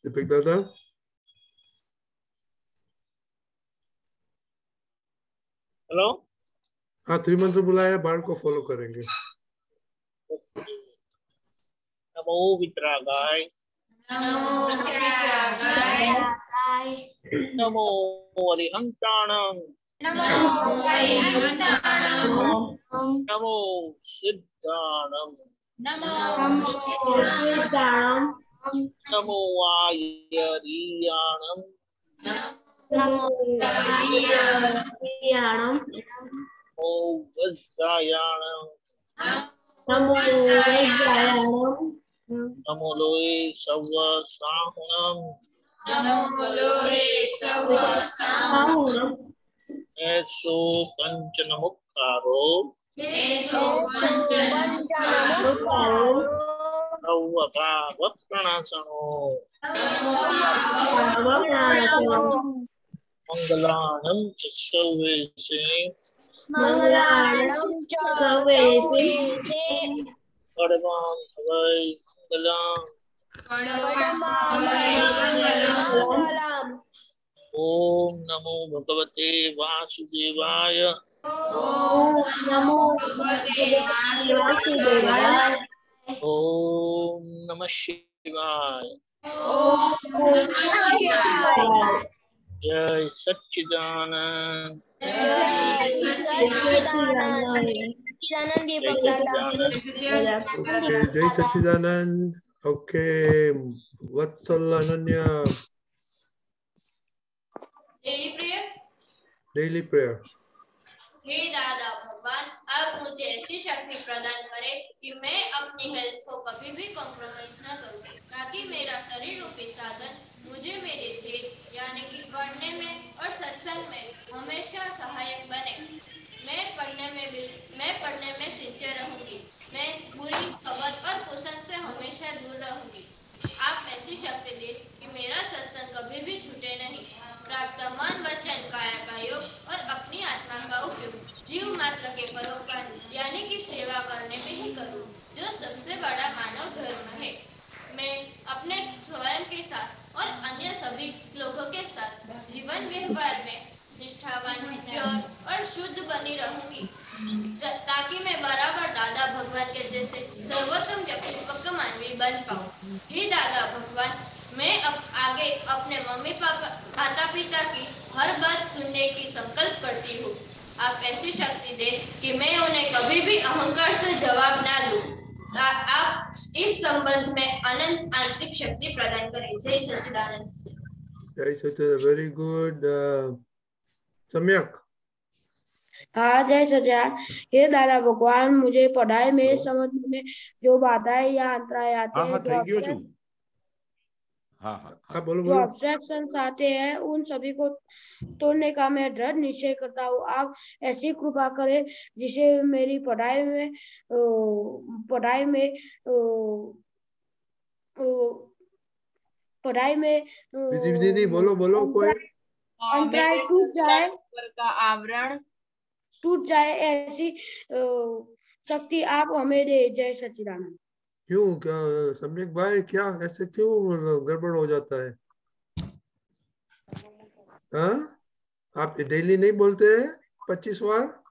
दीपक दादा। हेलो। हाँ, त्रिमंत्र बुलाया, बाढ़ को फॉलो करेंगे। नमो वितरागाय नमो अरिहंताणं नमो सिद्धाणं नमो आयरीयाणं नमो वज्रायाणं नमो लोये सवसाहुणं ऐसो पंचनमुक्तारो वक्त्रणासनो मंगलानं च सर्वेशे परमां हवै मंगलम्। ओम नमो भगवते वासुदेवाय ओम नमः शिवाय। जय सच्चिदानंद। ओके, जय Sachchidanand. Okay, Vatsal Ananya. Daily prayer. हे दादा भगवान, आप मुझे ऐसी शक्ति प्रदान करें कि मैं अपनी हेल्थ को कभी भी कॉम्प्रोमाइज न करूं, ताकि मेरा शरीर रूपी साधन मुझे मेरे ध्येय यानी कि पढ़ने में और सत्संग में हमेशा सहायक बने। मैं पढ़ने में सिंसियर रहूंगी। मैं बुरी खबर और कुसंग से हमेशा दूर रहूंगी। आप ऐसी शक्ति दें कि मेरा सत्संग कभी भी छूटे नहीं। प्राप्त मन वचन काया का योग और अपनी आत्मा का उपयोग जीव मात्र के परोपकार यानी कि सेवा करने में ही करूं, जो सबसे बड़ा मानव धर्म है। मैं अपने स्वयं के साथ और अन्य सभी लोगों के साथ जीवन व्यवहार में निष्ठावान, प्योर और शुद्ध बनी रहूंगी, ताकि मैं बराबर दादा भगवान के जैसे सर्वोत्तम व्यक्ति पक्का मानवी बन पाऊं। हे दादा भगवान, मैं आगे अपने मम्मी पापा माता पिता की हर बात सुनने की संकल्प करती हूँ। आप ऐसी शक्ति दे कि मैं उन्हें कभी भी अहंकार से जवाब ना दूं। आप इस संबंध में अनंत आंतरिक शक्ति प्रदान करें। जय सच्चिदानंद। जय सच्चिदानंद, वेरी गुड। सम्यक। हाँ, जय सच्चिदानंद। हे दादा भगवान, मुझे पढ़ाई में समझने में जो बाधाएं या अंतराय आते हैं, जो ऑब्स्ट्रक्शंस आते हैं, उन सभी को तोड़ने का मैं दृढ़ निश्चय करता हूँ। आप ऐसी कृपा करें जिसे मेरी पढ़ाई में दीदी बोलो कोई अंतराय टूट जाए ऐसी शक्ति आप हमें दे। जय सच्चिदानंद। क्यों सम्यक भाई, क्या ऐसे क्यों गड़बड़ हो जाता है? हाँ, आप डेली नहीं बोलते हैं 25 बार?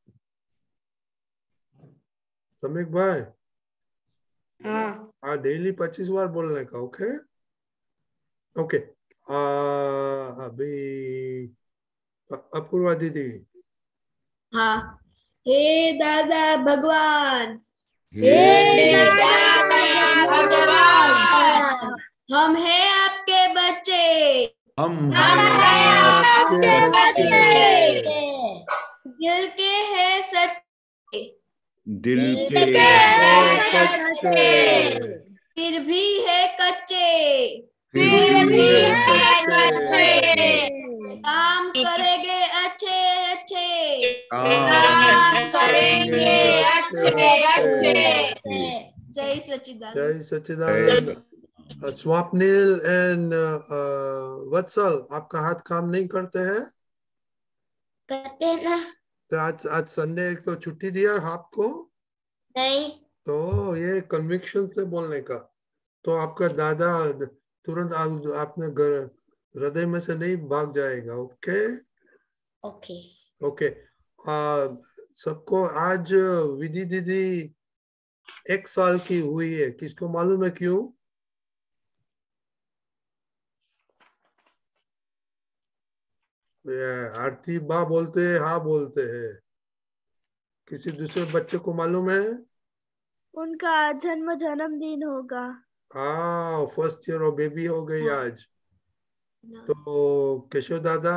सम्यक भाई, हाँ, डेली 25 बार बोलने का। Okay okay. अभी अपूर्वा दीदी। हाँ, हे दादा भगवान, हम हैं आपके बच्चे, दिल के हैं सच्चे, फिर भी है कच्चे, काम करेंगे अच्छे जय सच्चिदानंद। जय सच्चिदानंद। स्वप्निल एंड वत्सल, आपका हाथ काम नहीं करते हैं? करते हैं ना। तो आज संडे तो छुट्टी दिया आपको? नहीं। तो ये कन्विक्शन से बोलने का। तो आपका दादा तुरंत आपने हृदय में से नहीं भाग जाएगा। Okay okay. ओके। सबको आज विधि दीदी 1 साल की हुई है, किसको मालूम है क्यों? आरती बा बोलते हैं, हाँ बोलते हैं। किसी दूसरे बच्चे को मालूम है? उनका जन्मदिन होगा। हाँ, फर्स्ट ईयर और बेबी हो गई आज। तो केशव दादा,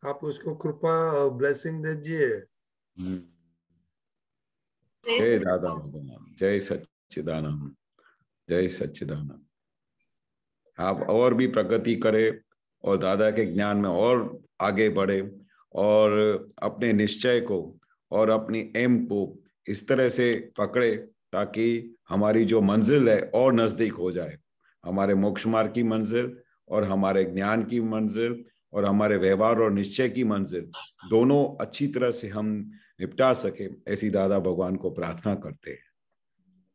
आप उसको कृपा ब्लेसिंग दीजिए। जय दादा भगवान, जय सच्चिदानंद, जय सच्चिदानंद। आप और भी प्रगति करे और दादा के ज्ञान में और आगे बढ़े और अपने निश्चय को और अपनी एम को इस तरह से पकड़े ताकि हमारी जो मंजिल है और नजदीक हो जाए। हमारे मोक्ष मार्ग की मंजिल और हमारे ज्ञान की मंजिल और हमारे व्यवहार और निश्चय की मंजिल दोनों अच्छी तरह से हम निपटा सके, ऐसी दादा भगवान को प्रार्थना करते हैं।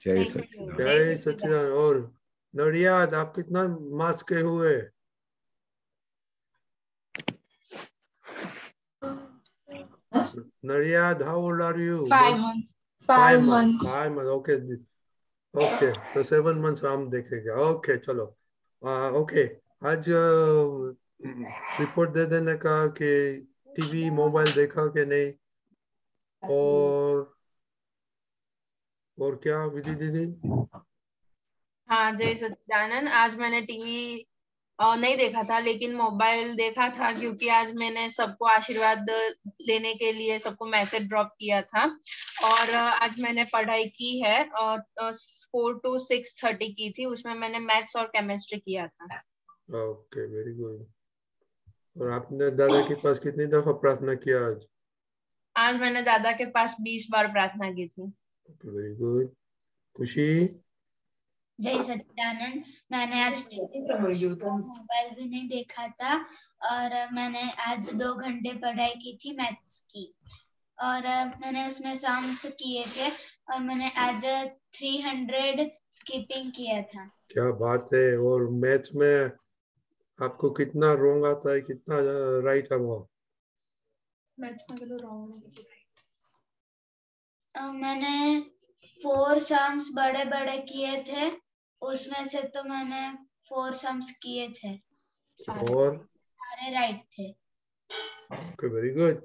जय सच्चिदानंद। जय सच्चिदानंद। और नडियाद, आप कितना मास के हुए? Nariad, how old are you? 5 months. 5 months. 5 months. Okay. Okay. तो 7 months राम देखेगा। ओके चलो। ओके, आज रिपोर्ट दे देने का कि टीवी मोबाइल देखा कि नहीं, और क्या विधि दीदी? हाँ जय सच्चिदानंद। आज मैंने टीवी नहीं देखा था लेकिन मोबाइल देखा था, क्योंकि आज मैंने सबको आशीर्वाद लेने के लिए सबको मैसेज ड्रॉप किया था। और आज मैंने पढ़ाई की है 4 to 6:30 की थी, उसमें मैंने मैथ्स और केमिस्ट्री किया था। Okay, very good. और आपने दादा के पास कितनी दफा प्रार्थना किया आज? आज मैंने दादा के पास 20 बार प्रार्थना की थी। Okay, very good. खुशी? जय सच्चिदानंद। मैंने आज मोबाइल भी नहीं देखा था और मैंने आज 2 घंटे पढ़ाई की थी मैथ्स की, और मैंने उसमें सम्स किए थे, और मैंने आज 300 स्किपिंग किया था। क्या बात है। और मैथ्स में आपको कितना रॉन्ग आता है, कितना राइट है? वो मैथ्स में रॉन्ग मैंने 4 सम्स बड़े बड़े किए थे, उसमें से तो मैंने 4 सम्स किए थे और सारे राइट थे। Okay, very good.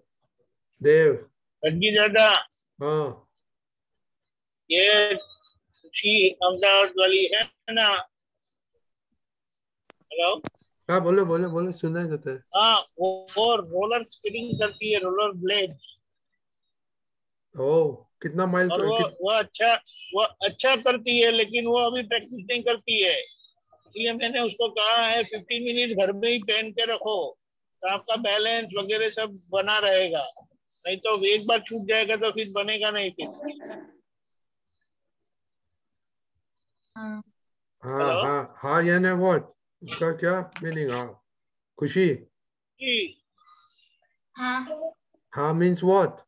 Dev? Ranji दादा, हाँ, ये खुशी अहमदाबाद वाली है ना? हेलो? हाँ, बोलो बोलो बोलो, सुनाई देता है। हाँ, वो रोलर स्केटिंग करती है, रोलर ब्लेड। ओ, कितना माइल? और वो अच्छा करती है, लेकिन वो अभी प्रैक्टिस नहीं करती है। इसलिए मैंने उसको कहा है 15 मिनट घर में ही पहन के रखो, तो आपका बैलेंस वगैरह सब बना रहेगा। नहीं तो एक बार छूट जाएगा तो फिर बनेगा नहीं फिर। हाँ हेलो? हाँ हाँ, यानी व्हाट, उसका क्या मीनिंग? हाँ खुशी? हाँ, हाँ मीन्स व्हाट?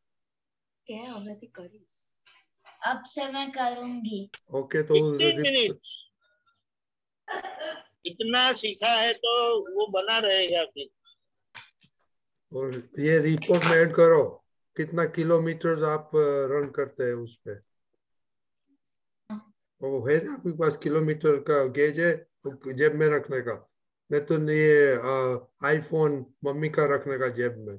अब से मैं करूंगी। ओके, तो 15 मिनट इतना सीखा है तो वो बना रहेगा फिर। और ये रिपोर्ट में ऐड करो कितना किलोमीटर आप रन करते हैं उस पे। वो है आपके पास किलोमीटर का गेज है जेब में रखने का? नहीं तो ये आईफोन मम्मी का रखने का जेब में।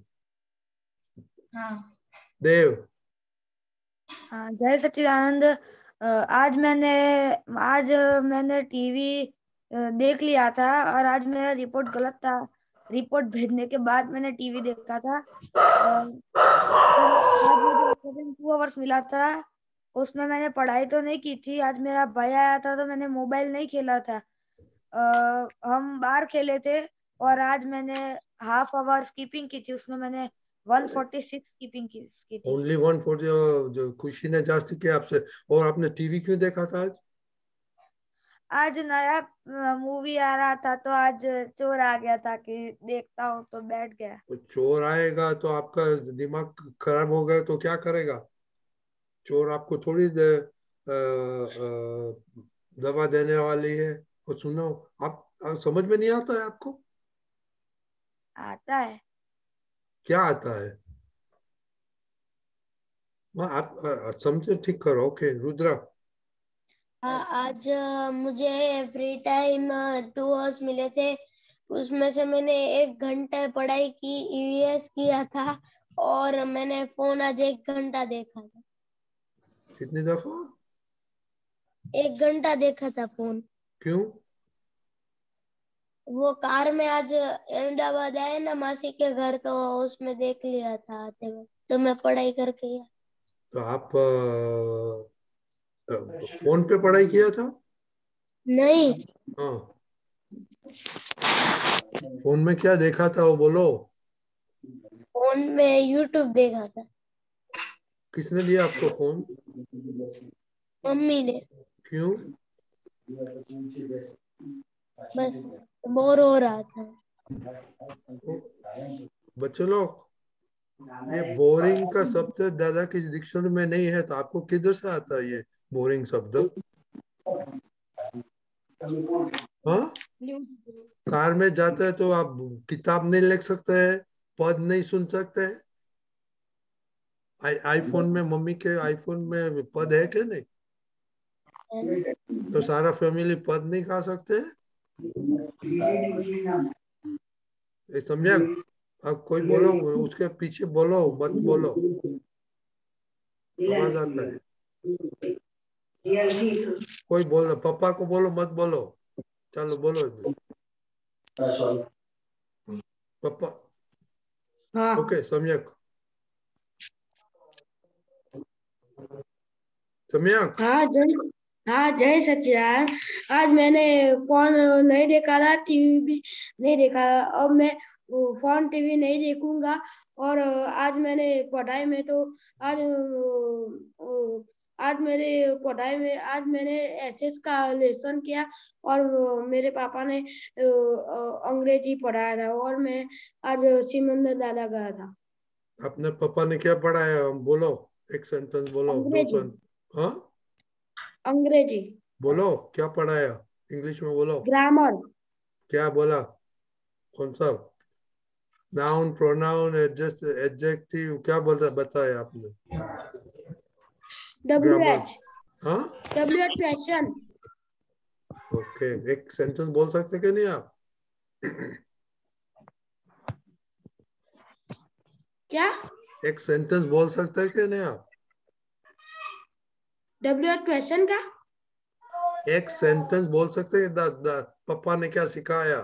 हाँ। देव? हाँ जय सच्चिदानंद। आज मैंने टीवी देख लिया था और आज मेरा रिपोर्ट गलत था। रिपोर्ट भेजने के बाद मैंने टीवी देखा था। आज मुझे 2 आवर्स मिला था, उसमें मैंने पढ़ाई तो नहीं की थी। आज मेरा भाई आया था तो मैंने मोबाइल नहीं खेला था। हम बाहर खेले थे, और आज मैंने हाफ आवर स्कीपिंग की थी, उसमें मैंने 146 स्कीपिंग की थी। ओनली 140? जो खुशी ने जास्ती किया आपसे। और आपने टीवी क्यों देखा था आज? आज नया मूवी आ रहा था तो आज चोर आ गया था कि देखता हूँ, तो बैठ गया। तो चोर आएगा तो आपका दिमाग खराब हो गया तो क्या करेगा? चोर आपको थोड़ी दवा देने वाली है, और सुनाओ। आप समझ में नहीं आता है आपको? आता है। क्या आता है? आप समझे, ठीक करो। ओके रुद्रा। हाँ, आज मुझे फ्री टाइम 2 आवर्स मिले थे। उसमें से मैंने 1 घंटा पढ़ाई की, ईवीएस किया था और मैंने फोन आज 1 घंटा देखा था। कितनी दफा? 1 घंटा देखा था फोन। क्यों? वो कार में आज अहमदाबाद आए ना मासी के घर, तो उसमें देख लिया था आते वक्त, तो मैं पढ़ाई करके गया। तो आप फोन पे पढ़ाई किया था? नहीं, हाँ। फोन में क्या देखा था वो बोलो। फोन में यूट्यूब देखा था। किसने दिया आपको फोन? मम्मी ने। क्यों? बस बोर हो रहा था। बच्चे लोग, ये बोरिंग का शब्द दादा की डिक्शनरी में नहीं है, तो आपको किधर से आता है ये बोरिंग शब्द? हाँ, कार में जाते हैं तो आप किताब नहीं लिख सकते हैं, पद नहीं सुन सकते हैं। आईफोन में, मम्मी के आईफोन में पद है क्या? नहीं। तो सारा फैमिली पद नहीं खा सकते? ये समझा? अब कोई बोलो, उसके पीछे बोलो, मत बोलो, आवाज आता है। कोई बोल, पापा को बोलो, मत बोलो। चलो बोलो पापा। हाँ ओके सम्यक, सम्यक। हाँ जय सच्चिदानंद। आज मैंने फोन नहीं देखा था, टीवी भी नहीं देखा था। अब मैं फोन टीवी नहीं देखूंगा। और आज मैंने पढ़ाई में तो आज आज मेरे पढ़ाई में आज मैंने एसएस का लेसन किया। और मेरे पापा ने अंग्रेजी पढ़ाया था और मैं आज सिमंदर दादा गया था। अपने पापा ने क्या पढ़ाया? बोलो, एक सेंटेंस बोलो, 2 अंग्रेजी। सेंटेंस। हाँ, अंग्रेजी बोलो क्या पढ़ाया, इंग्लिश में बोलो। ग्रामर। क्या बोला? कौन सा? नाउन, प्रोनाउन, एडजेक्टिव, क्या बोलता बताया आपने? ग्रामर। WH हाँ, WH क्वेश्चन। ओके। एक सेंटेंस बोल सकते कि नहीं आप? क्या? एक सेंटेंस बोल सकते हैं कि नहीं आप? WH क्वेश्चन का? एक सेंटेंस बोल सकते हैं? पापा ने क्या सिखाया?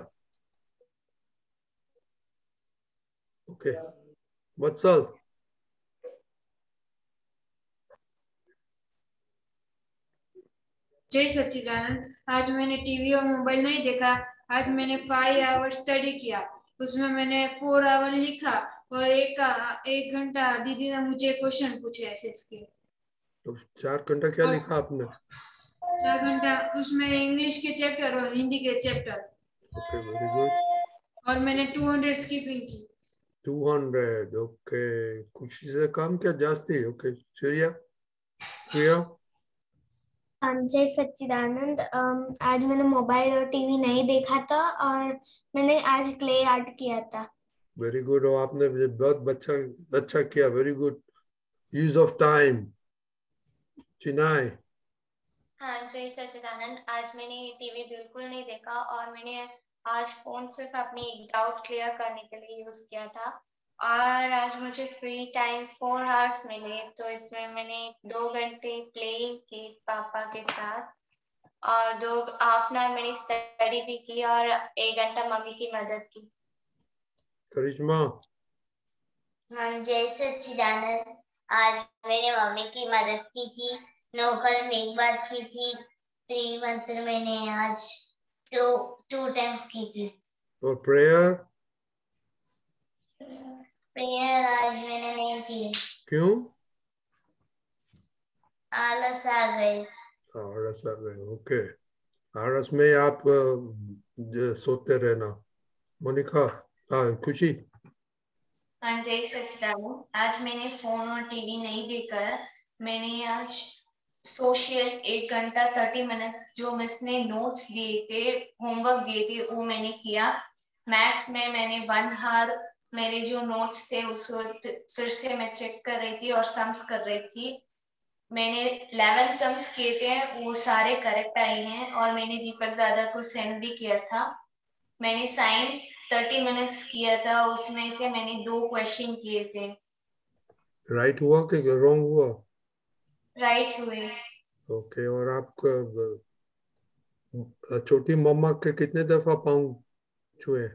ओके वत्सल। जय सच्चिदानंद। आज मैंने टीवी और मोबाइल नहीं देखा। आज मैंने 5 आवर्स स्टडी किया। उसमें मैंने 4 आवर लिखा और 1 घंटा दीदी ने मुझे क्वेश्चन पूछे एसएस के। तो 4 घंटा क्या लिखा आपने? 4 घंटा उसमें इंग्लिश के चैप्टर और हिंदी के चैप्टर। Okay very good. और मैंने 200 स्किपिंग की। 200 ओके। खुशी से काम क्या जास्ती? ओके श्रेया, प्रिया। जय सच्चिदानंद। आज मैंने मोबाइल और टीवी नहीं देखा था और मैंने आज क्ले आर्ट किया था। Very good. और आपने बहुत अच्छा किया। Very good use of time. चिनाई। हाँ जय सच्चिदानंद। आज मैंने टीवी बिल्कुल नहीं देखा और मैंने आज फोन सिर्फ अपनी डाउट क्लियर करने के लिए यूज किया था। और आज मुझे फ्री टाइम 4 आवर्स मिले, तो इसमें मैंने 2 घंटे प्लेइंग की पापा के साथ और 2 हाफ एन आवर मैंने स्टडी भी की और 1 घंटा मम्मी की मदद की। करिश्मा। हाँ जय सच्चिदानंद। आज मैंने मम्मी की मदद की थी। नौकल में एक बार की थी। त्रिमंत्र मैंने आज 2 टाइम्स की थी। और प्रेयर? प्रेयर आज मैंने नहीं की। क्यों? आलस आ गए। आलस आ गए। ओके। आलस में आप सोते रहना। मोनिका। हाँ खुशी। हाँ जय सच्चिदानंद। आज मैंने फोन और टीवी नहीं देखा। मैंने आज सोशल 1 घंटा 30 मिनट्स जो मिस ने नोट्स दिए थे, होमवर्क दिए थे, वो मैंने किया। मैथ्स में मैंने 1 आवर मेरे जो नोट्स थे उसको फिर से मैं चेक कर रही थी और सम्स कर रही थी। मैंने 11 सम्स किए थे, वो सारे करेक्ट आए हैं और मैंने दीपक दादा को सेंड भी किया था। मैंने साइंस 30 मिनट्स किया था, उसमें से मैंने 2 क्वेश्चन किए थे। राइट हुआ कि रॉन्ग हुआ? राइट हुए। ओके। और आपका छोटी मम्मा के कितने दफा पाँव छुए?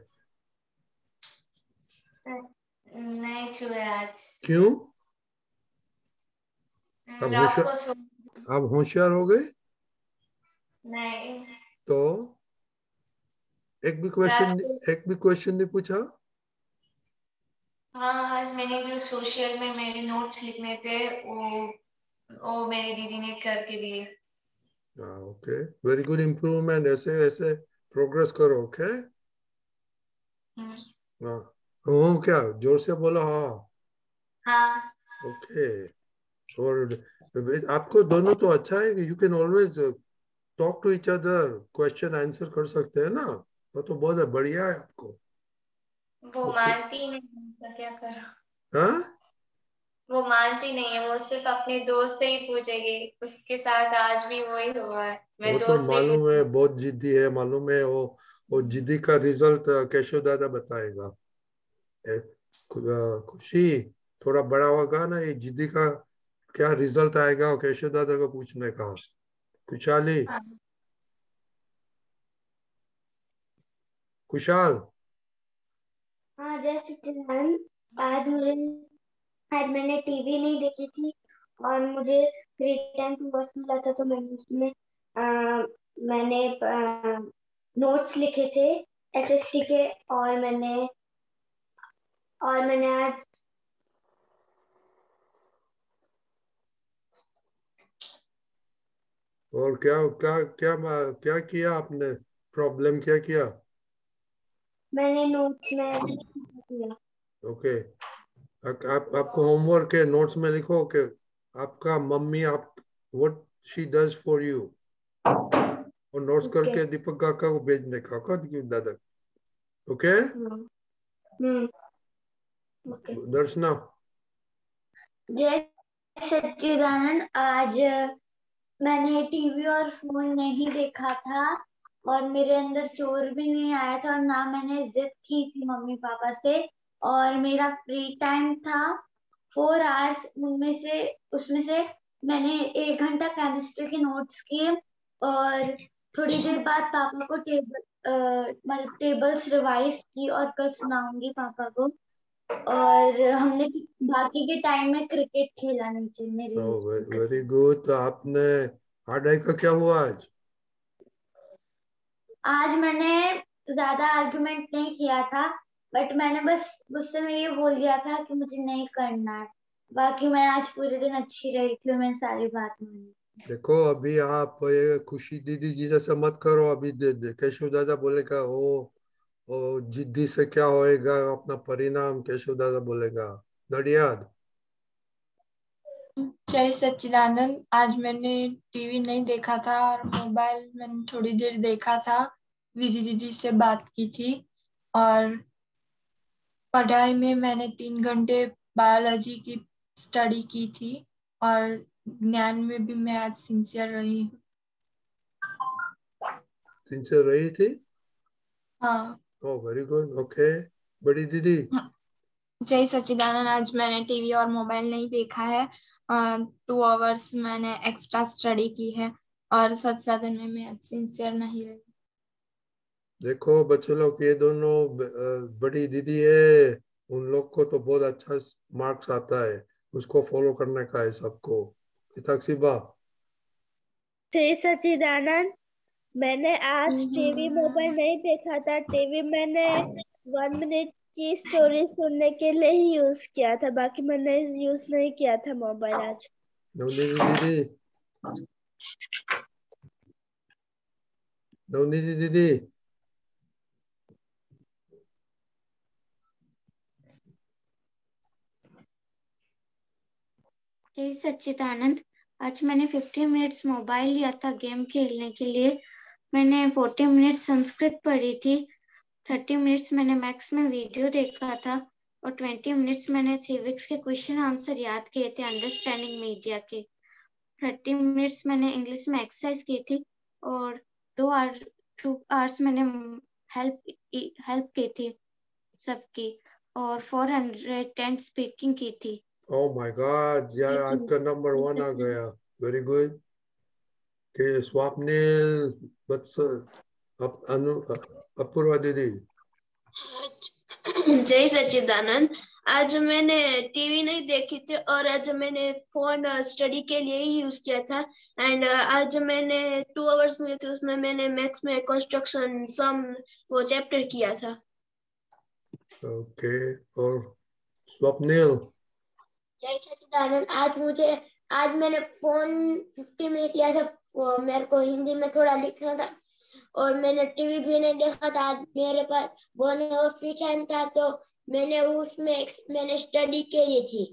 नहीं छुए आज। क्यों? अब रात को सो आप होशियार हो गए? नहीं, तो एक भी क्वेश्चन नहीं पूछा? हाँ आज मैंने जो सोशल में मेरे नोट्स लिखने थे वो मेरी दीदी ने करके दिए। Okay, very good improvement. ऐसे ऐसे प्रोग्रेस करो। ओके। हाँ हाँ, क्या जोर से बोलो? हाँ। हाँ। ओके। और आपको दोनों तो अच्छा है कि you can always talk to each other, question answer कर सकते हैं ना, तो बहुत बढ़िया है आपको। वो ओके। मानती ही नहीं, तो क्या करो। हाँ, वो मानती नहीं है, वो सिर्फ अपने दोस्त से ही पूछेगी। उसके साथ आज भी वही हुआ है, मैं वो तो दोस्त से ही मालूम है, बहुत जिद्दी है, मालूम है। वो जिद्दी का रिजल्ट केशव दादा बताएगा। खुशी थोड़ा बड़ा होगा ना, ये जिद्दी का क्या रिजल्ट आएगा केशव दादा को पूछने का। खुशहाली, हाँ। खुशहाल। हाँ जय सच्चिदानंद। आज मैंने टीवी नहीं देखी थी और मुझे फ्री टाइम टू वर्क मिला था, तो मैंने नोट्स लिखे थे एसएसटी के। और मैंने आज और क्या क्या क्या क्या किया आपने? प्रॉब्लम क्या किया? मैंने नोट्स में किया। ओके। आपको होमवर्क है, नोट्स में लिखो कि आपका मम्मी आप what she does for you, और नोट्स करके दीपक काका को भेजने का दादा। ओके। दर्शना। जय सच्चिदानंद। आज मैंने टीवी और फोन नहीं देखा था और मेरे अंदर चोर भी नहीं आया था और ना मैंने जिद की थी मम्मी पापा से। और मेरा फ्री टाइम था 4 आवर्स, उसमें से मैंने 1 घंटा केमिस्ट्री के नोट्स किए और थोड़ी देर बाद पापा को मतलब टेबल्स रिवाइज की और कल सुनाऊंगी पापा को। और हमने बाकी के टाइम में क्रिकेट खेला नीचे मेरे वेरी गुड। तो आपने हार्ड ड्राइव का क्या हुआ आज? आज मैंने ज्यादा आर्गुमेंट नहीं किया था, बट मैंने बस गुस्से में ये बोल दिया था कि मुझे नहीं करना है। बाकी मैं आज पूरे दिन अच्छी रही थी और मैंने सारी बात मानी। देखो अभी आप ये खुशी दीदी जी जैसा मत करो। अभी केशव दादा बोलेगा ओ जिद्दी से क्या होएगा, अपना परिणाम केशव दादा बोलेगा। दड़ियाद। जय सच्चिदानंद। आज मैंने टीवी नहीं देखा था और मोबाइल मैंने थोड़ी देर देखा था, विधि दीदी से बात की थी। और पढ़ाई में मैंने 3 घंटे बायोलॉजी की स्टडी की थी और ज्ञान में भी मैं आज सिंसियर रही हूँ। सिंसियर रही थी? हाँ। ओ वेरी गुड। ओके। बड़ी दीदी। जय सच्चिदानंद। आज मैंने टीवी और मोबाइल नहीं देखा है। 2 आवर्स मैंने एक्स्ट्रा स्टडी की है और सच साधन में मैं आज सिंसियर नहीं रही। देखो बच्चों लोग, ये दोनों बड़ी दीदी है, उन लोग को तो बहुत अच्छा मार्क्स आता है, उसको फॉलो करने का है सबको। तकसीबा। जय सच्चिदानंद। मैंने आज टीवी मोबाइल नहीं देखा था। टीवी मैंने 1 मिनट की स्टोरी सुनने के लिए ही यूज किया था, बाकी मैंने यूज नहीं किया था मोबाइल आज। नवनीति दीदी। नवनीति दीदी। जय सच्चिदानंद। आज मैंने 15 मिनट्स मोबाइल लिया था गेम खेलने के लिए। मैंने 40 मिनट्स संस्कृत पढ़ी थी। 30 मिनट्स मैंने मैथ्स में वीडियो देखा था और 20 मिनट्स मैंने सिविक्स के क्वेश्चन आंसर याद किए थे अंडरस्टैंडिंग मीडिया के। 30 मिनट्स मैंने इंग्लिश में एक्सरसाइज की थी और 2 आवर्स मैंने हेल्प की थी सबकी और 410 स्पीकिंग की थी। ओह माय गॉड यार, आज का नंबर 1 आ गया। Very good. के स्वप्निल वत्स अपूर्वा दीदी। जय सच्चिदानंद। आज मैंने टीवी नहीं देखी थी और आज मैंने फोन स्टडी के लिए ही यूज किया था। एंड आज मैंने 2 आवर्स मिले थे, उसमें मैंने मैथ्स में कंस्ट्रक्शन सम वो चैप्टर किया था। ओके और स्वप्निल। जय सच्चिदानंद। आज मैंने फोन 50 मिनट लिया था, मेरे को हिंदी में थोड़ा लिखना था और मैंने टीवी भी नहीं देखा था। आज मेरे पास 1 आवर फ्री टाइम था तो मैंने स्टडी की थी।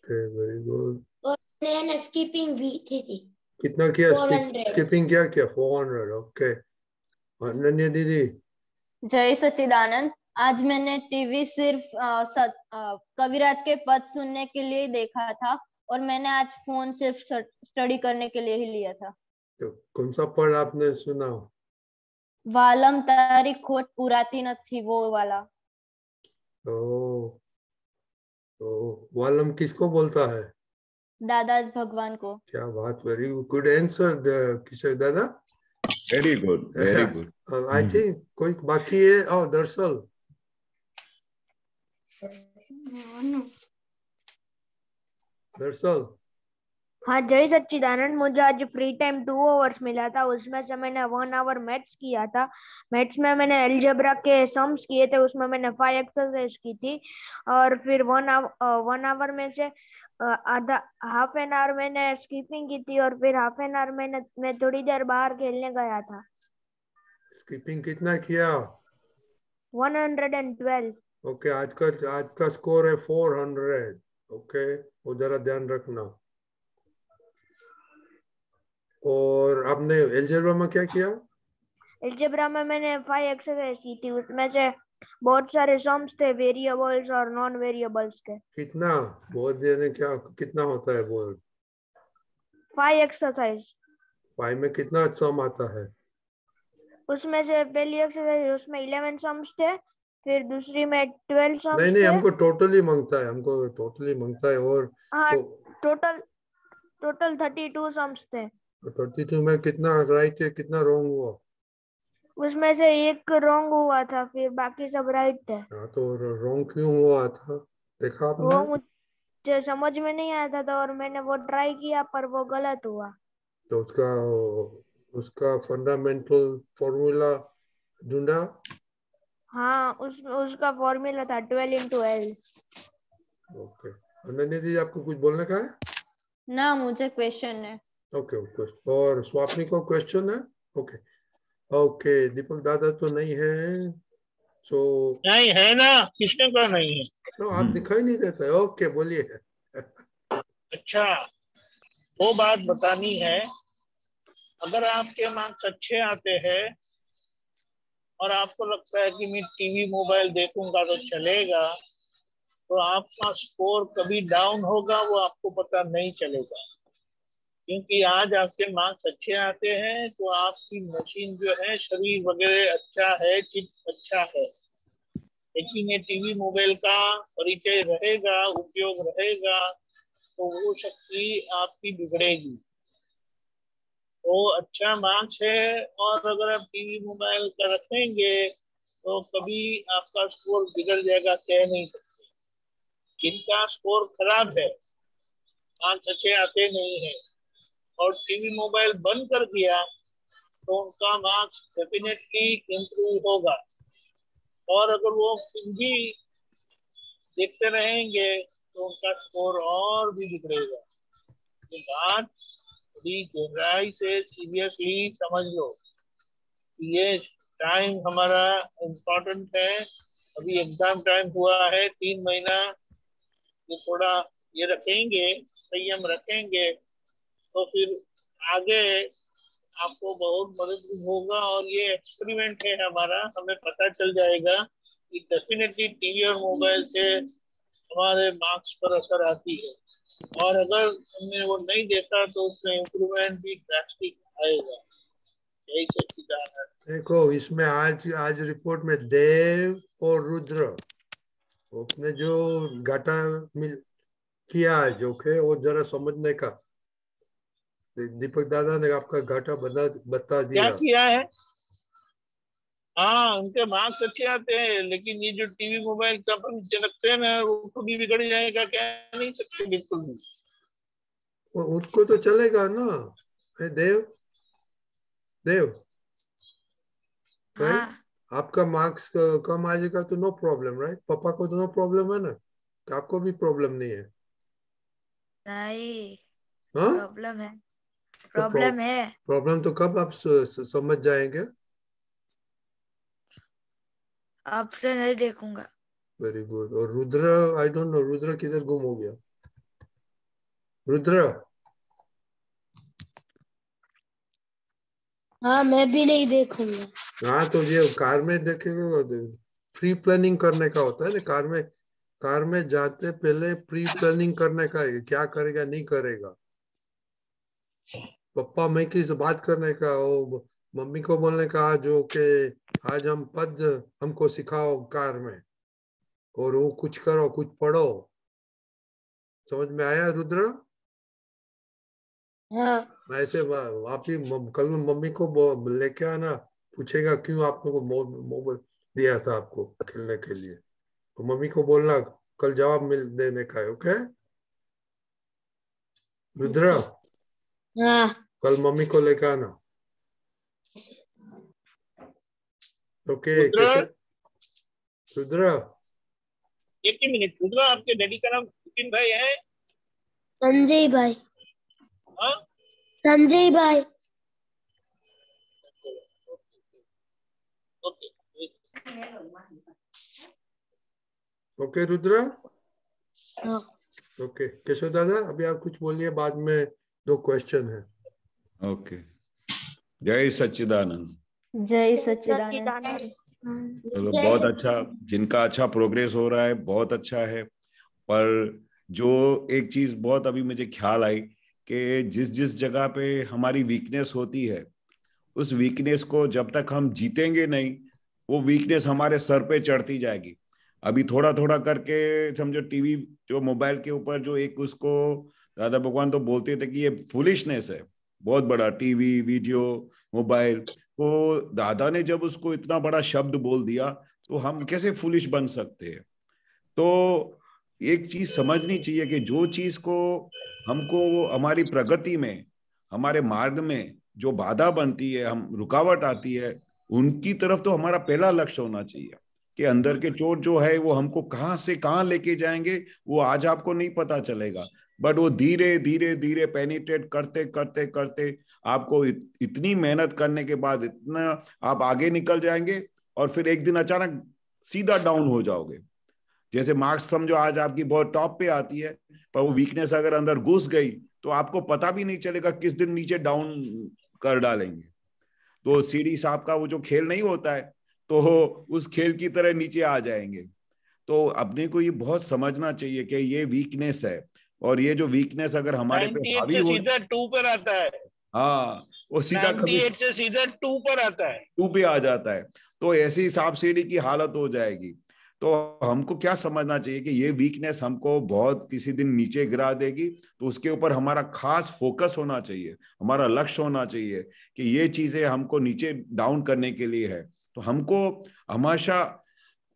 Very good. और मैंने स्किपिंग भी थी। कितना किया 400। स्किपिंग क्या किया? 400। ओके। अनन्या दीदी। जय सच्चिदानंद। आज मैंने टीवी सिर्फ कविराज के पद सुनने के लिए देखा था और मैंने आज फोन सिर्फ स्टडी करने के लिए ही लिया था। तो कौन सा पद आपने सुना? वालम तारी खोट पुराती नथी, वो वाला। वालम किसको बोलता है? दादा भगवान को। क्या बात। वेरी गुड आंसर किशोर दादा। Very good, very good. I think कोई बाकी है? दरअसल हाँ जय सच्चिदानंद। मुझे आज फ्री टाइम 2 आवर्स मिला था, उसमें से मैंने 1 आवर मैथ्स किया था। मैथ्स में मैंने अलजेब्रा के सम्स किए थे, उसमें मैंने 5 एक्सरसाइज की थी और फिर 1 आवर में से आधा हाफ एन आवर मैंने स्किपिंग की थी और फिर हाफ एन आवर मैं थोड़ी देर बाहर खेलने गया था। स्किपिंग कितना किया? 112। ओके। आज का स्कोर है 400। ओके, वो जरा ध्यान रखना। और आपने अलजेब्रा में क्या किया? अलजेब्रा में मैंने 5 एक्सरसाइज की थी, उसमें से बहुत सारे सम्स थे, वेरिएबल्स और नॉन वेरिएबल्स के। कितना? बहुत देने क्या कितना होता है वो? 5 एक्सरसाइज। 5 में कितना सम आता है? उसमें से पहली एक्सरसाइज उसमें 11 सम्स थे, फिर दूसरी में 12 सम्स थे। नहीं, हमको टोटली मांगता है और हाँ, टोटल 32 सम्स थे। 32 में कितना राइट है, कितना रॉन्ग हुआ? उसमें से एक रॉन्ग हुआ था, फिर बाकी सब राइट थे। हाँ, तो रॉन्ग क्यों हुआ था देखा आपने? वो मुझे समझ में नहीं आया था और मैंने वो ट्राई किया पर वो गलत हुआ। तो उसका फंडामेंटल फॉर्मूला ढूंढा? हाँ, उसका फॉर्मूला था 12 into L। ओके। अनन्या दीदी, आपको कुछ बोलने का है? ना, मुझे क्वेश्चन है। ओके। और स्वाप्नी को क्वेश्चन है? ओके। दीपक दादा तो नहीं है, सो नहीं है ना, किसने कहा नहीं है? तो आप दिखाई नहीं देता है। ओके, बोलिए। अच्छा, वो बात बतानी है। अगर आपके मार्क्स अच्छे आते हैं और आपको लगता है कि मैं टीवी मोबाइल देखूंगा तो चलेगा, तो आपका स्कोर कभी डाउन होगा वो आपको पता नहीं चलेगा। क्योंकि आज आपके मार्क्स अच्छे आते हैं तो आपकी मशीन जो है, शरीर वगैरह अच्छा है, चित्त अच्छा है, लेकिन ये टीवी मोबाइल का परिचय रहेगा, उपयोग रहेगा, तो वो शक्ति आपकी बिगड़ेगी। तो अच्छा मार्क्स है और अगर आप टीवी मोबाइल का रखेंगे तो कभी आपका स्कोर बिगड़ जाएगा, कह नहीं सकते। जिनका स्कोर खराब है, मार्क्स अच्छे आते नहीं है और टीवी मोबाइल बंद कर दिया तो उनका मार्क्स डेफिनेटली इम्प्रूव होगा। और अगर वो फिर भी देखते रहेंगे तो उनका स्कोर और भी बिगड़ेगा। तो बात बड़ी गहराई से सीरियसली समझ लो। ये टाइम हमारा इम्पोर्टेंट है। अभी एग्जाम टाइम हुआ है 3 महीना, ये थोड़ा ये रखेंगे, संयम रखेंगे तो फिर आगे आपको बहुत मदद होगा। और ये एक्सपेरिमेंट है हमारा, हमें पता चल जाएगा कि डेफिनेटली टीवी और मोबाइल से हमारे मार्क्स पर असर आती है, और अगर हमने वो नहीं देखा तो उसमें इम्प्रूवमेंट भी ड्रास्टिक आएगा। यही सच्चिदानंद। देखो इसमें आज आज रिपोर्ट में देव और रुद्र उसने जो घाटा किया है जो के वो जरा समझने का, दीपक दादा ने आपका घाटा बता दिया। क्या किया है? हाँ, उनके मार्क्स अच्छे आते हैं, लेकिन ये जो टीवी मोबाइल का अपन रखते हैं ना, वो खुद ही बिगड़ जाएगा, क्या नहीं सकते बिल्कुल भी। उसको तो चलेगा ना। देव देव राइट, आपका मार्क्स कम आ जाएगा तो नो प्रॉब्लम राइट, पापा को तो नो प्रॉब्लम है ना, आपको भी प्रॉब्लम नहीं है? नहीं, हाँ प्रॉब्लम है, प्रॉब्लम है। प्रॉब्लम तो कब आप समझ जाएंगे? अब से नहीं देखूंगा। Very good. और Rudra, I don't know Rudra किधर गुम हो गया? रुद्र? हाँ मैं भी नहीं देखूंगा। हाँ तो ये कार में देखेगा, प्री प्लानिंग करने का होता है ना, कार में जाते पहले प्री प्लानिंग करने का है, क्या करेगा नहीं करेगा। पप्पा मैं की से बात करने का, वो मम्मी को बोलने का जो कि आज हम पद हमको सिखाओ कार में, और वो कुछ करो कुछ पढ़ो। समझ में आया रुद्र? हाँ ऐसे आप ही कल मम्मी को लेके आना, पूछेगा क्यों आप लोगों को मोबाइल दिया था आपको खेलने के लिए, तो मम्मी को बोलना कल जवाब देने का है। ओके रुद्र? हाँ कल मम्मी को लेके आना। ओके कैसे रुद्र? एक ही मिनट रुद्र, आपके डैडी का नाम विपिन भाई है? संजय भाई। हाँ संजय भाई। ओके रुद्र? हाँ ओके केशव दादा, अभी आप कुछ बोलिए, बाद में 2 क्वेश्चन है। ओके, जय सच्चिदानंद। जय सच्चिदानंद। चलो बहुत अच्छा, जिनका अच्छा प्रोग्रेस हो रहा है बहुत अच्छा है। पर जो एक चीज बहुत अभी मुझे ख्याल आई कि जिस जिस जगह पे हमारी वीकनेस होती है, उस वीकनेस को जब तक हम जीतेंगे नहीं, वो वीकनेस हमारे सर पे चढ़ती जाएगी। अभी थोड़ा थोड़ा करके समझो, टीवी जो मोबाइल के ऊपर जो एक उसको दादा भगवान तो बोलते थे कि ये फुलिशनेस है बहुत बड़ा, टीवी वीडियो मोबाइल, तो दादा ने जब उसको इतना बड़ा शब्द बोल दिया तो हम कैसे फुलिश बन सकते हैं। तो एक चीज समझनी चाहिए कि जो चीज को हमको हमारी प्रगति में, हमारे मार्ग में जो बाधा बनती है, हम रुकावट आती है, उनकी तरफ तो हमारा पहला लक्ष्य होना चाहिए कि अंदर के चोट जो है वो हमको कहाँ से कहाँ लेके जाएंगे वो आज आपको नहीं पता चलेगा, बट वो धीरे धीरे धीरे पेनिट्रेट करते करते करते आपको इतनी मेहनत करने के बाद इतना आप आगे निकल जाएंगे, और फिर एक दिन अचानक सीधा डाउन हो जाओगे। जैसे मार्क्स समझो आज आपकी बहुत टॉप पे आती है, पर वो वीकनेस अगर अंदर घुस गई तो आपको पता भी नहीं चलेगा किस दिन नीचे डाउन कर डालेंगे। तो सीढ़ी साहब का वो जो खेल नहीं होता है, तो उस खेल की तरह नीचे आ जाएंगे। तो अपने को ये बहुत समझना चाहिए कि ये वीकनेस है, और ये जो वीकनेस अगर हमारे पे हावी हो, सीधा 2 पर आता है। हाँ वो सीधा 98 से सीधा 2 पर आता है, 2 पे आ जाता है, तो ऐसी सांप सीढ़ी की हालत हो जाएगी। तो हमको क्या समझना चाहिए कि ये वीकनेस हमको बहुत किसी दिन नीचे गिरा देगी, तो उसके ऊपर हमारा खास फोकस होना चाहिए, हमारा लक्ष्य होना चाहिए कि ये चीजें हमको नीचे डाउन करने के लिए है। तो हमको हमेशा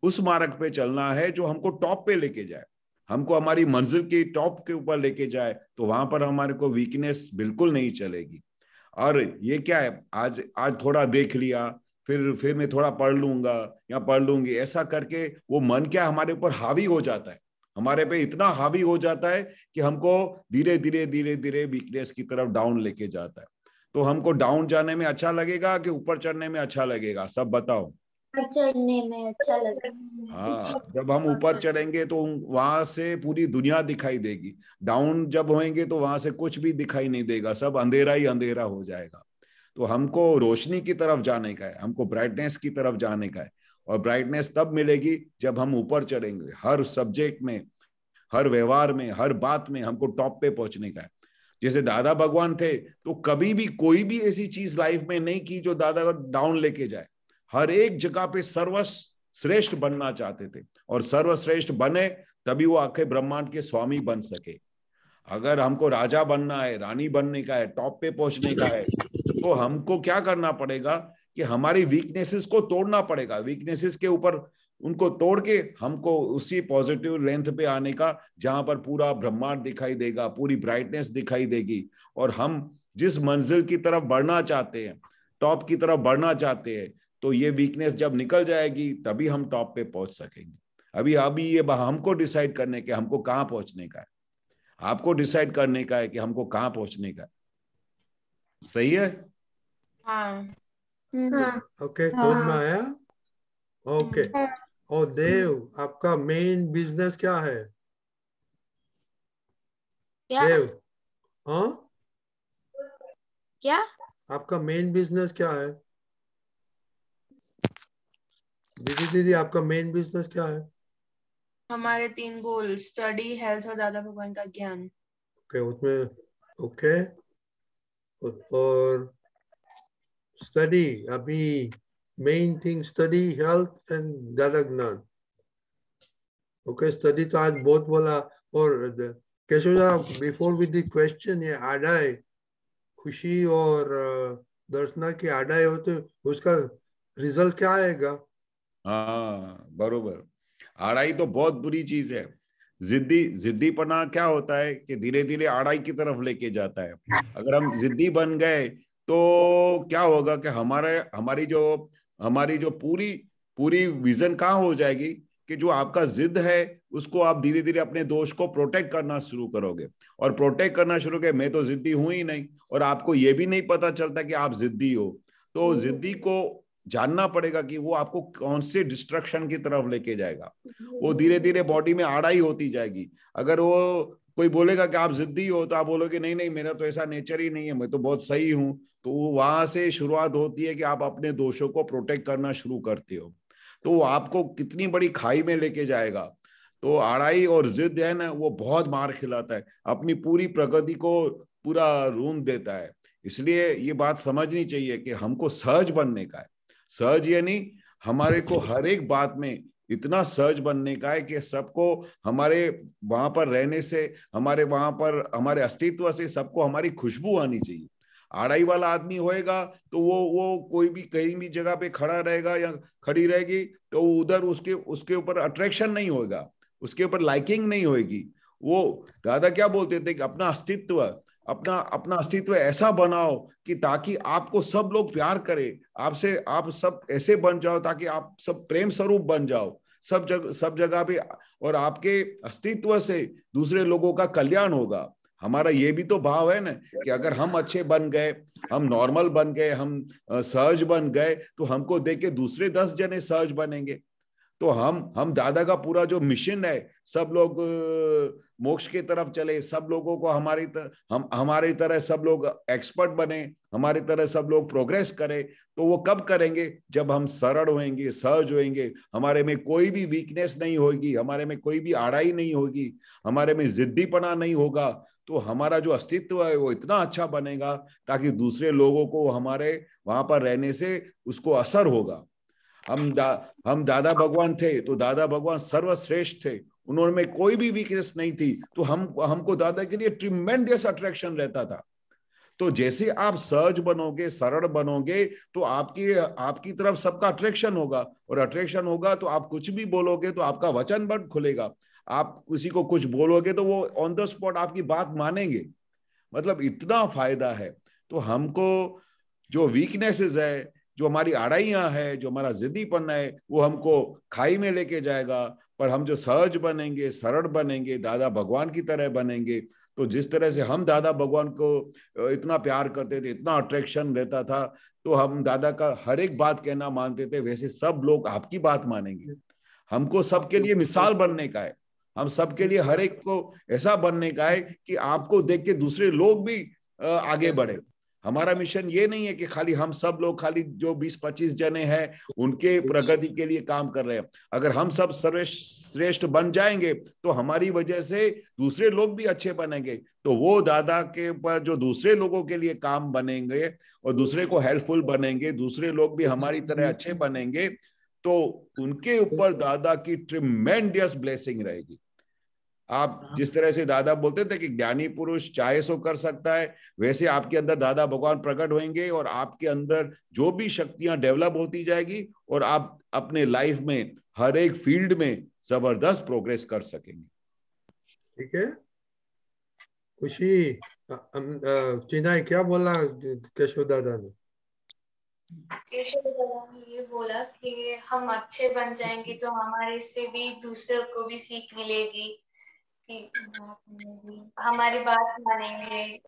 उस मार्ग पे चलना है जो हमको टॉप पे लेके जाए, हमको हमारी मंजिल की टॉप के ऊपर लेके जाए, तो वहां पर हमारे को वीकनेस बिल्कुल नहीं चलेगी। और ये क्या है, आज थोड़ा देख लिया, फिर मैं थोड़ा पढ़ लूंगा या पढ़ लूंगी, ऐसा करके वो मन क्या हमारे ऊपर हावी हो जाता है, हमारे पे इतना हावी हो जाता है कि हमको धीरे धीरे धीरे धीरे वीकनेस की तरफ डाउन लेके जाता है। तो हमको डाउन जाने में अच्छा लगेगा कि ऊपर चढ़ने में अच्छा लगेगा, सब बताओ। चढ़ने में अच्छा लगता है। हाँ, जब हम ऊपर चढ़ेंगे तो वहां से पूरी दुनिया दिखाई देगी। डाउन जब होएंगे तो वहां से कुछ भी दिखाई नहीं देगा, सब अंधेरा ही अंधेरा हो जाएगा। तो हमको रोशनी की तरफ जाने का है, हमको ब्राइटनेस की तरफ जाने का है। और ब्राइटनेस तब मिलेगी जब हम ऊपर चढ़ेंगे। हर सब्जेक्ट में, हर व्यवहार में, हर बात में हमको टॉप पे पहुंचने का है। जैसे दादा भगवान थे तो कभी भी कोई भी ऐसी चीज लाइफ में नहीं की जो दादा को डाउन लेके जाए। हर एक जगह पे सर्वश्रेष्ठ बनना चाहते थे, और सर्वश्रेष्ठ बने तभी वो आखे ब्रह्मांड के स्वामी बन सके। अगर हमको राजा बनना है, रानी बनने का है, टॉप पे पहुंचने का है, तो हमको क्या करना पड़ेगा कि हमारी वीकनेसेस को तोड़ना पड़ेगा। वीकनेसेस के ऊपर उनको तोड़ के हमको उसी पॉजिटिव लेंथ पे आने का, जहां पर पूरा ब्रह्मांड दिखाई देगा, पूरी ब्राइटनेस दिखाई देगी। और हम जिस मंजिल की तरफ बढ़ना चाहते हैं, टॉप की तरफ बढ़ना चाहते हैं, तो ये वीकनेस जब निकल जाएगी तभी हम टॉप पे पहुंच सकेंगे। अभी ये हमको डिसाइड करने के हमको कहाँ पहुंचने का है, आपको डिसाइड करने का है कि हमको कहाँ पहुंचने का है। सही है? हाँ। ओके, समझ में आया? ओके। और देव, आपका मेन बिजनेस क्या है? क्या? देव, हाँ, क्या? आपका मेन बिजनेस क्या है? दीदी आपका मेन बिजनेस क्या है? हमारे 3 गोल, स्टडी, हेल्थ और दादा भगवान का ज्ञान। ओके, उसमें ओके। और स्टडी, अभी main thing study, health and दादा ज्ञान। ओके, स्टडी तो आज बहुत बोला। और Keshav, before with the question, ये आडाई खुशी और दर्शना की आडाई हो तो उसका रिजल्ट क्या आएगा? हाँ, बरोबर। आड़ाई तो बहुत बुरी चीज है। जिद्दीपना क्या होता है कि धीरे धीरे आड़ाई की तरफ लेके जाता है। अगर हम जिद्दी बन गए तो क्या होगा कि हमारी जो पूरी विजन कहाँ हो जाएगी कि जो आपका जिद है उसको आप धीरे धीरे अपने दोष को प्रोटेक्ट करना शुरू करोगे। और प्रोटेक्ट करना शुरू करोगे, मैं तो जिद्दी हूं ही नहीं, और आपको ये भी नहीं पता चलता कि आप जिद्दी हो। तो जिद्दी को जानना पड़ेगा कि वो आपको कौन से डिस्ट्रक्शन की तरफ लेके जाएगा। वो धीरे धीरे बॉडी में आड़ाई होती जाएगी। अगर वो कोई बोलेगा कि आप जिद्दी हो, तो आप बोलोगे नहीं नहीं, मेरा तो ऐसा नेचर ही नहीं है, मैं तो बहुत सही हूं। तो वहां से शुरुआत होती है कि आप अपने दोषों को प्रोटेक्ट करना शुरू करते हो। तो वो आपको कितनी बड़ी खाई में लेके जाएगा। तो आड़ाई और जिद है ना, वो बहुत मार खिलाता है, अपनी पूरी प्रगति को पूरा रूंध देता है। इसलिए ये बात समझनी चाहिए कि हमको सहज बनने का है। सहज यानी हमारे को हर एक बात में इतना सहज बनने का है कि सबको हमारे वहां पर रहने से, हमारे वहां पर हमारे अस्तित्व से सबको हमारी खुशबू आनी चाहिए। आड़ाई वाला आदमी होएगा तो वो कोई भी कहीं भी जगह पे खड़ा रहेगा या खड़ी रहेगी तो उधर उसके ऊपर अट्रैक्शन नहीं होगा, उसके ऊपर लाइकिंग नहीं होगी। वो दादा क्या बोलते थे कि अपना अस्तित्व ऐसा बनाओ कि ताकि आपको सब लोग प्यार करें, आपसे आप सब ऐसे बन जाओ ताकि आप सब प्रेम स्वरूप बन जाओ सब जगह पे, और आपके अस्तित्व से दूसरे लोगों का कल्याण होगा। हमारा ये भी तो भाव है ना कि अगर हम अच्छे बन गए, हम नॉर्मल बन गए, हम सहज बन गए, तो हमको देख के दूसरे 10 जने सहज बनेंगे। तो हम दादा का पूरा जो मिशन है, सब लोग मोक्ष की तरफ चले, सब लोगों को हमारी तरह सब लोग एक्सपर्ट बने, हमारी तरह सब लोग प्रोग्रेस करें। तो वो कब करेंगे? जब हम सरल होंगे, सहज होंगे, हमारे में कोई भी वीकनेस नहीं होगी, हमारे में कोई भी आड़ाई नहीं होगी, हमारे में जिद्दीपना नहीं होगा। तो हमारा जो अस्तित्व है वो इतना अच्छा बनेगा ताकि दूसरे लोगों को हमारे वहां पर रहने से उसको असर होगा। हम दादा भगवान थे तो दादा भगवान सर्वश्रेष्ठ थे, उन्होंने कोई भी वीकनेस नहीं थी, तो हमको दादा के लिए ट्रिमेंडियस अट्रैक्शन रहता था। तो जैसे आप सहज बनोगे, सरल बनोगे, तो आपकी तरफ सबका अट्रैक्शन होगा, और अट्रैक्शन होगा तो आप कुछ भी बोलोगे तो आपका वचन बंद खुलेगा। आप किसी को कुछ बोलोगे तो वो ऑन द स्पॉट आपकी बात मानेंगे। मतलब इतना फायदा है। तो हमको जो वीकनेसेस है, जो हमारी आड़ाइयां है, जो हमारा जिद्दीपन है, वो हमको खाई में लेके जाएगा। पर हम जो सहज बनेंगे, सरल बनेंगे, दादा भगवान की तरह बनेंगे, तो जिस तरह से हम दादा भगवान को इतना प्यार करते थे, इतना अट्रैक्शन रहता था, तो हम दादा का हर एक बात कहना मानते थे, वैसे सब लोग आपकी बात मानेंगे। हमको सबके लिए मिसाल बनने का है, हम सबके लिए हर एक को ऐसा बनने का है कि आपको देख के दूसरे लोग भी आगे बढ़े। हमारा मिशन ये नहीं है कि खाली हम सब लोग, खाली जो 20-25 जने हैं उनके प्रगति के लिए काम कर रहे हैं। अगर हम सब सर्वश्रेष्ठ बन जाएंगे तो हमारी वजह से दूसरे लोग भी अच्छे बनेंगे, तो वो दादा के ऊपर जो दूसरे लोगों के लिए काम बनेंगे और दूसरे को हेल्पफुल बनेंगे, दूसरे लोग भी हमारी तरह अच्छे बनेंगे, तो उनके ऊपर दादा की ट्रिमेंडियस ब्लेसिंग रहेगी। आप जिस तरह से दादा बोलते थे कि ज्ञानी पुरुष चाहे सो कर सकता है, वैसे आपके अंदर दादा भगवान प्रकट होंगे और आपके अंदर जो भी शक्तियां डेवलप होती जाएगी और आप अपने लाइफ में हर एक फील्ड में जबरदस्त प्रोग्रेस कर सकेंगे। ठीक है, खुशी चिनाई क्या बोला केशव दादा ने? केशव दादा ने ये बोला कि हम अच्छे बन जाएंगे तो हमारे से भी दूसरों को भी सीख मिलेगी, कि हमारी बात मानेंगे,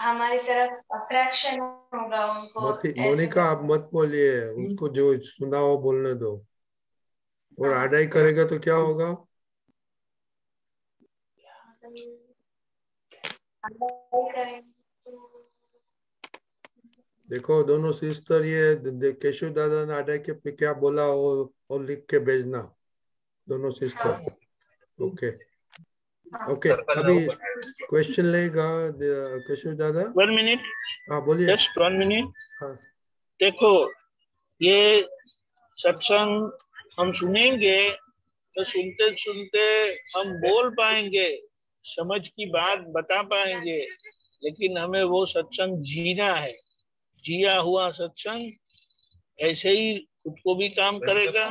हमारी तरफ अट्रैक्शन होगा उनको। मोनिका आप मत बोलिए, उसको जो सुना हो बोलने दो। और आडाई करेगा तो क्या होगा? देखो दोनों सिस्टर, ये केशव दादा ने आडाई के पे क्या बोला वो लिख के भेजना, दोनों सिस्टर। ओके ओके, अभी क्वेश्चन लेगा केशव दादा। 1 मिनट। हाँ बोलिए। Just 1 minute. हाँ देखो, ये सत्संग हम सुनेंगे तो सुनते सुनते हम बोल पाएंगे, समझ की बात बता पाएंगे, लेकिन हमें वो सत्संग जीना है। जिया हुआ सत्संग ऐसे ही खुद को भी काम करेगा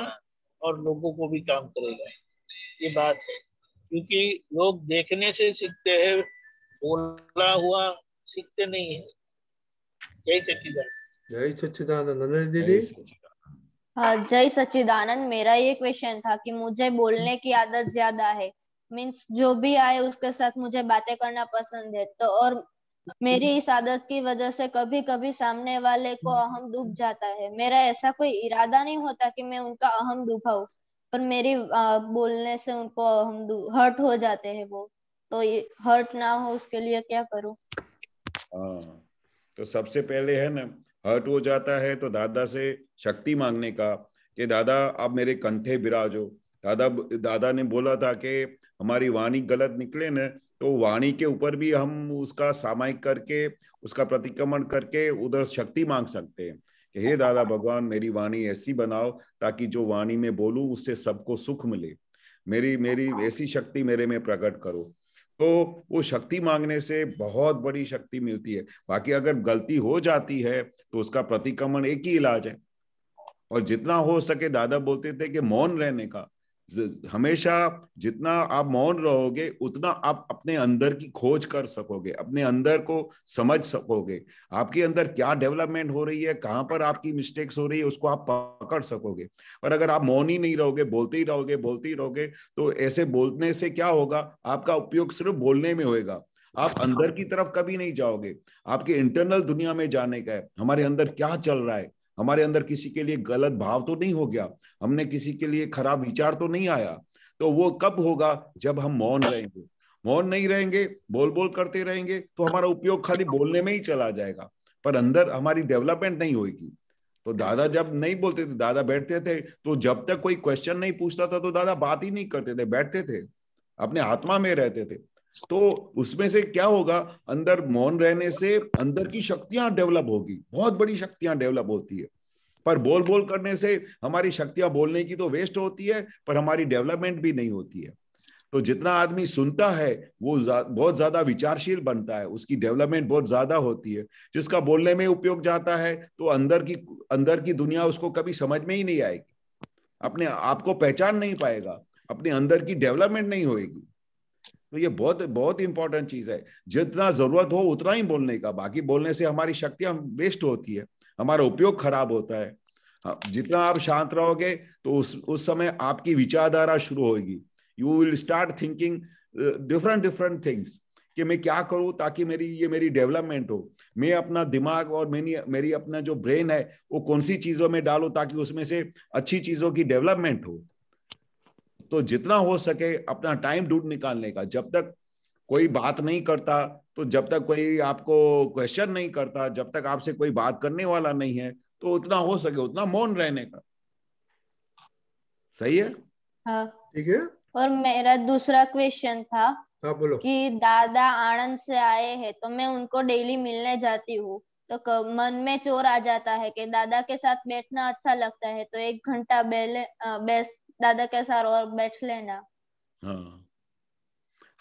और लोगों को भी काम करेगा, ये बात है। क्योंकि लोग देखने से सीखते हैं, बोला हुआ सीखते नहीं है। जय सच्चिदानंद। जय सच्चिदानंद। नंदिनी दीदी। हाँ, जय सच्चिदानंद। मेरा ये क्वेश्चन था कि मुझे बोलने की आदत ज्यादा है, मीन्स जो भी आए उसके साथ मुझे बातें करना पसंद है, तो और मेरी इस आदत की वजह से कभी कभी सामने वाले को अहम दुख जाता है। मेरा ऐसा कोई इरादा नहीं होता कि मैं उनका अहम दुखाऊं, पर मेरी बोलने से उनको हर्ट हो जाते हैं वो, तो ये हर्ट ना हो उसके लिए क्या करूं? तो सबसे पहले है ना, हर्ट हो जाता है तो दादा से शक्ति मांगने का कि दादा आप मेरे कंठे विराजो। दादा ने बोला था कि हमारी वाणी गलत निकले न तो वाणी के ऊपर भी हम उसका सामायिक करके, उसका प्रतिक्रमण करके उधर शक्ति मांग सकते हैं कि हे दादा भगवान मेरी वाणी ऐसी बनाओ ताकि जो वाणी में बोलूं उससे सबको सुख मिले, मेरी ऐसी शक्ति मेरे में प्रकट करो। तो वो शक्ति मांगने से बहुत बड़ी शक्ति मिलती है। बाकी अगर गलती हो जाती है तो उसका प्रतिक्रमण एक ही इलाज है, और जितना हो सके दादा बोलते थे कि मौन रहने का। हमेशा जितना आप मौन रहोगे उतना आप अपने अंदर की खोज कर सकोगे, अपने अंदर को समझ सकोगे, आपके अंदर क्या डेवलपमेंट हो रही है, कहाँ पर आपकी मिस्टेक्स हो रही है, उसको आप पकड़ सकोगे। और अगर आप मौन ही नहीं रहोगे, बोलते ही रहोगे, तो ऐसे बोलने से क्या होगा, आपका उपयोग सिर्फ बोलने में होगा, आप अंदर की तरफ कभी नहीं जाओगे। आपके इंटरनल दुनिया में जाने का है, हमारे अंदर क्या चल रहा है, हमारे अंदर किसी के लिए गलत भाव तो नहीं हो गया, हमने किसी के लिए खराब विचार तो नहीं आया। तो वो कब होगा, जब हम मौन रहेंगे। मौन नहीं रहेंगे, बोल करते रहेंगे तो हमारा उपयोग खाली बोलने में ही चला जाएगा, पर अंदर हमारी डेवलपमेंट नहीं होगी। तो दादा जब नहीं बोलते थे, दादा बैठते थे, तो जब तक कोई क्वेश्चन नहीं पूछता था तो दादा बात ही नहीं करते थे, बैठते थे, अपने आत्मा में रहते थे। तो उसमें से क्या होगा, अंदर मौन रहने से अंदर की शक्तियां डेवलप होगी, बहुत बड़ी शक्तियां डेवलप होती है। पर बोल करने से हमारी शक्तियां बोलने की तो वेस्ट होती है, पर हमारी डेवलपमेंट भी नहीं होती है। तो जितना आदमी सुनता है वो बहुत ज्यादा विचारशील बनता है, उसकी डेवलपमेंट बहुत ज्यादा होती है। जिसका बोलने में उपयोग जाता है तो अंदर की दुनिया उसको कभी समझ में ही नहीं आएगी, अपने आप को पहचान नहीं पाएगा, अपने अंदर की डेवलपमेंट नहीं होगी। तो ये बहुत बहुत इंपॉर्टेंट चीज है, जितना जरूरत हो उतना ही बोलने का। बाकी बोलने से हमारी शक्तियां वेस्ट होती है, हमारा उपयोग खराब होता है। जितना आप शांत रहोगे तो उस समय आपकी विचारधारा शुरू होगी। You will start thinking different different things कि मैं क्या करूं ताकि मेरी डेवलपमेंट हो। मैं अपना दिमाग और मेरी अपना जो ब्रेन है वो कौन सी चीजों में डालूं ताकि उसमें से अच्छी चीजों की डेवलपमेंट हो। तो जितना हो सके अपना टाइम ढूंढ निकालने का। जब तक कोई बात नहीं करता, तो जब तक कोई आपको क्वेश्चन नहीं करता, जब तक आपसे कोई बात करने वाला नहीं है, तो उतना हो सके उतना मौन रहने का। सही है? हाँ ठीक है। और मेरा दूसरा क्वेश्चन था हाँ बोलो। कि दादा आनंद से आए हैं तो मैं उनको डेली मिलने जाती हूँ, तो मन में चोर आ जाता है कि दादा के साथ बैठना अच्छा लगता है, तो 1 घंटा दादा के साथ और बैठ लेना।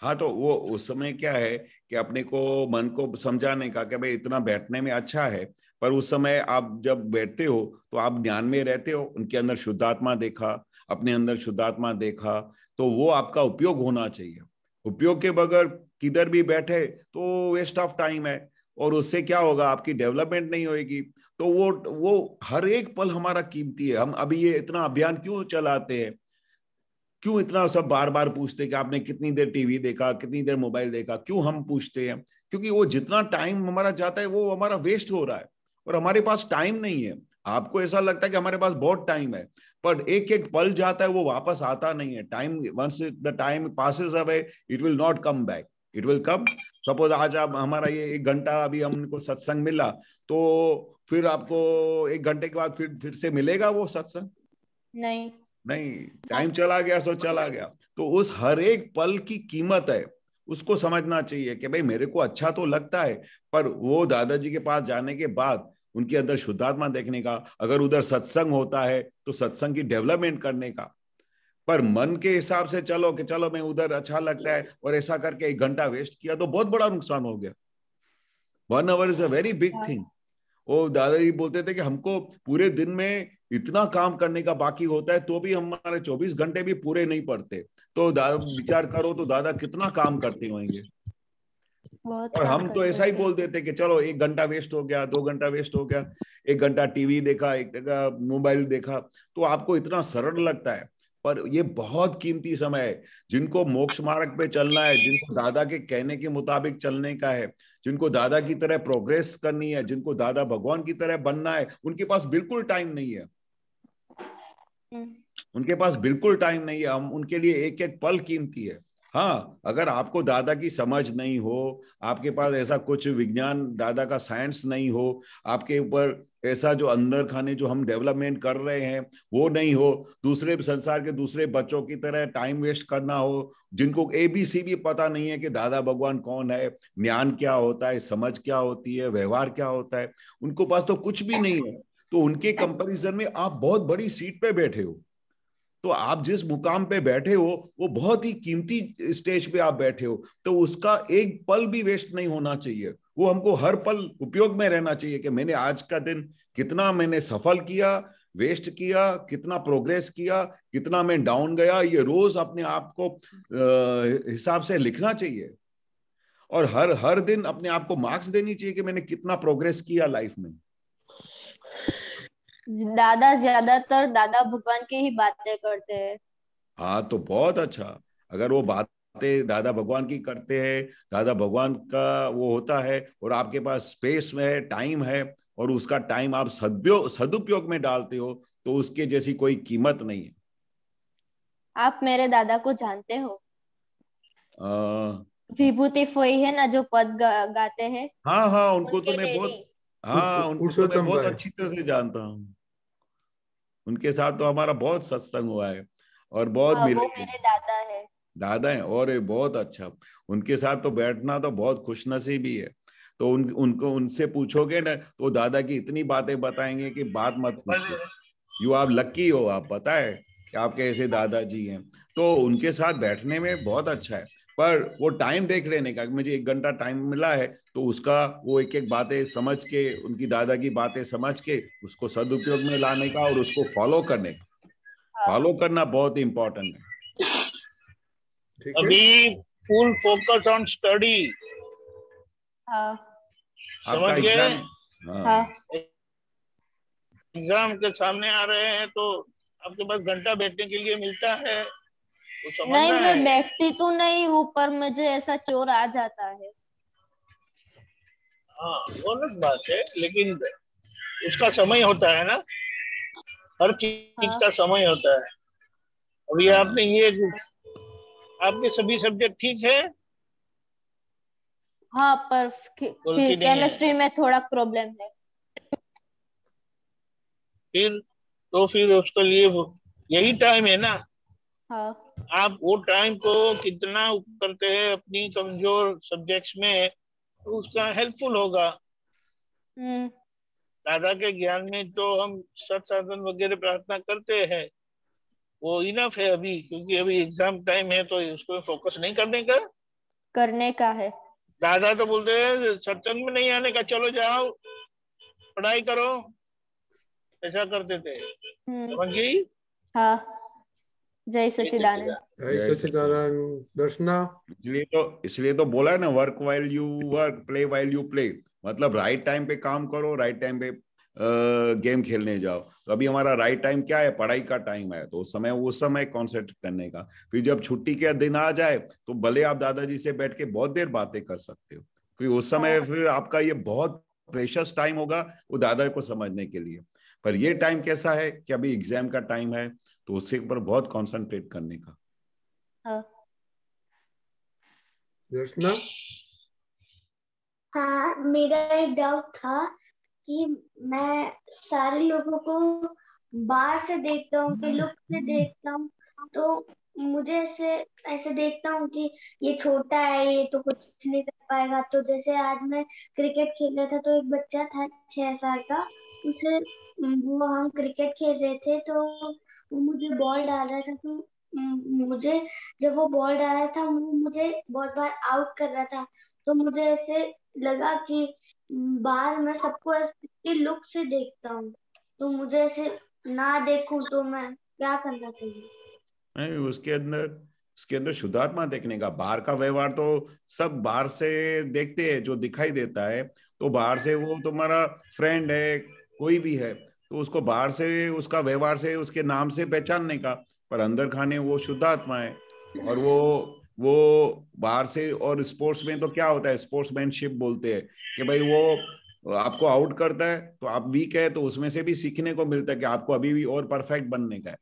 हाँ तो वो उस समय क्या है कि अपने को मन को समझाने का कि भाई इतना बैठने में अच्छा है, पर उस समय आप जब बैठते हो तो आप ज्ञान में रहते हो। उनके अंदर शुद्धात्मा देखा, अपने अंदर शुद्धात्मा देखा, तो वो आपका उपयोग होना चाहिए। उपयोग के बगैर किधर भी बैठे तो वेस्ट ऑफ टाइम है, और उससे क्या होगा, आपकी डेवलपमेंट नहीं होगी। तो वो हर एक पल हमारा कीमती है। हम अभी ये इतना अभियान क्यों चलाते हैं, क्यों इतना सब बार बार पूछते हैं कि आपने कितनी देर टीवी देखा, कितनी देर मोबाइल देखा, क्यों हम पूछते हैं? क्योंकि वो जितना टाइम हमारा जाता है वो हमारा वेस्ट हो रहा है, और हमारे पास टाइम नहीं है। आपको ऐसा लगता है कि हमारे पास बहुत टाइम है, पर एक एक पल जाता है वो वापस आता नहीं है। Time, once the time passes away, it will not come back, it will come. Suppose आज आप हमारा ये 1 घंटा अभी हमको सत्संग मिला, तो फिर आपको 1 घंटे के बाद फिर से मिलेगा वो सत्संग? नहीं, टाइम चला गया सो चला गया। तो उस हर एक पल की कीमत है, उसको समझना चाहिए कि भाई मेरे को अच्छा तो लगता है, पर वो दादाजी के पास जाने के बाद उनके अंदर शुद्धात्मा देखने का, अगर उधर सत्संग होता है तो सत्संग की डेवलपमेंट करने का। पर मन के हिसाब से चलो कि चलो मैं उधर अच्छा लगता है और ऐसा करके 1 घंटा वेस्ट किया, तो बहुत बड़ा नुकसान हो गया। 1 our is a very big thing. वो दादाजी बोलते थे कि हमको पूरे दिन में इतना काम करने का बाकी होता है, तो भी हमारे 24 घंटे भी पूरे नहीं पड़ते। तो विचार करो तो दादा कितना काम करते होंगे। और हम तो ऐसा ही बोल देते कि चलो 1 घंटा वेस्ट हो गया, 2 घंटा वेस्ट हो गया, 1 घंटा टीवी देखा, 1 घंटा मोबाइल देखा, तो आपको इतना सरल लगता है। पर ये बहुत कीमती समय है। जिनको मोक्ष मार्ग पे चलना है, जिनको दादा के कहने के मुताबिक चलने का है, जिनको दादा की तरह प्रोग्रेस करनी है, जिनको दादा भगवान की तरह बनना है, उनके पास बिल्कुल टाइम नहीं है। उनके पास बिल्कुल टाइम नहीं है। हम उनके लिए एक एक पल कीमती है। हाँ, अगर आपको दादा की समझ नहीं हो, आपके पास ऐसा कुछ विज्ञान दादा का साइंस नहीं हो, आपके ऊपर ऐसा जो अंदर खाने जो हम डेवलपमेंट कर रहे हैं वो नहीं हो, दूसरे संसार के दूसरे बच्चों की तरह टाइम वेस्ट करना हो, जिनको ABC भी पता नहीं है कि दादा भगवान कौन है, ज्ञान क्या होता है, समझ क्या होती है, व्यवहार क्या होता है, उनको पास तो कुछ भी नहीं है, तो उनके कंपैरिजन में आप बहुत बड़ी सीट पे बैठे हो। तो आप जिस मुकाम पे बैठे हो वो बहुत ही कीमती स्टेज पे आप बैठे हो, तो उसका एक पल भी वेस्ट नहीं होना चाहिए। वो हमको हर पल उपयोग में रहना चाहिए कि मैंने आज का दिन कितना मैंने सफल किया, वेस्ट किया, कितना प्रोग्रेस किया, कितना मैं डाउन गया, ये रोज अपने आप को हिसाब से लिखना चाहिए। और हर दिन अपने आप को मार्क्स देनी चाहिए कि मैंने कितना प्रोग्रेस किया लाइफ में। दादा ज्यादातर दादा भगवान की ही बातें करते हैं। हाँ तो बहुत अच्छा। अगर वो बातें दादा भगवान की करते हैं, दादा भगवान का वो होता है, और आपके पास स्पेस में है, टाइम है, और उसका टाइम आप सदुपयोग में डालते हो, तो उसके जैसी कोई कीमत नहीं है। आप मेरे दादा को जानते हो? विभूति फोई है ना, जो पद गाते हैं। हाँ हाँ, उनको तो मैं डैडी। बहुत, हाँ उनको तो मैं बहुत अच्छी तरह से जानता हूँ। उनके साथ तो हमारा बहुत सत्संग हुआ है और बहुत वो मिले। मेरे दादा है। दादा है, और ये बहुत अच्छा। उनके साथ तो बैठना तो बहुत खुशनसीबी है। तो उनको उनसे पूछोगे ना तो दादा की इतनी बातें बताएंगे कि बात मत पूछो। यू आप लक्की हो, आप पता है कि आपके ऐसे दादाजी हैं। तो उनके साथ बैठने में बहुत अच्छा है, पर वो टाइम देख लेने का, मुझे 1 घंटा टाइम मिला है तो उसका वो एक एक बातें समझ के, उनकी दादा की बातें समझ के उसको सदुपयोग में लाने का और उसको फॉलो करने का। फॉलो करना बहुत इंपॉर्टेंट है। अभी फुल फोकस ऑन स्टडी। आपका एग्जाम, एग्जाम के सामने आ रहे हैं तो आपके पास घंटा बैठने के लिए मिलता है, वो समझना नहीं, मैं है। बैठती तो नहीं हूँ, पर मुझे ऐसा चोर आ जाता है। हाँ, वो अलग बात है, लेकिन उसका समय होता है ना, हर चीज हाँ का समय होता है। अभी हाँ आपने ये, आपके सभी सब्जेक्ट ठीक है? हाँ, पर फिर गलती नहीं है केमिस्ट्री में थोड़ा प्रॉब्लम है। फिर? तो फिर उसके लिए यही टाइम है ना। हाँ। आप वो टाइम को कितना करते हैं अपनी कमजोर सब्जेक्ट्स में, तो उसका हेल्पफुल होगा। हम्म। दादा के ज्ञान में तो हम सत साधन वगैरह प्रार्थना करते हैं, वो इनफ है अभी, क्योंकि अभी एग्जाम टाइम है, तो उसको फोकस नहीं करने का। करने का है। दादा तो बोलते हैं सत्संग में नहीं आने का, चलो जाओ पढ़ाई करो, ऐसा करते थे। समझ गई? हाँ। जय जय सच्चिदानंद। जय जय सच्चिदानंद। दर्शना, इसलिए तो बोला है ना, work while you work, play while you play. मतलब राइट टाइम पे काम करो, राइट टाइम पे गेम खेलने जाओ। तो अभी हमारा राइट टाइम क्या है? पढ़ाई का टाइम है, तो उस समय कॉन्सेंट्रेट करने का। फिर जब छुट्टी के दिन आ जाए तो भले आप दादाजी से बैठ के बहुत देर बातें कर सकते हो, क्योंकि उस समय फिर आपका ये बहुत प्रेशियस टाइम होगा वो दादा को समझने के लिए। पर ये टाइम कैसा है कि अभी एग्जाम का टाइम है, तो उसके ऊपर बहुत कॉन्सेंट्रेट करने का। हाँ। दर्शना, हाँ, मेरा एक डाउट था कि मैं सारे लोगों को बाहर से देखता हूँ कि लुक से देखता हूँ, तो मुझे ऐसे ऐसे देखता हूँ कि ये छोटा है, ये तो कुछ नहीं कर पाएगा। तो जैसे आज मैं क्रिकेट खेल रहा था, तो एक बच्चा था 6 साल का, उसे वो हम क्रिकेट खेल रहे थे, तो वो मुझे बॉल डाल रहा था, तो मुझे जब वो बॉल डाल रहा था, वो मुझे बहुत बार आउट कर रहा था। तो मुझे ऐसे लगा कि बाहर मैं सबको ऐसे लुक से देखता हूँ, तो मुझे ऐसे ना देखूं तो मैं क्या करना चाहिए? नहीं, उसके अंदर शुद्धात्मा देखने का। बाहर का व्यवहार तो सब बाहर से देखते हैं, जो दिखाई देता है। तो बाहर से वो तुम्हारा फ्रेंड है, कोई भी है, तो उसको बाहर से उसका व्यवहार से उसके नाम से पहचानने का। पर अंदर खाने वो शुद्धात्मा है। और वो बाहर से। और स्पोर्ट्स में तो क्या होता है, स्पोर्ट्समैनशिप बोलते हैं कि भाई वो आपको आउट करता है तो आप वीक है, तो उसमें से भी सीखने को मिलता है कि आपको अभी भी और परफेक्ट बनने का है।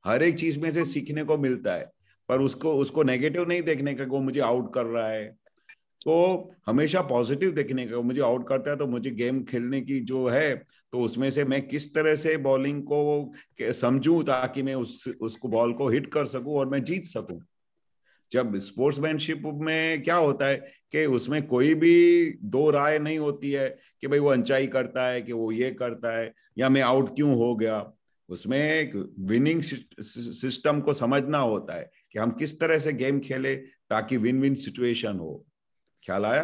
हर एक चीज में से सीखने को मिलता है। पर उसको उसको नेगेटिव नहीं देखने का, वो मुझे आउट कर रहा है। तो हमेशा पॉजिटिव देखने का, वो मुझे आउट करता है तो मुझे गेम खेलने की जो है, तो उसमें से मैं किस तरह से बॉलिंग को समझूं ताकि मैं उसको बॉल को हिट कर सकूं और मैं जीत सकूं। जब स्पोर्ट्समैनशिप में क्या होता है कि उसमें कोई भी दो राय नहीं होती है कि भाई वो अंचाई करता है, कि वो ये करता है, या मैं आउट क्यों हो गया। उसमें एक विनिंग सिस्टम को समझना होता है कि हम किस तरह से गेम खेले ताकि विन विन सिचुएशन हो। ख्याल आया?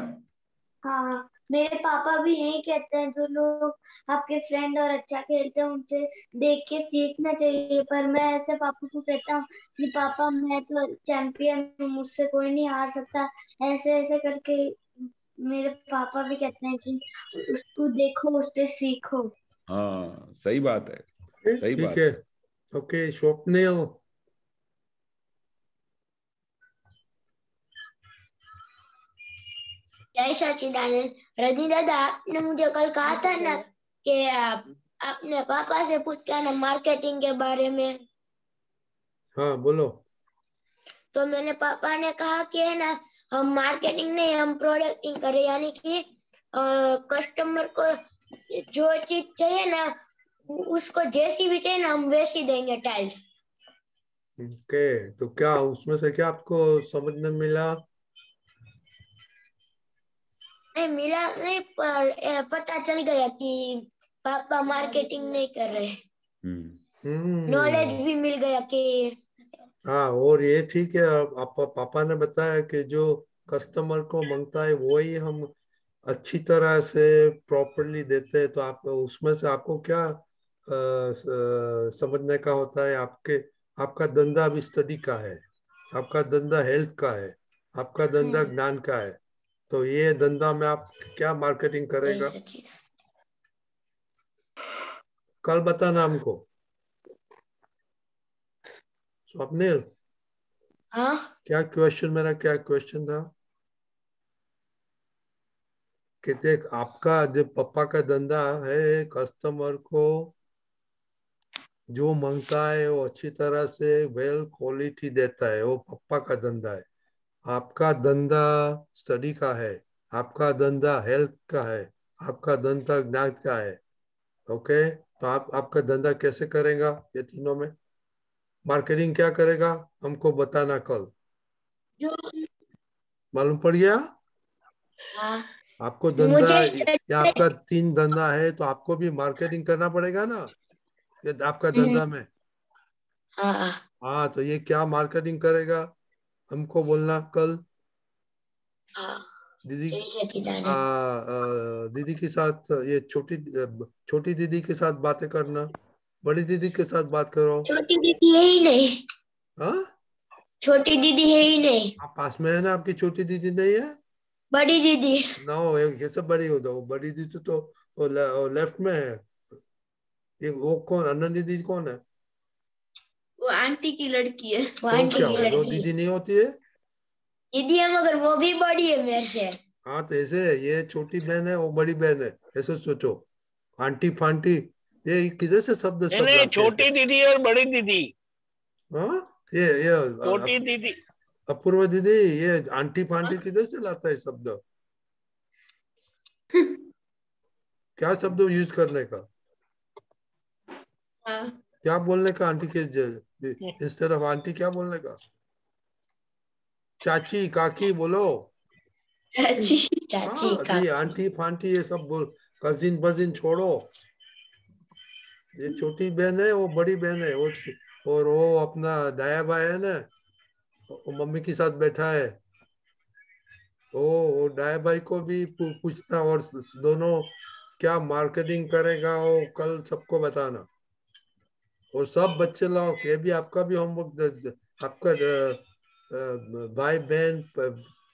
हाँ, मेरे पापा भी यही कहते हैं, जो लोग आपके फ्रेंड और अच्छा खेलते हैं उनसे देख के सीखना चाहिए। पर मैं ऐसे पापा को कहता हूँ कि पापा मैं तो चैंपियन हूँ, मुझसे कोई नहीं हार सकता, ऐसे ऐसे करके। मेरे पापा भी कहते हैं कि उसको देखो, उससे सीखो। हाँ, सही बात है, सही ठीक बात है। है। ओके, स्वप्निल। जय सच्चिदानंद। रजनी दादा, आपने मुझे कल कहा था ना कि आप अपने पापा से पूछ के आना मार्केटिंग के बारे में। हाँ, बोलो। तो मैंने पापा ने कहा कि है ना, हम मार्केटिंग नहीं, हम प्रोडक्टिंग करें, यानी कि कस्टमर को जो चीज चाहिए ना, उसको जैसी भी चाहिए ना, हम वैसी देंगे टाइल्स। ओके, तो क्या उसमें से क्या आपको समझने मिला? नहीं मिला नहीं, पर पता चल गया कि पापा मार्केटिंग नहीं कर रहे। नॉलेज भी मिल गया कि हाँ, और ये ठीक है। आप पापा ने बताया कि जो कस्टमर को मांगता है वो ही हम अच्छी तरह से प्रॉपरली देते हैं। तो आप उसमें से आपको क्या समझने का होता है? आपका धंधा अभी स्टडी का है, आपका धंधा हेल्थ का है, आपका धंधा ज्ञान का है। तो ये धंधा में आप क्या मार्केटिंग करेगा? कल बताना हमको। स्वप्निल। हाँ क्या क्वेश्चन, मेरा क्या क्वेश्चन था कि देख आपका जो पप्पा का धंधा है, कस्टमर को जो मांगता है वो अच्छी तरह से वेल क्वालिटी देता है, वो पप्पा का धंधा है। आपका धंधा स्टडी का है, आपका धंधा हेल्थ का है, आपका धंधा ज्ञान का है। ओके, तो आपका धंधा कैसे करेगा ये तीनों में? मार्केटिंग क्या करेगा हमको बताना कल, मालूम पड़ गया? हाँ आपको धंधा मुझे या आपका 3 धंधा है तो आपको भी मार्केटिंग करना पड़ेगा ना, ये आपका धंधा में। हाँ हाँ, तो ये क्या मार्केटिंग करेगा हमको बोलना कल। दीदी दीदी के साथ, ये छोटी दीदी के साथ बातें करना, बड़ी दीदी के साथ बात करो। छोटी दीदी है ही नहीं। हाँ, छोटी दीदी है ही नहीं। आप पास में है ना, आपकी छोटी दीदी नहीं है? बड़ी दीदी नो, ये सब बड़ी हो दो, बड़ी दीदी तो वो लेफ्ट में है। ये वो कौन, अनन दीदी कौन है? वो आंटी की लड़की है। वो तो आंटी क्या की हुआ, दो लड़की दीदी नहीं होती है? दीदी है मगर वो भी बड़ी है मेरे से। हाँ, तो ऐसे ये छोटी बहन है, वो बड़ी बहन है, ऐसे सोचो। आंटी फांटी, ये किधर से शब्द सब नहीं, लाते थे? छोटी दीदी और बड़ी दीदी। हाँ, ये छोटी दीदी, अपूर्व दीदी, ये आंटी फांटी किधर से लाता है शब्द? क्या शब्द यूज करने का, क्या बोलने का आंटी के इंस्टेड ऑफ आंटी, क्या बोलने का? चाची काकी बोलो। चाची चाची हाँ, ये आंटी फांटी ये सब बोल, कजिन बजिन छोड़ो। ये छोटी बहन है, वो बड़ी बहन है, वो और वो अपना दाया भाई है ना, वो मम्मी के साथ बैठा है। वो दाया भाई को भी पूछना, और दोनों क्या मार्केटिंग करेगा वो कल सबको बताना। और सब बच्चे लोग, ये भी आपका भी होमवर्क, आपका भाई बहन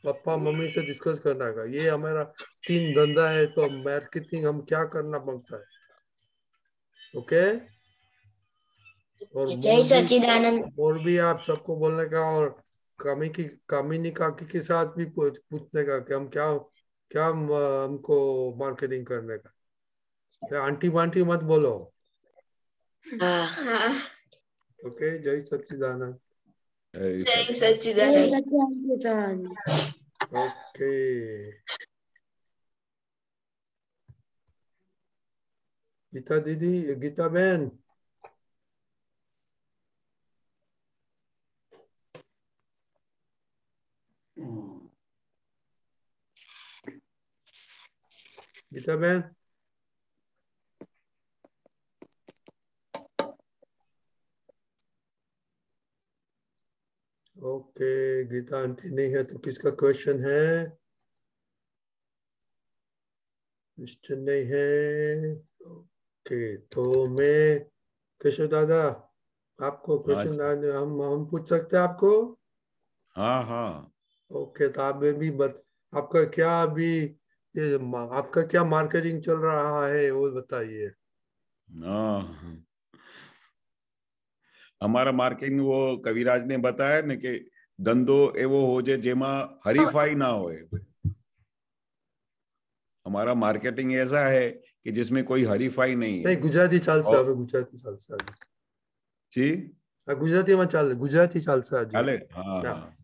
पापा मम्मी से डिस्कस करना का, ये हमारा 3 धंधा है तो मार्केटिंग हम क्या करना मांगता है। ओके, और जय सच्चिदानंद। और भी आप सबको बोलने का, और कामिनी काकी के साथ भी पूछने का कि हम क्या क्या हमको मार्केटिंग करने का। आंटी वांटी मत बोलो। ओके, जय सच्चिदानंद। जय सच्चिदानंद। ओके, गीता दीदी, गीता बहन, गीता बहन, ओके, गीता आंटी नहीं है तो किसका क्वेश्चन है? क्वेश्चन नहीं है। ओके, तो मैं केशव दादा, आपको क्वेश्चन हम पूछ सकते हैं आपको? हाँ हाँ। ओके, तो आप भी आपका क्या अभी ये आपका क्या मार्केटिंग चल रहा है वो बताइए। हाँ, हमारा मार्केटिंग वो कविराज ने बताया ने कि धंधो एवो हो जे जेमा हरीफाई ना होए। हमारा मार्केटिंग ऐसा है कि जिसमें कोई हरीफाई नहीं है। नहीं, गुजराती चाल से હવે गुजराती चाल से आज जी, गुजराती में चाल, गुजराती चाल से आज चले। हाँ हाँ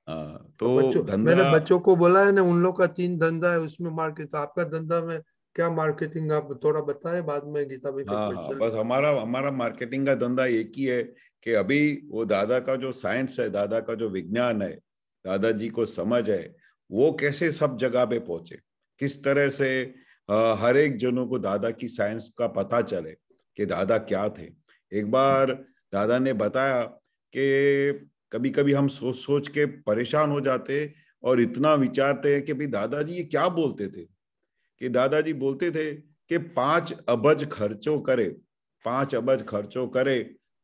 हाँ, तो मैंने धंधा बच्चों को बोला है ना, उन लोग का 3 धंधा है उसमें मार्केट, तो आपका धंधा में क्या मार्केटिंग आप थोड़ा बताए, बाद में गीता भाई का हाँ हाँ, क्वेश्चन। बस हमारा हमारा मार्केटिंग का धंधा एक ही है कि अभी वो दादा का जो साइंस है, दादा का जो विज्ञान है, दादाजी को समझ है, वो कैसे सब जगह पे पहुंचे, किस तरह से हर एक जनों को दादा की साइंस का पता चले कि दादा क्या थे। एक बार दादा ने बताया कि कभी कभी हम सोच सोच के परेशान हो जाते और इतना विचारते हैं कि भाई दादाजी ये क्या बोलते थे। कि दादाजी बोलते थे कि 5 અબજ ખર્ચો કરે, 5 અબજ ખર્ચો કરે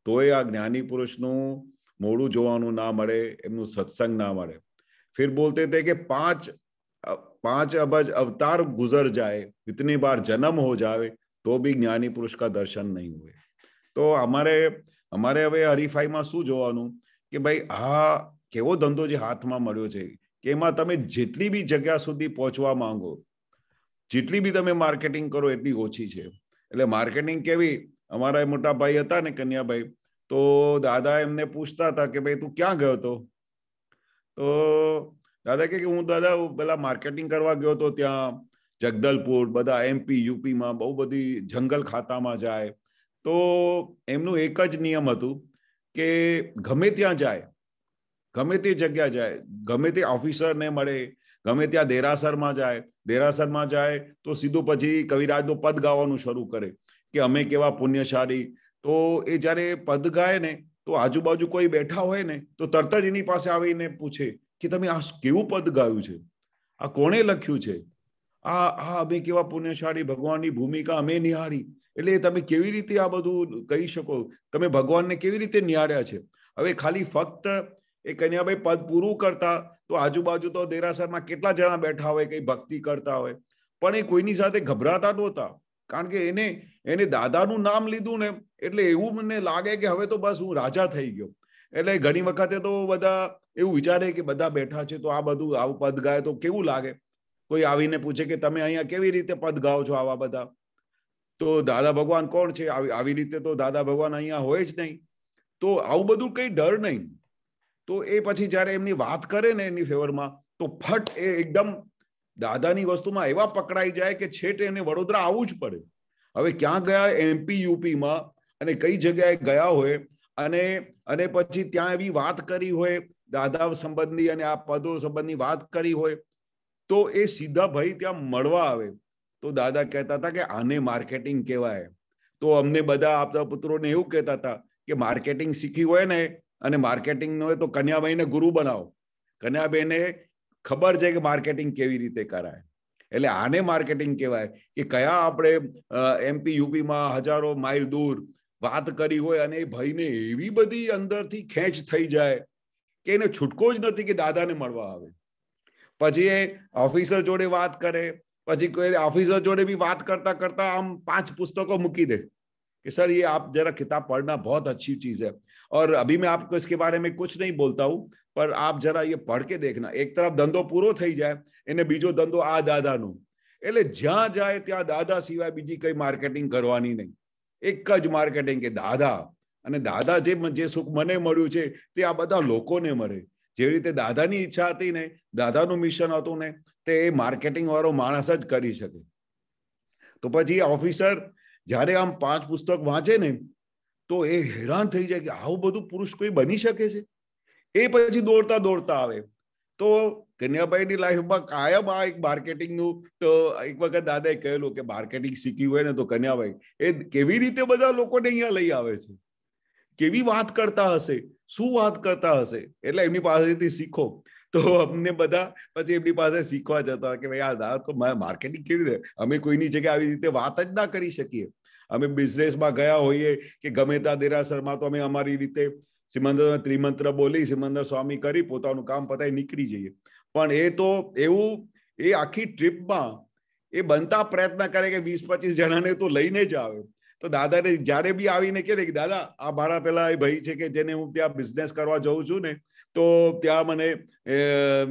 તોય આ જ્ઞાની પુરુષનું મોડું જોવાનું ના મળે, એમનું સત્સંગ ના મળે। फिर बोलते थे कि 5 અબજ अवतार गुजर जाए, इतनी बार जन्म हो जाए तो भी ज्ञानी पुरुष का दर्शन नहीं हुए। तो हमारे हमारे હવે હરીફાઈમાં શું જોવાનું કે ભાઈ આ કેવો ધંધો જે હાથમાં મળ્યો છે કે એમાં તમે જેટલી બી જગ્યા સુધી પહોંચવા માંગો, જેટલી બી તમે માર્કેટિંગ કરો એટલી ઓછી છે. એટલે માર્કેટિંગ કેવી, અમારા મોટા ભાઈ હતા ને કન્યાભાઈ, તો દાદા એમને પૂછતા હતા કે ભાઈ તું ક્યાં ગયો હતો? તો દાદા કે હું દાદા પેલા માર્કેટિંગ કરવા ગયો હતો ત્યાં જગદલપુર, બધા MP UP માં બહુ બધી જંગલ ખાતામાં જાય. તો એમનું એક જ નિયમ હતું કે ગમે ત્યાં જાય, ગમે તે જગ્યા જાય, ગમે તે ઓફિસરને મળે, ગમે ત્યાં દેરાસરમાં જાય તો સીધું પછી કવિરાજનું પદ ગાવાનું શરૂ કરે કે અમે કેવા પુણ્યશાળી. તો એ જયારે પદ ગાય ને તો આજુબાજુ કોઈ બેઠા હોય ને તો તરત જ એની પાસે આવીને પૂછે કે તમે આ કેવું પદ ગાયું છે, આ કોણે લખ્યું છે, આ અમે કેવા પુણ્યશાળી, ભગવાનની ભૂમિકા અમે નિહાળી. એટલે તમે કેવી રીતે આ બધું કહી શકો, તમે ભગવાનને કેવી રીતે નિહાળ્યા છે? હવે ખાલી ફક્ત એ કન્યાભાઈ પદ પૂરું કરતા તો આજુબાજુ તો દેરાસરમાં કેટલા જણા બેઠા હોય, કઈ ભક્તિ કરતા હોય, પણ એ કોઈની સાથે ગભરાતા નહોતા. કારણ કે એને દાદાનું નામ લીધું ને એટલે એવું મને લાગે કે હવે તો બસ હું રાજા થઈ ગયો. એટલે ઘણી વખતે તો બધા એવું વિચારે કે બધા બેઠા છે તો આ બધું આવું પદ ગાય તો કેવું લાગે. કોઈ આવીને પૂછે કે તમે અહીંયા કેવી રીતે પદ ગાઓ છો આવા બધા? તો દાદા ભગવાન કોણ છે? આવી રીતે તો દાદા ભગવાન અહીંયા હોય જ નહીં. તો આવું બધું કઈ ડર નહીં. તો એ પછી જયારે એમની વાત કરે ને એની ફેવરમાં તો ફટ એ એકદમ દાદાની વસ્તુમાં એવા પકડાઈ જાય કે છેટ એને વડોદરા આવવું જ પડે. હવે ક્યાં ગયા MP UP માં અને કઈ જગ્યાએ ગયા હોય અને પછી ત્યાં એવી વાત કરી હોય દાદા સંબંધી અને આ પદો સંબંધી વાત કરી હોય તો એ સીધા ભાઈ ત્યાં મળવા આવે. તો દાદા કહેતા હતા કે આને માર્કેટિંગ કહેવાય. તો અમને બધા આપતા પુત્રોને એવું કહેતા હતા કે માર્કેટિંગ શીખી હોય ને અને માર્કેટિંગ ન હોય તો કન્યાભાઈને ગુરુ બનાવો. કન્યાભાઈને ખબર છે કે માર્કેટિંગ કેવી રીતે કરાય. એટલે આને માર્કેટિંગ કહેવાય કે કયા આપણે MP UP માં હજારો માઇલ દૂર વાત કરી હોય અને એ ભાઈને એવી બધી અંદરથી ખેંચ થઈ જાય કે એને છૂટકો જ નથી કે દાદાને મળવા આવે. પછી એ ઓફિસર જોડે વાત કરે, પછી કોઈ ऑफिसर जोड़े भी बात करता करता हम 5 पुस्तकों मूकी दे कि सर ये आप जरा किताब पढ़ना, बहुत अच्छी चीज है और अभी मैं आपको इसके बारे में कुछ नहीं बोलता हूँ पर आप जरा ये पढ़ के देखना. एक तरफ धंधो पूरो થઈ જાય એને બીજો ધંધો આ દાદાનો. એટલે જ્યાં જાય ત્યાં દાદા સિવાય બીજી કઈ માર્કેટિંગ કરવાની નહીં. એક જ માર્કેટિંગ કે દાદા, અને દાદા જે સુખ મને મળ્યું છે તે આ બધા લોકોને મળે. જેવી રીતે દાદાની ઈચ્છા હતી ને, દાદાનું મિશન હતું ને, તે એ માર્કેટિંગ વાળો માણસ જ કરી શકે. તો પછી ઓફિસર જ્યારે આમ 5 પુસ્તક વાંચે ને તો એ હેરાન થઈ જાય કે આવું બધું પુરુષ કોઈ બની શકે છે. એ પછી દોડતા દોડતા આવે. તો કન્યાભાઈની લાઈફમાં કાયમ આ એક માર્કેટિંગનું. તો એક વખત દાદાએ કહેલું કે માર્કેટિંગ શીખ્યું હોય ને તો કન્યાભાઈ એ કેવી રીતે બધા લોકોને અહીંયા લઈ આવે છે, કેવી વાત કરતા હશે, શું વાત કરતા હશે. એટલે એમની પાસેથી શીખો. તો અમને બધા પછી એમની પાસે શીખવા જતા કે ભાઈ આ દાદા તો માર્કેટિંગ કેવી રીતે, અમે કોઈની જગ્યાએ આવી રીતે વાત જ ના કરી શકીએ. અમે બિઝનેસમાં ગયા હોઈએ કે ગમે ત્યાં દેરાસરમાં તો અમે અમારી રીતે સિમંદર ત્રિમંત્ર બોલી, સિમંદર સ્વામી કરી, પોતાનું કામ પતાવી નીકળી જઈએ. પણ એ તો એવું એ આખી ટ્રીપમાં એ બનતા પ્રયત્ન કરે કે 20-25 જણાને તો લઈને જ આવે. તો દાદાને જયારે બી આવીને કહે કે દાદા આ મારા પેલા એ ભાઈ છે કે જેને હું ત્યાં બિઝનેસ કરવા જઉં છું ને, તો ત્યાં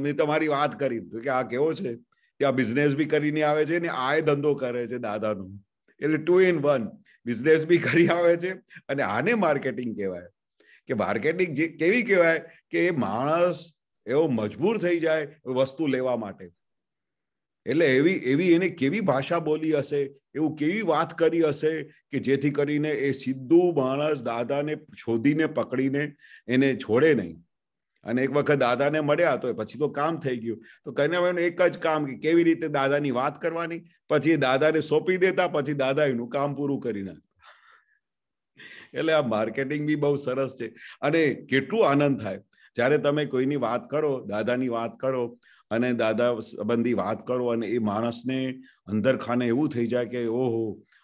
મેં તમારી વાત કરી કે આ કેવો છે, ત્યાં બિઝનેસ બી કરીને આવે છે ને આ ધંધો કરે છે દાદાનો. એટલે 2 in 1 બિઝનેસ બી કરી આવે છે અને આને માર્કેટિંગ કહેવાય. કે માર્કેટિંગ કેવી કહેવાય કે એ માણસ એવો મજબૂર થઈ જાય વસ્તુ લેવા માટે. એટલે એવી એને કેવી ભાષા બોલી હશે, એવું કેવી વાત કરી હશે કે જેથી કરીને એ સીધું માણસ દાદાને શોધીને પકડીને એને છોડે નહીં. અને એક વખત દાદાને મળ્યા તો પછી તો કામ થઈ ગયું. તો કન્યાભાઈનું એક જ કામ કે કેવી રીતે દાદાની વાત કરવાની, પછી દાદાને સોંપી દેતા, પછી દાદા એનું કામ પૂરું કરી નાખતા. એટલે આ માર્કેટિંગ બી બહુ સરસ છે. અને કેટલું આનંદ થાય જ્યારે તમે કોઈની વાત કરો, દાદાની વાત કરો અને દાદા સંબંધી વાત કરો અને એ માણસને અંદર ખાને એવું થઈ જાય કે ઓહો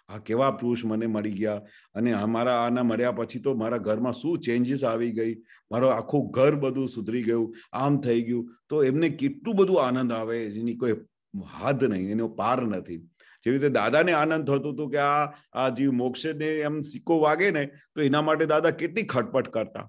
આ કેવા પુરુષ મને મળી ગયા અને અમારા આના મળ્યા પછી તો મારા ઘરમાં શું ચેન્જીસ આવી ગઈ, મારું આખું ઘર બધું સુધરી ગયું, આમ થઈ ગયું. તો એમને કેટલું બધું આનંદ આવે જેની કોઈ હદ નહીં, એનો પાર નથી. જેવી રીતે દાદાને આનંદ થતું હતું કે આ જીવ મોક્ષને એમ સિક્કો વાગે ને તો એના માટે દાદા કેટલી ખટપટ કરતા.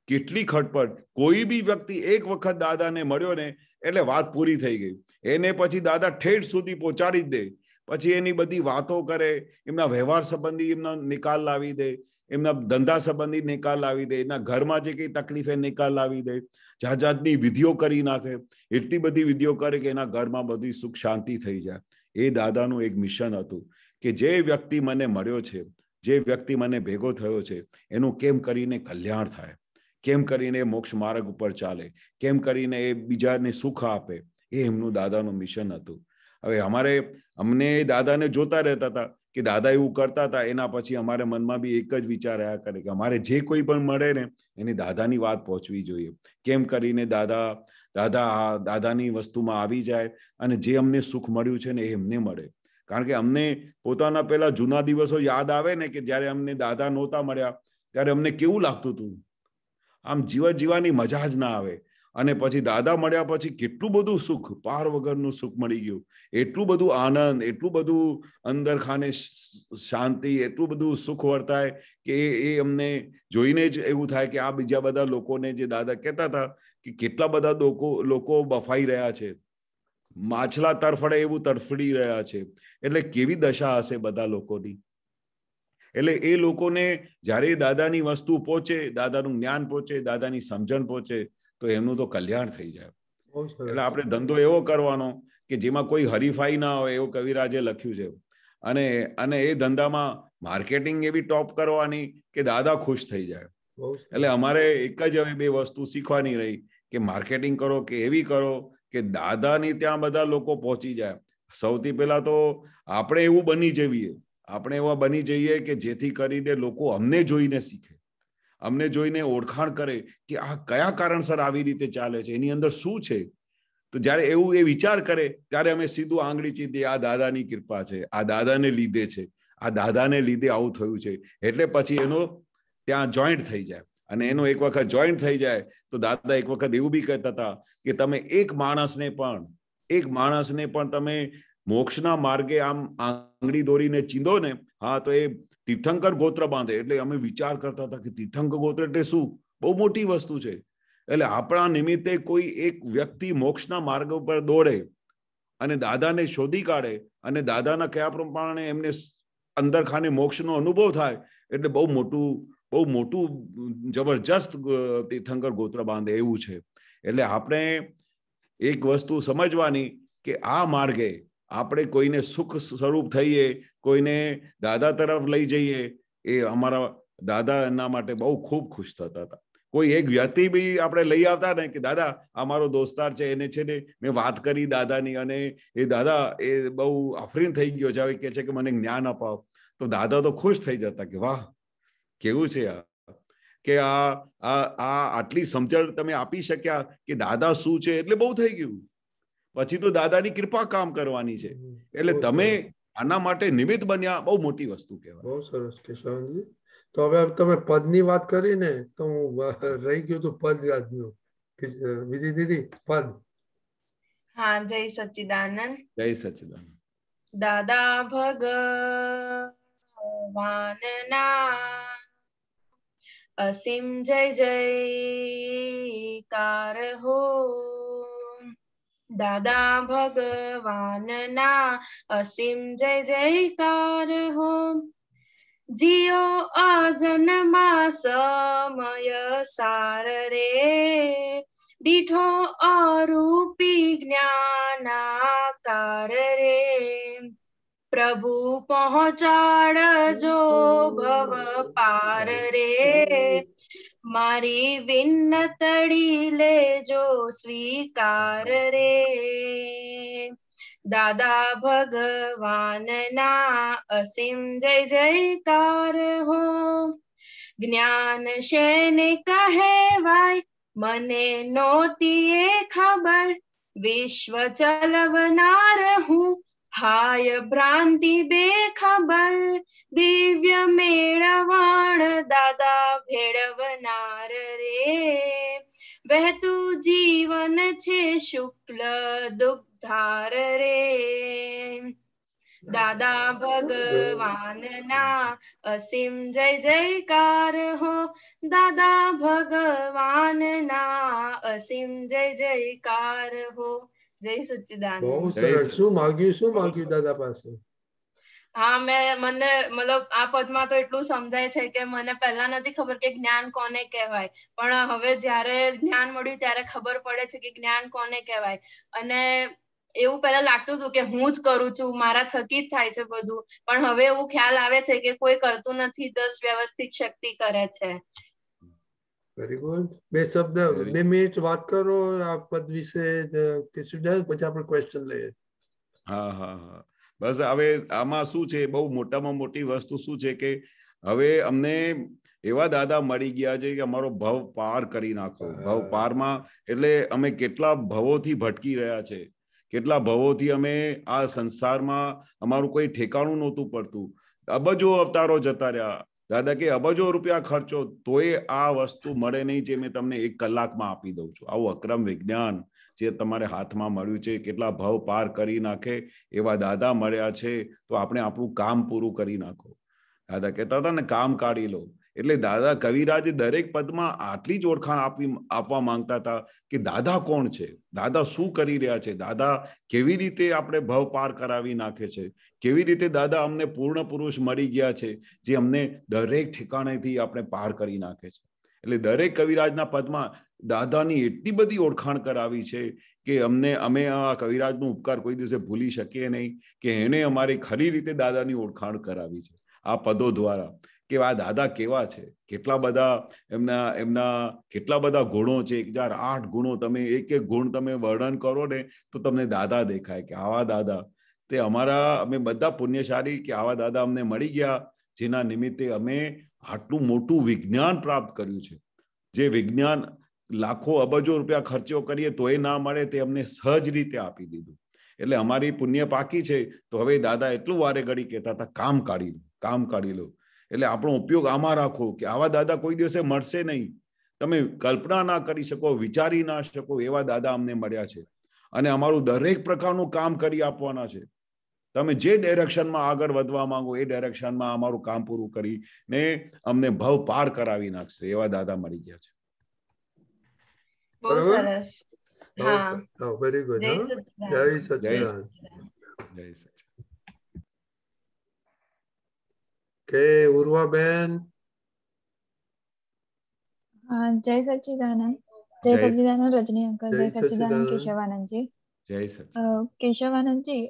કેટલી ખટપટ. કોઈ બી વ્યક્તિ એક વખત દાદાને મળ્યો ને એટલે વાત પૂરી થઈ ગઈ. એને પછી દાદા ઠેઠ સુધી પહોંચાડી જ દે. પછી એની બધી વાતો કરે, એમના વ્યવહાર સંબંધી એમનો નિકાલ લાવી દે, એમના ધંધા સંબંધી નિકાલ લાવી દે, એના ઘરમાં જે કઈ તકલીફ એ નિકાલ લાવી દે, જાત જાતની વિધિઓ કરી નાખે. એટલી બધી વિધિઓ કરે કે એના ઘરમાં બધી સુખ શાંતિ થઈ જાય. એ દાદાનું એક મિશન હતું કે જે વ્યક્તિ મને મળ્યો છે, જે વ્યક્તિ મને ભેગો થયો છે, એનું કેમ કરીને કલ્યાણ થાય, કેમ કરીને મોક્ષ માર્ગ ઉપર ચાલે, કેમ કરીને એ બીજાને સુખ આપે. એ એમનું દાદાનું મિશન હતું. હવે અમને દાદાને જોતા રહેતા હતા કે દાદા એવું કરતા હતા. એના પછી અમારે મનમાં બી એક જ વિચાર રહ્યા કરે કે અમારે જે કોઈ પણ મળે ને એની દાદાની વાત પહોંચવી જોઈએ. કેમ કરીને દાદાની વસ્તુમાં આવી જાય અને જે અમને સુખ મળ્યું છે ને એ એમને મળે. કારણ કે અમને પોતાના પેલા જૂના દિવસો યાદ આવે ને કે જયારે અમને દાદા નહોતા મળ્યા ત્યારે અમને કેવું લાગતું હતું. આમ જીવવાની મજા જ ના આવે. અને પછી દાદા મળ્યા પછી કેટલું બધું સુખ, પાર વગરનું સુખ મળી ગયું. એટલું બધું આનંદ, એટલું બધું અંદર ખાને શાંતિ, એટલું બધું સુખ વર્તાય કે એ અમને જોઈને જ એવું થાય કે આ બીજા બધા લોકોને જે દાદા કહેતા હતા કે કેટલા બધા લોકો બફાઈ રહ્યા છે, માછલા તરફડે એવું તરફડી રહ્યા છે, એટલે કેવી દશા હશે બધા લોકોની. એટલે એ લોકોને જ્યારે દાદાની વસ્તુ પહોંચે, દાદાનું જ્ઞાન પહોંચે, દાદાની સમજણ પહોંચે તો એમનું તો કલ્યાણ થઈ જાય. એટલે આપણે ધંધો એવો કરવાનો કે જેમાં કોઈ હરીફાઈ ના હોય, એવું કવિરાજે લખ્યું છે. અને એ ધંધામાં માર્કેટિંગ એવી ટોપ કરવાની કે દાદા ખુશ થઈ જાય. એટલે અમારે એક જ હવે બે વસ્તુ શીખવાની રહી કે માર્કેટિંગ કરો કે એવી કરો કે દાદાની ત્યાં બધા લોકો પહોંચી જાય. સૌથી પહેલા તો આપણે એવું બની જઈએ, આપણે એવા બની જઈએ કે જેથી કરીને લોકો અમને જોઈને શીખે, અમને જોઈને ઓળખાણ કરે કે આ કયા કારણસર આવી રીતે ચાલે છે, એની અંદર શું છે. તો જયારે એવું એ વિચાર કરે ત્યારે અમે સીધું આંગળી ચીંધીએ, આ દાદાની કૃપા છે, આ દાદાને લીધે છે, આ દાદાને લીધે આવું થયું છે. એટલે પછી એનો ત્યાં જોઈન્ટ થઈ જાય. અને એનો એક વખત જોઈન્ટ થઈ જાય તો દાદા એક વખત એવું બી કહેતા હતા કે તમે એક માણસને પણ તમે મોક્ષના માર્ગે આમ આંગળી દોરીને ચીંધો ને, હા, તો એ તીર્થંકર ગોત્ર બાંધે. એટલે અમે વિચાર કરતા હતા કે તીર્થંકર ગોત્ર એટલે શું? બહુ મોટી વસ્તુ છે. એટલે આપણા નિમિત્તે કોઈ એક વ્યક્તિ મોક્ષના માર્ગ ઉપર દોડે અને દાદાને શોધી કાઢે અને દાદાના કયા પ્રમાણે એમને અંદર ખાને મોક્ષનો અનુભવ થાય એટલે બહુ મોટું જબરજસ્ત તીર્થંકર ગોત્ર બાંધે એવું છે. એટલે આપણે એક વસ્તુ સમજવાની કે આ માર્ગે આપણે કોઈને સુખ સ્વરૂપ થઈએ, કોઈને દાદા તરફ લઈ જઈએ, એ અમારા દાદા એના માટે બહુ ખૂબ ખુશ થતા હતા. કોઈ એક વ્યક્તિ બી આપણે લઈ આવતા ને કે દાદા અમારો દોસ્તાર છે, એને છે ને મેં વાત કરી દાદાની અને એ દાદા એ બહુ અફરીન થઈ ગયો છે, હવે કે છે કે મને જ્ઞાન અપાવ. તો દાદા તો ખુશ થઈ જતા કે વાહ કેવું છે આ, કે આ આટલી સમજણ તમે આપી શક્યા કે દાદા શું છે એટલે બહુ થઈ ગયું. પછી તો દાદાની કૃપા કામ કરવાની છે. એટલે તમે આના માટે નિમિત્ત બન્યા, બહુ મોટી વસ્તુ કહેવાય. બહુ સરસ કેશવજી. તો હવે તમે પદની વાત કરી ને તો હું રહી ગયું તો પદ યાદ ગયું. વિધિ દીદી પદ. હા, જય સચ્ચિદાનંદ. જય સચ્ચિદાનંદ. દાદા ભગવાનના અસીમ જય જયકાર હો. દાદા ભગવાનના અસીમ જય જયકાર હો. જીઓ અજન્મા સમય સાર રે, દીઠો અરૂપી જ્ઞાનાકાર રે. પ્રભુ પહોંચાડજો ભવ પાર રે, મારી વિનતડી લેજો સ્વીકાર રે. દાદા ભગવાનના અસીમ જય જયકાર હો. જ્ઞાન શેને કહેવાય મને નહોતી એ ખબર, વિશ્વ ચલવનાર હું હાય ભ્રાંતિ બેખબર. દિવ્ય મેળવાણ દાદા ભેળવનાર રે, વહેતું જીવન છે શુક્લ દુગ્ધાર રે. દાદા ભગવાનના અસીમ જય જયકાર હો, દાદા ભગવાનના અસીમ જય જયકાર હો. જય સચ્ચિદાનંદ. બહુ સરસ. શું માગ્યું દાદા પાસે? હા, મને મતલબ આ પદમાં તો એટલું સમજાય છે કે મને પહેલા નથી ખબર કે જ્ઞાન કોને કહેવાય, પણ હવે જ્યારે જ્ઞાન મળ્યું ત્યારે ખબર પડે છે કે જ્ઞાન કોને કહેવાય. અને એવું પહેલા લાગતું હતું કે હું જ કરું છું, મારા થકી જ થાય છે બધું, પણ હવે એવું ખ્યાલ આવે છે કે કોઈ કરતું નથી, જસ્ટ વ્યવસ્થિત શક્તિ કરે છે. Very good. 2 મિનિટ વાત કરો આ પદ વિશે, પછી આપણે ક્વેશ્ચન લઈએ. હા હા હા, બસ હવે આમાં શું છે, બહુ મોટામાં મોટી વસ્તુ શું છે કે હવે અમને એવા દાદા મળી ગયા છે કે અમારો ભવ પાર કરી નાખો. ભવ પારમાં એટલે અમે કેટલા ભવોથી ભટકી રહ્યા છે, કેટલા ભવોથી અમે આ સંસારમાં અમારું કોઈ ઠેકાણું નહોતું પડતું. અબજો અવતારો જતા રહ્યા. દાદા કે અબજો રૂપિયા ખર્ચો તોય આ વસ્તુ મળે નહીં જે મેં તમને 1 કલાકમાં આપી દઉં છું. આવું અક્રમ વિજ્ઞાન જે તમારે હાથમાં મળ્યું છે, કેટલા ભવ પાર કરી નાખે એવા દાદા મળ્યા છે, તો આપણે આપણું કામ પૂરું કરી નાખો. દાદા કહેતા હતા ને, કામ કાઢી લો. એટલે દાદા કવિરાજ દરેક પદમાં આટલી જ ઓળખાણ આપવા માંગતા હતા કે દાદા કોણ છે, દાદા શું કરી રહ્યા છે, દાદા કેવી રીતે આપણે ભવ પાર કરાવી નાખે છે, કેવી રીતે દાદા અમને પૂર્ણ પુરુષ મળી ગયા છે જે અમને દરેક ઠેકાણેથી આપણે પાર કરી નાખે છે. એટલે દરેક કવિરાજના પદમાં દાદાની એટલી બધી ઓળખાણ કરાવી છે કે અમે આ કવિરાજનો ઉપકાર કોઈ દિવસે ભૂલી શકીએ નહીં કે એને અમારી ખરી રીતે દાદાની ઓળખાણ કરાવી છે આ પદો દ્વારા, કે આ દાદા કેવા છે, કેટલા બધા એમના કેટલા બધા ગુણો છે. 1008 ગુણો, તમે એક ગુણ તમે વર્ણન કરો ને તો તમને દાદા દેખાય કે આવા દાદા તે અમે બધા પુણ્યશાળી કે આવા દાદા અમને મળી ગયા, જેના નિમિત્તે અમે આટલું મોટું વિજ્ઞાન પ્રાપ્ત કર્યું છે. જે વિજ્ઞાન લાખો અબજો રૂપિયા ખર્ચો કરીએ તો એ ના મળે, તે અમને સહજ રીતે આપી દીધું. એટલે અમારી પુણ્ય પાકી છે. તો હવે દાદા એટલું વારે ઘડી કહેતા હતા, કામ કાઢી લો, કામ કાઢી લો. એટલે આપણો ઉપયોગ આમાં રાખો કે આવા દાદા કોઈ દિવસે મળશે નહીં. તમે કલ્પના ના કરી શકો, વિચારી ના શકો એવા દાદા અમને મળ્યા છે. અને અમારું દરેક પ્રકારનું કામ કરી આપવાના છે. તમે જે ડાયરેક્શનમાં આગળ વધવા માંગો એ ડાયરેક્શનમાં અમારું કામ પૂરું કરીને અમને ભવ પાર કરાવી નાખશે એવા દાદા મળી ગયા છે. બહુ સરસ. હા, વેરી ગુડ. જય સચ્ચિદાનંદ. જય સચ્ચિદાનંદ. કે ઉર્વાબેન. હા, જય સચ્ચિદાનંદ. જય સચ્ચિદાનંદ રજની અંકલ. જય સચ્ચિદાનંદ કેશવાનંદજી. જય સચ્ચિદાનંદ. કેશવાનંદજી,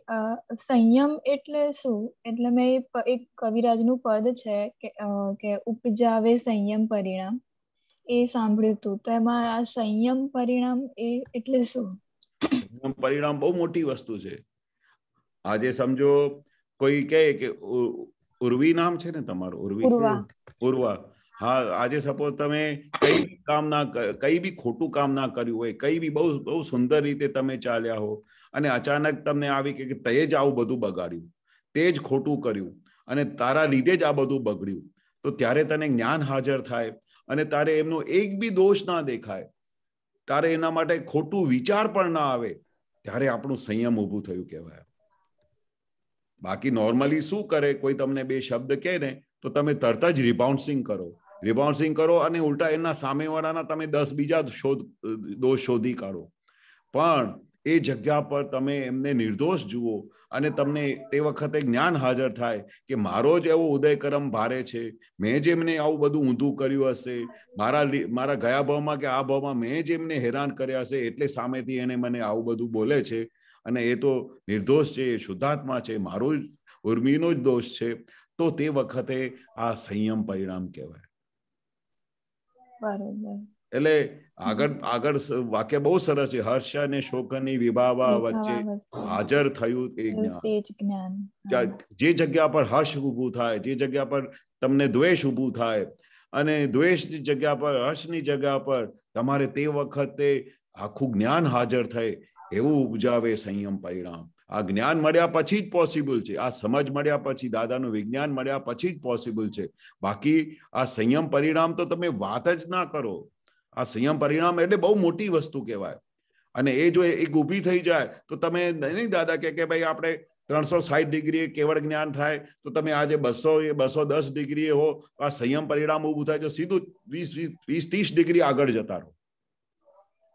સંયમ એટલે શું? એટલે મેં એક કવિરાજનું પદ છે કે ઉપજાવે સંયમ પરિણામ, એ સાંભળ્યું હતું. તો એમાં આ સંયમ પરિણામ એટલે શું? સંયમ પરિણામ બહુ મોટી વસ્તુ છે. આજે સમજો કોઈ કહે કે ઉર્વી નામ છે ને તમારું, ઉર્વા. હા, આજે સપોઝ તમે કઈ બી ખોટું કામ ના કર્યું હોય, કઈ બી બહુ સુંદર રીતે તમે ચાલ્યા હો અને અચાનક તમને આવી કે તે જ આવું બધું બગાડ્યું, તે જ ખોટું કર્યું અને તારા લીધે જ આ બધું બગડ્યું, તો ત્યારે તને જ્ઞાન હાજર થાય અને તારે એમનો એક બી દોષ ના દેખાય, તારે એના માટે ખોટું વિચાર પણ ના આવે, ત્યારે આપણું સંયમ ઊભું થયું કહેવાય. બાકી નોર્મલી શું કરે, કોઈ તમને 2 શબ્દ કહે ને તો તમે તરત જ રિબાઉન્સિંગ કરો અને ઉલટા એના સામેવાળાના તમે 10 બીજા દોષ શોધી કાઢો. પણ એ જગ્યા પર તમે એમને નિર્દોષ જુઓ અને તમને તે વખતે જ્ઞાન હાજર થાય કે મારો જ એવો ઉદયકરમ ભારે છે, મેં જ એમને આવું બધું ઊંધું કર્યું હશે, મારા ગયા ભાવમાં કે આ ભાવમાં મેં જ એમને હેરાન કર્યા હશે, એટલે સામેથી એને મને આવું બધું બોલે છે અને એ તો નિર્દોષ છે, એ શુદ્ધાત્મા છે, મારો જ ઉર્મિનો જ દોષ છે. તો તે વખતે આ સંયમ પરિણામ કહેવાય. એટલે આગળ વાક્ય બહુ સરસ છે. હર્ષ અને શોકની વિભાવા વચ્ચે હાજર થયું એ જ્ઞાન. જે જગ્યા પર હર્ષ ઊભું થાય, જે જગ્યા પર તમને દ્વેષ ઊભું થાય અને દ્વેષની જગ્યા પર હર્ષની જગ્યા પર તમારે તે વખતે આખું જ્ઞાન હાજર થાય એવું ઉપજાવે સંયમ પરિણામ. આ જ્ઞાન મળ્યા પછી જ પોસિબલ છે. આ સમજ મળ્યા પછી, દાદાનું વિજ્ઞાન મળ્યા પછી જ પોસિબલ છે. બાકી આ સંયમ પરિણામ તો તમે વાત જ ના કરો. આ સંયમ પરિણામ એટલે બહુ મોટી વસ્તુ કહેવાય. અને એ જો એક ઊભી થઈ જાય તો તમે નહીં દાદા કે ભાઈ આપણે 360 ડિગ્રીએ કેવળ જ્ઞાન થાય તો તમે આજે 210 ડિગ્રીએ હો, આ સંયમ પરિણામ ઊભું થાય તો સીધું 20-30 ડિગ્રી આગળ જતા રહો.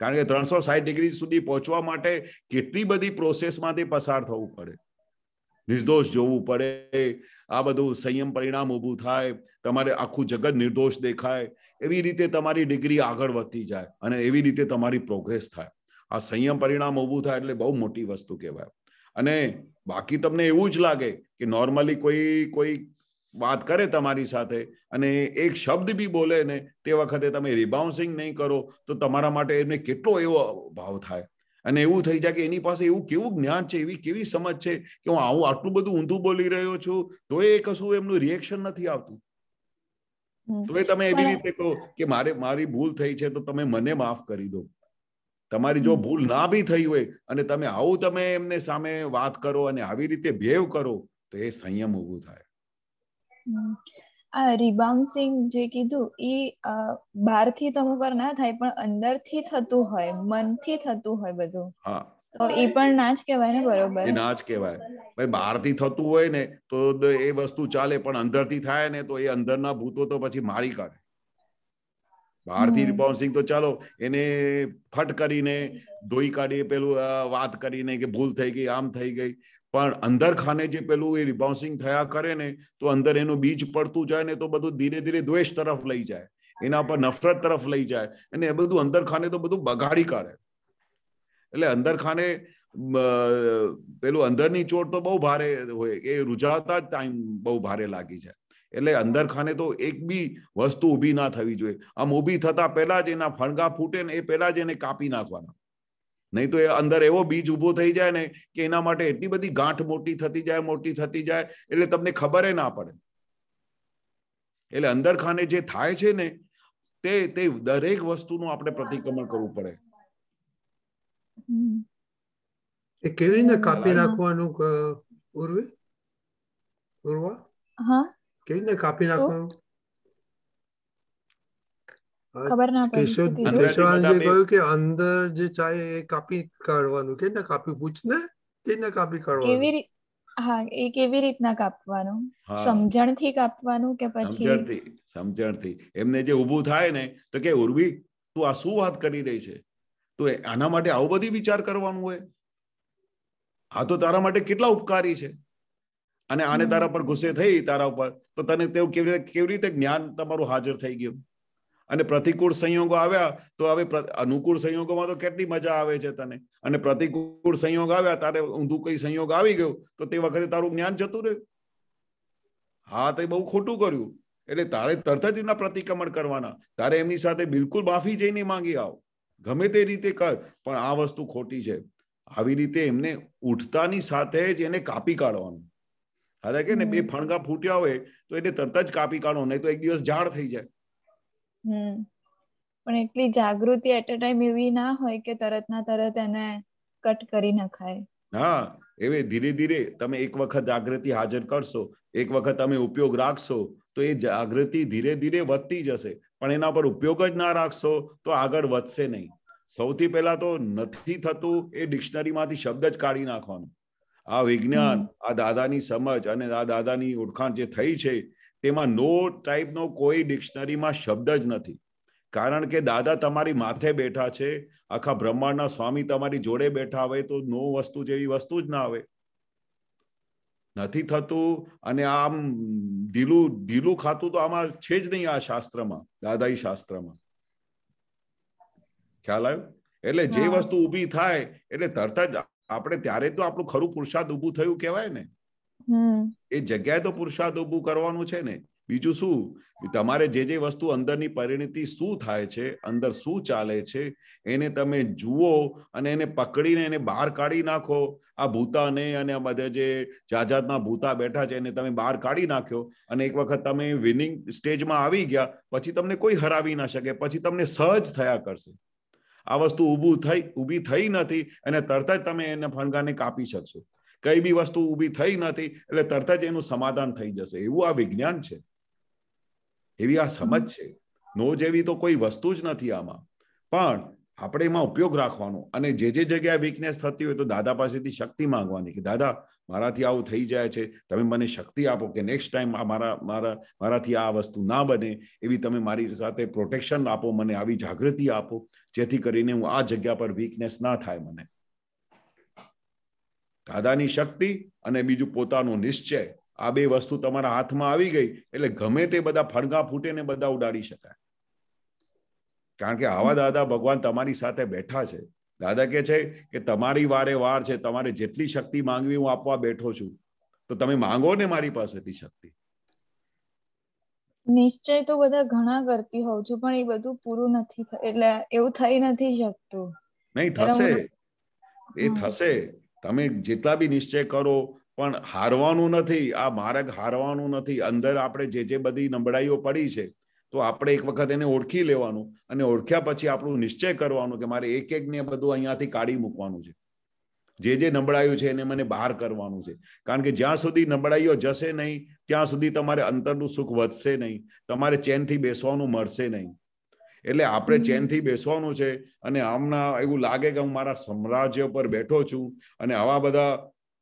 કારણ કે 360 ડિગ્રી સુધી પહોંચવા માટે કેટલી બધી પ્રોસેસમાંથી પસાર થવું પડે, નિર્દોષ જોવું પડે, આ બધું સંયમ પરિણામ ઊભું થાય, તમારે આખું જગત નિર્દોષ દેખાય, એવી રીતે તમારી ડિગ્રી આગળ વધતી જાય અને એવી રીતે તમારી પ્રોગ્રેસ થાય. આ સંયમ પરિણામ ઊભું થાય એટલે બહુ મોટી વસ્તુ કહેવાય. અને બાકી તમને એવું જ લાગે કે નોર્મલી કોઈ વાત કરે તમારી સાથે અને એક શબ્દ બી બોલે ને તે વખતે તમે રિબાઉન્સિંગ નહીં કરો તો તમારા માટે એમને કેટલો એવો ભાવ થાય અને એવું થઈ જાય કે એની પાસે એવું કેવું જ્ઞાન છે, એવી કેવી સમજ છે કે હું આટલું બધું ઊંધું બોલી રહ્યો છું તો એ કશું એમનું રિએક્શન નથી આવતું. તો એ તમે એવી રીતે કહો કે મારી ભૂલ થઈ છે તો તમે મને માફ કરી દો. તમારી જો ભૂલ ના બી થઈ હોય અને તમે એમને સામે વાત કરો અને આવી રીતે બિહેવ કરો તો એ સંયમ ઊભું થાય. આ રિબાઉન્સિંગ જે કીધું એ બહારથી તો અમુક વાર ના થાય પણ અંદરથી થતું હોય, મનથી થતું હોય બધું, તો એ પણ ના જ કહેવાય ને? બરોબર, એ ના જ કહેવાય. ભાઈ બહારથી થતું હોય ને તો એ વસ્તુ ચાલે, પણ અંદરથી થાય ને તો એ અંદરના ભૂતો તો પછી મારી કાઢે. બહારથી રિબાઉન્સિંગ તો ચાલો એને ફટ કરીને ધોઈ કાઢીએ, પેલું વાત કરીને કે ભૂલ થઈ ગઈ, આમ થઈ ગઈ, પણ અંદર ખાને જે પેલું એ રિબાઉન્સિંગ થયા કરે ને તો અંદર એનું બીજ પડતું જાય ને તો બધું ધીરે ધીરે દ્વેષ તરફ લઈ જાય, એના પર નફરત તરફ લઈ જાય અને એ બધું અંદર ખાને તો બધું બગાડી કાઢે. એટલે અંદર ખાને પેલું અંદરની ચોટ તો બહુ ભારે હોય, એ રૂઝાવતા જ ટાઈમ બહુ ભારે લાગી જાય. એટલે અંદર ખાને તો એક બી વસ્તુ ઊભી ના થવી જોઈએ. આમ ઊભી થતા પહેલા જ એના ફણગા ફૂટે ને એ પહેલા જ એને કાપી નાખવાના, નહીં તો એ અંદર એવો બીજ ઉભો થઈ જાય ને કે એના માટે એટલી બધી ગાંઠ મોટી થતી જાય એટલે તમને ખબર ના પડે. એટલે અંદર ખાને જે થાય છે ને તે દરેક વસ્તુનું આપણે પ્રતિક્રમણ કરવું પડે. એ કેવી રીતે કાપી નાખવાનું ઉર્વા? કેવી રીતે કાપી નાખવાનું? ખબર ના પડી. કેશવાનંદજી કહ્યું કે અંદર જે ચાહે એ કાપી કાઢવાનું. કેવી રીતે કાપી? પૂછને કેવી રીતે કાપી કાઢવાનું? હા, એ કેવી રીતના કાપવાનું? સમજણથી કાપવાનું કે પછી? સમજણથી. એમને જે ઊભું થાય ને તો કે ઉર્વી તું આ શું વાત કરી રહી છે? તો આના માટે આવું બધી વિચાર કરવાનું હોય? આ તો તારા માટે કેટલા ઉપકારી છે અને આને તારા પર ગુસ્સે થઈ તારા ઉપર તો તને તેવું કેવી રીતે જ્ઞાન તમારું હાજર થઈ ગયું? અને પ્રતિકૂળ સંયોગો આવ્યા તો હવે અનુકૂળ સંયોગોમાં તો કેટલી મજા આવે છે તને, અને પ્રતિકૂળ સંયોગ આવ્યા તારે ઊંધું કઈ સંયોગ આવી ગયો તો તે વખતે તારું જ્ઞાન જતું રહ્યું. હા, તે બહુ ખોટું કર્યું. એટલે તારે તરત જ એના પ્રતિક્રમણ કરવાના. તારે એમની સાથે બિલકુલ માફી જઈને માંગી આવ, ગમે તે રીતે કર, પણ આ વસ્તુ ખોટી છે. આવી રીતે એમને ઉઠતાની સાથે જ એને કાપી કાઢવાનું. હા કે ને બે ફણગા ફૂટ્યા હોય તો એને તરત જ કાપી કાઢો, નહીં તો એક દિવસ ઝાડ થઈ જાય. પણ એટલી જાગૃતિ એટ અ ટાઈમ એવી ના હોય કે તરત ના તરત એને કટ કરી નખાય. હા, એવે ધીરે ધીરે તમે એક વખત જાગૃતિ હાજર કરશો, એક વખત તમે ઉપયોગ રાખશો તો એ જાગૃતિ ધીરે ધીરે વધતી જશે. પણ એના પર ઉપયોગ જ ના રાખશો તો આગળ વધશે નહીં. સૌથી પહેલા તો નથી થતું એ ડિક્શનરીમાંથી શબ્દ જ કાઢી નાખવાનું. આ વિજ્ઞાન, આ દાદાની સમજ અને આ દાદાની ઓળખાણ જે થઈ છે તેમાં નો ટાઈપનો કોઈ ડિક્શનરીમાં શબ્દ જ નથી. કારણ કે દાદા તમારી માથે બેઠા છે, આખા બ્રહ્માંડના સ્વામી તમારી જોડે બેઠા હોય તો નો વસ્તુ જેવી વસ્તુ જ ના આવે. નથી થતું. અને આમ ઢીલું ખાતું તો આમાં છે જ નહીં. આ શાસ્ત્રમાં, દાદાઈ શાસ્ત્રમાં ખ્યાલ આવ્યો? એટલે જે વસ્તુ ઊભી થાય એટલે તરત જ આપણે ત્યારે તો આપણું ખરું પુરુષાર્થ ઊભું થયું કહેવાય ને. એ જગ્યાએ તો પુરુષાર્થ ઊભું કરવાનું છે ને. બીજું શું? તમારે જે વસ્તુ અંદરની પરિણતિ શું થાય છે, અંદર શું ચાલે છે એને તમે જુઓ અને એને પકડીને એને બહાર કાઢી નાખો. આ ભૂતાને અને આ બધા જે જાતના ભૂતા બેઠા છે એને તમે બહાર કાઢી નાખ્યો અને એક વખત તમે વિનિંગ સ્ટેજમાં આવી ગયા પછી તમને કોઈ હરાવી ના શકે. પછી તમને સહજ થયા કરશે. આ વસ્તુ ઊભી થઈ નથી અને તરત જ તમે એને ફણગાને કાપી શકશો. કઈ બી વસ્તુ ઊભી થઈ નથી એટલે તરત જ એનું સમાધાન થઈ જશે. એવું આ વિજ્ઞાન છે, એવી આ સમજ છે. નો જેવી તો કોઈ વસ્તુ જ નથી આમાં. પણ આપણે એમાં ઉપયોગ રાખવાનો અને જે જગ્યાએ વીકનેસ થતી હોય તો દાદા પાસેથી શક્તિ માંગવાની કે દાદા મારાથી આવું થઈ જાય છે, તમે મને શક્તિ આપો કે નેક્સ્ટ ટાઈમ આ મારાથી આ વસ્તુ ના બને એવી તમે મારી સાથે પ્રોટેક્શન આપો, મને આવી જાગૃતિ આપો, જેથી કરીને હું આ જગ્યા પર વીકનેસ ના થાય મને. દાદાની શક્તિ અને બીજું પોતાનો નિશ્ચય, આ બે વસ્તુ તમારા હાથમાં આવી ગઈ એટલે ગમે તે બધા ફણગા ફૂટે ને બધા ઉડાડી શકાય. કારણ કે આવા દાદા ભગવાન તમારી સાથે બેઠા છે. દાદા કે છે કે તમારી વારે વાર છે, તમારે જેટલી શક્તિ માંગવી હું આપવા બેઠો છું, તો તમે માંગો ને મારી પાસેથી શક્તિ. નિશ્ચય તો બધા ઘણા કરતી હોઉં છું, પણ એ બધું પૂરું નથી એટલે એવું થઈ નથી શકતું. નહીં થશે, એ થશે. તમે જેટલા બી નિશ્ચય કરો પણ હારવાનું નથી. આ માર્ગ હારવાનું નથી. અંદર આપણે જે બધી નબળાઈઓ પડી છે તો આપણે એક વખત એને ઓળખી લેવાનું અને ઓળખ્યા પછી આપણું નિશ્ચય કરવાનું કે મારે એક ને બધું અહીંયાથી કાઢી મૂકવાનું છે. જે નબળાઈઓ છે એને મને બહાર કરવાનું છે. કારણ કે જ્યાં સુધી નબળાઈઓ જશે નહીં ત્યાં સુધી તમારે અંતરનું સુખ વધશે નહીં, તમારે ચેનથી બેસવાનું મળશે નહીં. એટલે આપણે ચેનથી બેસવાનું છે. અને આમના એવું લાગે કે હું મારા સામ્રાજ્ય પર બેઠો છું અને આવા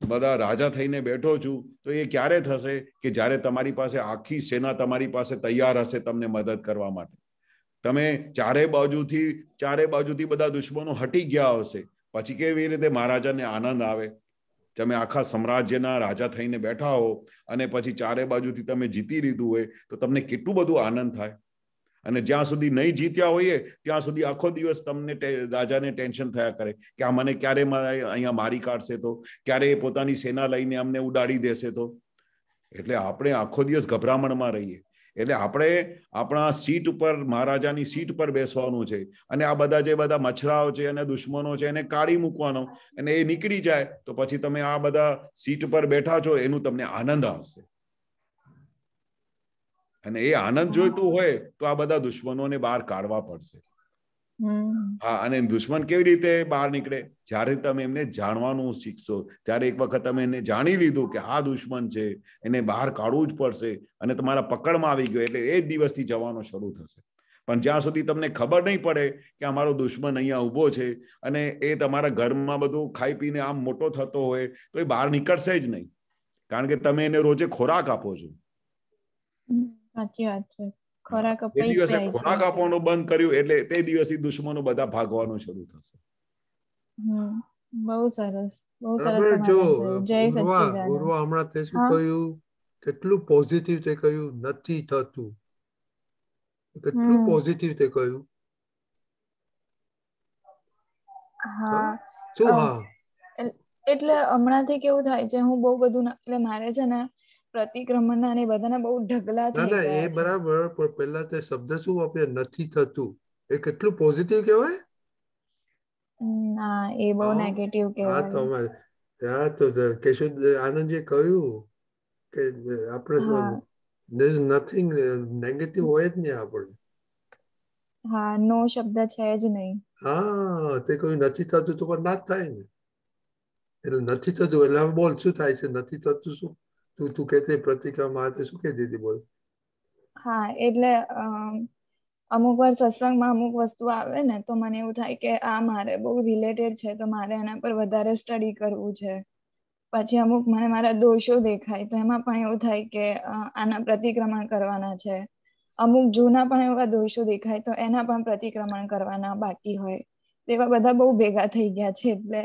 બધા રાજા થઈને બેઠો છું, તો એ ક્યારે થશે કે જ્યારે તમારી પાસે આખી સેના તમારી પાસે તૈયાર હશે તમને મદદ કરવા માટે. તમે ચારે બાજુથી બધા દુશ્મનો હટી ગયા હશે, પછી કેવી રીતે મહારાજાને આનંદ આવે? તમે આખા સામ્રાજ્યના રાજા થઈને બેઠા હો અને પછી ચારે બાજુથી તમે જીતી લીધું હોય તો તમને કેટલું બધું આનંદ થાય. અને જ્યાં સુધી નહીં જીત્યા હોઈએ ત્યાં સુધી આખો દિવસ તમને રાજાને ટેન્શન થયા કરે કે આ મને ક્યારે અહીંયા મારી કાઢશે, તો ક્યારે પોતાની સેના લઈને અમને ઉડાડી દેશે તો. એટલે આપણે આખો દિવસ ગભરામણમાં રહીએ. એટલે આપણે આપણા સીટ ઉપર, મહારાજાની સીટ પર બેસવાનું છે અને આ બધા જે બધા મચ્છરાઓ છે અને દુશ્મનો છે એને કાઢી મૂકવાનો. અને એ નીકળી જાય તો પછી તમે આ બધા સીટ પર બેઠા છો એનું તમને આનંદ આવશે. અને એ આનંદ જોઈતું હોય તો આ બધા દુશ્મનોને બહાર કાઢવા પડશે. હા, અને દુશ્મન કેવી રીતે બહાર નીકળે? જ્યારે તમે એમને જાણવાનું શીખશો, ત્યારે એક વખત તમે એને જાણી લીધું કે આ દુશ્મન છે, એને બહાર કાઢવું જ પડશે અને તમારા પકડમાં આવી ગયો એટલે એ જ દિવસથી જવાનો શરૂ થશે. પણ જ્યાં સુધી તમને ખબર નહીં પડે કે અમારો દુશ્મન અહીંયા ઉભો છે અને એ તમારા ઘરમાં બધું ખાઈ પીને આમ મોટો થતો હોય તો એ બહાર નીકળશે જ નહીં. કારણ કે તમે એને રોજે ખોરાક આપો છો. સાચી વાત છે. ખોરાક જે દિવસે ખોરાક આપવાનું બંધ કર્યું એટલે તે દિવસથી દુશ્મનો બધા ભાગવાનું શરૂ થશે. બહુ સરસ, બહુ સરસ. જય સચ્ચિદાનંદ. ઉર્વા હમણાં તે શું કહ્યું, કેટલું પોઝિટિવ તે કહ્યું, નથી થતું. કેટલું પોઝિટિવ તે કહ્યું. હા, શું? હા, એટલે હમણાંથી કેવું થાય છે, હું બહુ બધું એટલે મારે છે ને પ્રતિક્રમણના ને બધાને બહુ ઢગલા થઈ ગયા છે. એ બરાબર, પણ પહેલા તે શબ્દ શું વાપર્યા, નથી થતું, એ કેટલું પોઝિટિવ કહેવાય? ના, એ બહુ નેગેટિવ કહેવાય. ત્યાં તો કેશવ આનંદજીએ કહ્યું કે આપણે there is nothing નેગેટિવ હોય જ નહીં આપણે. હા, નો શબ્દ છે જ નહીં. હા, તે કોઈ નથી થતું તો પણ ના જ થાય ને. એટલે નથી થતું એટલે હવે બોલ શું થાય છે? નથી થતું શું? તું કહેતી પ્રતિક્રમણ શું કહેતી હતી? બોલ. હા, એટલે અમુક વાર સત્સંગમાં અમુક વસ્તુ આવે ને તો મને એવું થાય કે આ મારે બહુ રિલેટેડ છે, તો મારે એના પર વધારે સ્ટડી કરવું છે. પછી અમુક મને મારા દોષો દેખાય તો એમાં પણ એવું થાય કે આના પ્રતિક્રમણ કરવાના છે. અમુક જૂના પણ એવા દોષો દેખાય તો એના પણ પ્રતિક્રમણ કરવાના બાકી હોય. તેવા બધા બહુ ભેગા થઈ ગયા છે. એટલે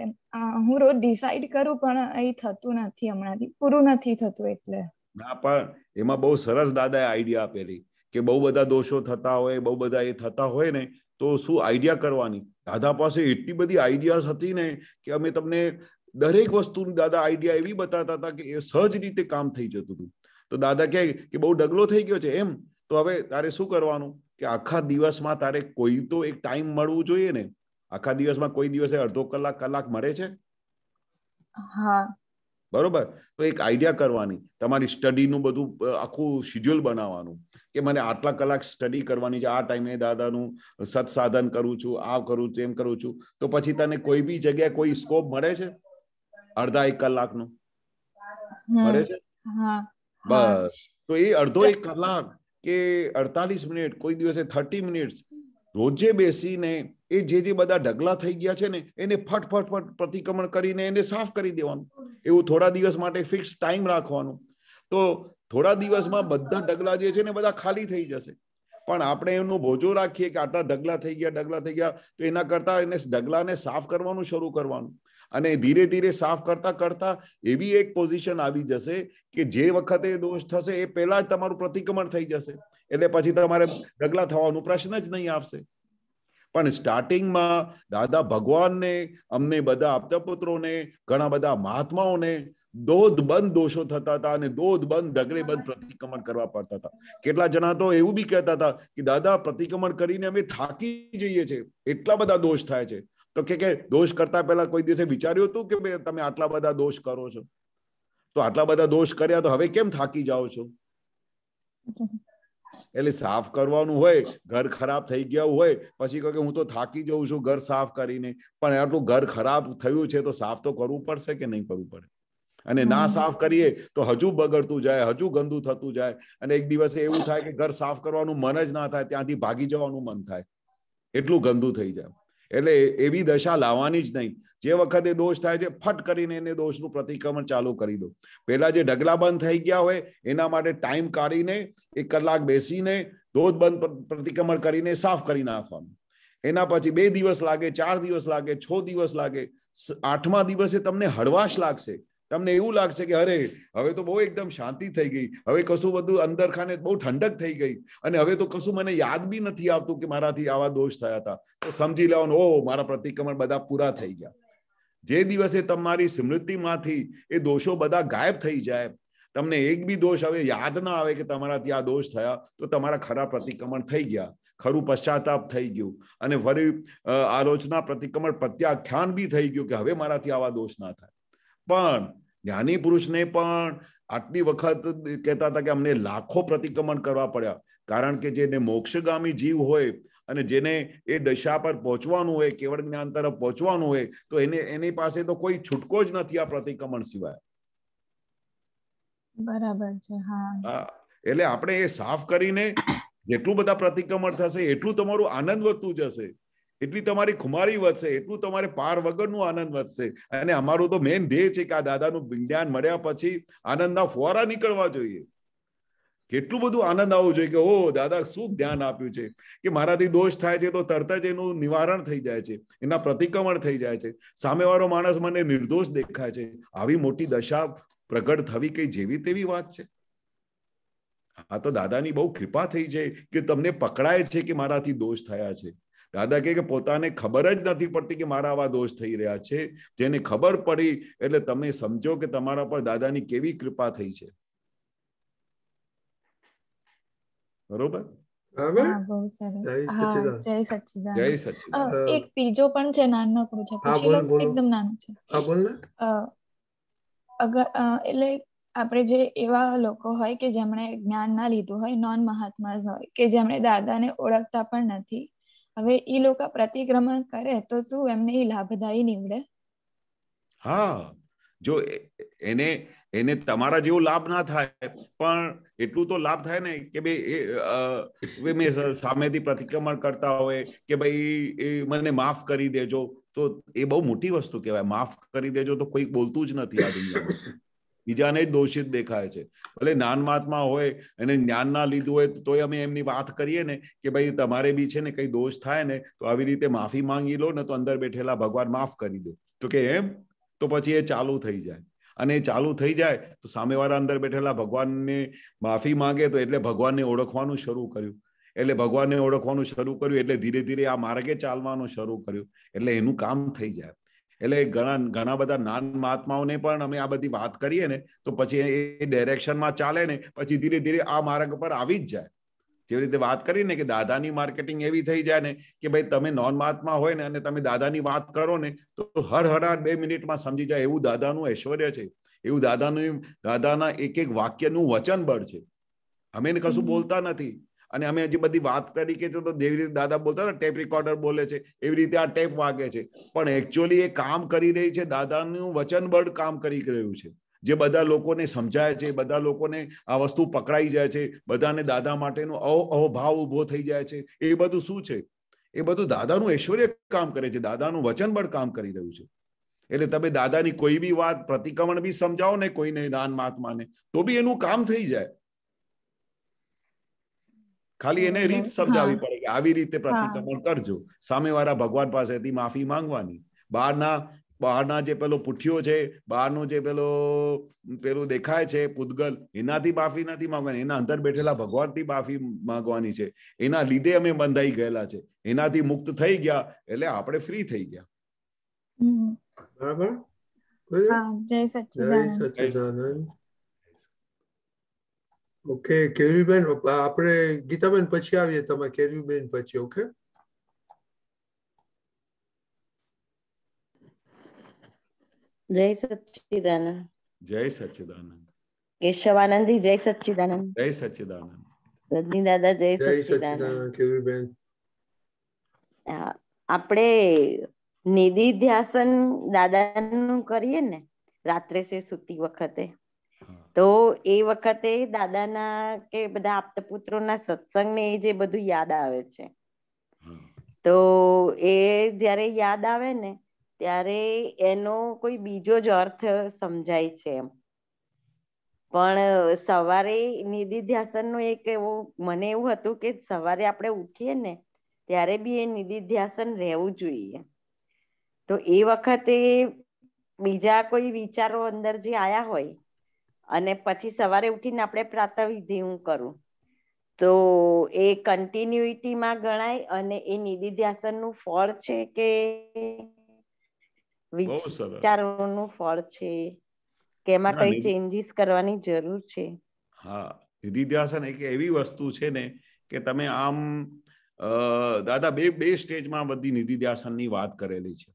હું રોજ ડિસાઈડ કરું પણ એ થતું નથી, હમણાંથી પૂરું નથી થતું. એટલે ના, પણ એમાં બહુ સરસ દાદાએ આઈડિયા આપેલી કે બહુ બધા દોષો થતા હોય, બહુ બધા એ થતા હોય ને તો શું આઈડિયા કરવાની. દાદા પાસે એટલી બધી આઈડિયાઝ હતી ને કે અમે તમને દરેક વસ્તુની દાદા આઈડિયા એવી બતાવતા હતા કે એ સહજ રીતે કામ થઈ જતું હતું. તો દાદા કહે કે બહુ ઢગલો થઈ ગયો છે એમ, તો હવે તારે શું કરવાનું કે આખા દિવસમાં તારે કોઈ તો એક ટાઈમ મળવું જોઈએ ને. આખા દિવસમાં કોઈ દિવસે અડધો કલાક મળે છે? હા, બરોબર. તો એક આઈડિયા કરવાની, તમારી સ્ટડીનું બધું આખું શિડ્યુલ બનાવવાનું કે મને આટલા કલાક સ્ટડી કરવાની છે, આ ટાઈમે દાદાનું સત્સાધન કરું છું, આ કરું છું, એમ કરું છું. તો પછી તને કોઈ બી જગ્યાએ કોઈ સ્કોપ મળે છે અડધા 1 કલાકનો? મળે છે? બસ. તો એ અડધો 1 કલાક કે 48 મિનિટ, કોઈ દિવસે 30 મિનિટ્સ રોજે બેસીને એ જે બધા ઢગલા થઈ ગયા છે ને એને ફટ પ્રતિક્રમણ કરીને એને સાફ કરી દેવાનું. એવું થોડા દિવસ માટે ફિક્સ ટાઈમ રાખવાનું. તો થોડા દિવસમાં બધા ઢગલા જે છે ને બધા ખાલી થઈ જશે. પણ આપણે એનું બોજો રાખીએ કે આટલા ઢગલા થઈ ગયા તો એના કરતા એને ઢગલાને સાફ કરવાનું શરૂ કરવાનું. અને ધીરે ધીરે સાફ કરતા એવી એક પોઝિશન આવી જશે કે જે વખતે દોષ થશે એ પહેલા જ તમારું પ્રતિક્રમણ થઈ જશે. એટલે પછી તમારે ઢગલા થવાનો પ્રશ્ન જ નહીં આવશે. પણ સ્ટાર્ટિંગમાં દાદા ભગવાનને, અમને બધા આપતાપુત્રોને, ઘણા બધા મહાત્માઓને દોધ-બંધ દોષો થતા હતા અને દોધ-બંધ ઢગલે-બંધ પ્રતિક્રમણ કરવા પડતા હતા. કેટલા જણા તો એવું બી કહેતા હતા કે દાદા પ્રતિક્રમણ કરીને અમે થાકી જઈએ છીએ, એટલા બધા દોષ થાય છે. તો કે દોષ કરતા પહેલા કોઈ દિવસે વિચાર્યું હતું કે તમે આટલા બધા દોષ કરો છો? તો આટલા બધા દોષ કર્યા તો હવે કેમ થાકી જાઓ છો? એટલે સાફ કરવાનું હોય, ઘર ખરાબ થઈ ગયા હોય, પછી કહો કે હું તો થાકી જઉં છું ઘર સાફ કરીને. પણ આટલું ઘર ખરાબ થયું છે તો સાફ તો કરવું પડશે કે નહીં કરવું પડે? અને ના સાફ કરીએ તો હજુ બગડતું જાય, હજુ ગંદુ થતું જાય. અને એક દિવસે એવું થાય કે ઘર સાફ કરવાનું મન જ ના થાય, ત્યાંથી ભાગી જવાનું મન થાય, એટલું ગંદુ થઈ જાય. એટલે એવી દશા લાવવાની જ નહીં. જે વખતે દોષ થાય છે ફટ કરીને એને દોષનું પ્રતિક્રમણ ચાલુ કરી દો. પેલા જે ઢગલા બંધ થઈ ગયા હોય એના માટે ટાઈમ કાઢીને 1 કલાક બેસીને દોષ બંધ પ્રતિક્રમણ કરીને સાફ કરી નાખવાનું. એના પછી 2 દિવસ લાગે, 4 દિવસ લાગે, 6 દિવસ લાગે, 8મા દિવસે તમને હળવાશ લાગશે. તમને એવું લાગશે કે અરે હવે તો બહુ એકદમ શાંતિ થઈ ગઈ, હવે કશું બધું અંદર ખાને બહુ ઠંડક થઈ ગઈ, અને હવે તો કશું મને યાદ બી નથી આવતું કે મારાથી આવા દોષ થયા હતા. તો સમજી લેવાનું, ઓ મારા પ્રતિક્રમણ બધા પૂરા થઈ ગયા. જે દિવસે તમારી સ્મૃતિમાંથી એ દોષો બધા ગાયબ થઈ જાય, તમને એક બી દોષ હવે યાદ ના આવે કે તમારાથી આ દોષ થયા, તો તમારા ખરા પ્રતિક્રમણ થઈ ગયા, ખરું પશ્ચાતાપ થઈ ગયું, અને ફરી આલોચના પ્રતિક્રમણ પ્રત્યાખ્યાન બી થઈ ગયું કે હવે મારાથી આવા દોષ ના થાય. પણ જ્ઞાની પુરુષને પણ આટલી વખત કહેતા હતા કે અમને લાખો પ્રતિક્રમણ કરવા પડ્યા, કારણ કે જેને મોક્ષગામી જીવ હોય અને જેને એ દશા પર પહોંચવાનું હોય, કેવળ જ્ઞાન તરફ પહોંચવાનું હોય, તો એની પાસે તો કોઈ છૂટકો જ નથી આ પ્રતિક્રમણ સિવાય. બરાબર છે. હા, એટલે આપણે એ સાફ કરીને જેટલું બધા પ્રતિક્રમણ થશે એટલું તમારું આનંદ વધતું જશે, એટલી તમારી ખુમારી વધશે, એટલું તમારે પાર વગરનું આનંદ વધશે. અને અમારું તો મેઇન ધ્યેય છે કે આ દાદાનું જ્ઞાન મળ્યા પછી આનંદના ફુવારા નીકળવા જોઈએ. કેટલું બધું આનંદ આવવું જોઈએ કે ઓ દાદા શું જ્ઞાન આપ્યું છે કે મારાથી દોષ થાય છે તો તરત જ એનું નિવારણ થઈ જાય છે, એના પ્રતિક્રમણ થઈ જાય છે. સામેવાળો માણસ મને નિર્દોષ દેખાય છે. આવી મોટી દશા પ્રગટ થવી કઈ જેવી તેવી વાત છે? આ તો દાદાની બહુ કૃપા થઈ છે કે તમને પકડાય છે કે મારાથી દોષ થયા છે. દાદા કે પોતાને ખબર જ નથી પડતી કે મારા આવા દોષ થઈ રહ્યા છે. જેને ખબર પડી એટલે તમે સમજો કે તમારા પર દાદાની કેવી કૃપા થઈ છે. બરોબર? જય સચ્ચિદાનંદ. એક બીજો પણ છે, નાનકડું છે, પૂછી લો. એકદમ નાનું છે. એટલે આપણે જે એવા લોકો હોય કે જેમણે જ્ઞાન ના લીધું હોય, નોન મહાત્મા હોય, કે જેમણે દાદાને ઓળખતા પણ નથી, હવે એ લોકો પ્રતિક્રમણ કરે તો શું એમને લાભદાયી નીવડે? હા, જો એને તમારા જેવો લાભ ના થાય પણ એટલું તો લાભ થાય ને કે ભાઈ મેં સામેથી પ્રતિક્રમણ કરતા હોય કે ભાઈ મને માફ કરી દેજો, તો એ બહુ મોટી વસ્તુ કહેવાય. માફ કરી દેજો તો કોઈ બોલતું જ નથી આ દુનિયામાં, બીજાને જ દોષિત દેખાય છે. ભલે જ્ઞાન મહાત્મા હોય અને જ્ઞાન ના લીધું હોય તોય અમે એમની વાત કરીએ ને કે ભાઈ તમારે બી છે ને કઈ દોષ થાય ને તો આવી રીતે માફી માંગી લો ને તો અંદર બેઠેલા ભગવાન માફ કરી દો. તો કે એમ? તો પછી એ ચાલુ થઈ જાય, અને એ ચાલુ થઈ જાય તો સામેવાળા અંદર બેઠેલા ભગવાનને માફી માંગે તો એટલે ભગવાનને ઓળખવાનું શરૂ કર્યું, એટલે ભગવાનને ઓળખવાનું શરૂ કર્યું એટલે ધીરે ધીરે આ માર્ગે ચાલવાનું શરૂ કર્યું, એટલે એનું કામ થઈ જાય. એટલે ઘણા બધા નાન મહાત્માઓને પણ અમે આ બધી વાત કરીએ ને તો પછી એ ડાયરેક્શનમાં ચાલે ને પછી ધીરે ધીરે આ માર્ગ પર આવી જ જાય. જેવી રીતે વાત કરી ને કે દાદાની માર્કેટિંગ એવી થઈ જાય ને કે ભાઈ તમે નોન મહાત્મા હોય ને અને તમે દાદાની વાત કરો ને તો હર 2 મિનિટમાં સમજી જાય એવું દાદાનું ઐશ્વર્ય છે, એવું દાદાના એક એક વાક્યનું વચન બળ છે. અમે કશું બોલતા નથી, અને અમે હજી બધી વાત કરી કે તો જેવી રીતે દાદા બોલતા ને ટેપ રેકોર્ડર બોલે છે એવી રીતે આ ટેપ વાગે છે, પણ એકચ્યુઅલી એ કામ કરી રહી છે, દાદાનું વચન બળ કામ કરી રહ્યું છે. જે બધા લોકોને સમજાય છે, બધા લોકોને આ વસ્તુ પકડાઈ જાય છે, બધાને દાદા માટેનો અહોભાવ ઉભો થઈ જાય છે. એ બધું શું છે? એ બધું દાદાનું ઐશ્વર્ય કામ કરે છે, દાદાનું વચન બળ કામ કરી રહ્યું છે. એટલે તમે દાદાની કોઈ બી વાત પ્રતિક્રમણ બી સમજાવો ને કોઈને નાન મહાત્માને, તો બી એનું કામ થઈ જાય. ખાલી એને રીત સમજાવવી પડે કે આવી રીતે પ્રતિક્રમણ કરજો. સામેવાળા ભગવાન પાસેથી માફી માંગવાની. બહારના જે પેલો પુઠ્ઠીઓ છે, બહારનું જે પેલું દેખાય છે પૂતગલ, એનાથી માફી નથી માંગવાની, એના અંદર બેઠેલા ભગવાનથી માફી માંગવાની છે. એના લીધે અમે બંધાઈ ગયેલા છે, એનાથી મુક્ત થઈ ગયા એટલે આપણે ફ્રી થઈ ગયા. બરાબર. જય સચ્ચિદાનંદ. ઓકે કેરીબેન, આપણે ગીતાબેન પછી આવીએ, તમે કેરીબેન પછી. ઓકે જય સચ્ચિદાનંદ. જય સચ્ચિદાનંદ. કેશવાનંદજી જય સચ્ચિદાનંદ. જય સચ્ચિદાનંદ. રજની દાદા જય સચ્ચિદાનંદ. કેરીબેન, આપણે નિધિ ધ્યાસન દાદાનું કરીએ ને રાત્રે સે સુતી વખતે, તો એ વખતે દાદાના કે બધા આપતપુત્રોના સત્સંગ ને એ જે બધું યાદ આવે છે. તો એ જયારે યાદ આવે ને ત્યારે એનો કોઈ બીજો જ અર્થ સમજાય છે એમ. પણ સવારે નિધિ ધ્યાસનનું એક એવું મને એવું હતું કે સવારે આપણે ઉઠીએ ને ત્યારે બી એ નિધિ ધ્યાસન રહેવું જોઈએ. તો એ વખતે બીજા કોઈ વિચારો અંદર જે આયા હોય અને પછી સવારે ઉઠીને આપણે પ્રાતઃવિધિ હું કરું તો એ કન્ટિન્યુઇટીમાં ગણાય અને એ નિધિ ધ્યાસનનું ફળ છે કે વિચારોનું ફળ છે કે એમાં કઈ ચેન્જીસ કરવાની જરૂર છે? હા, નિધિ ધ્યાસન એક એવી વસ્તુ છે ને કે તમે આમ દાદા બે સ્ટેજમાં બધી નિધિ ધ્યાસનની વાત કરેલી છે.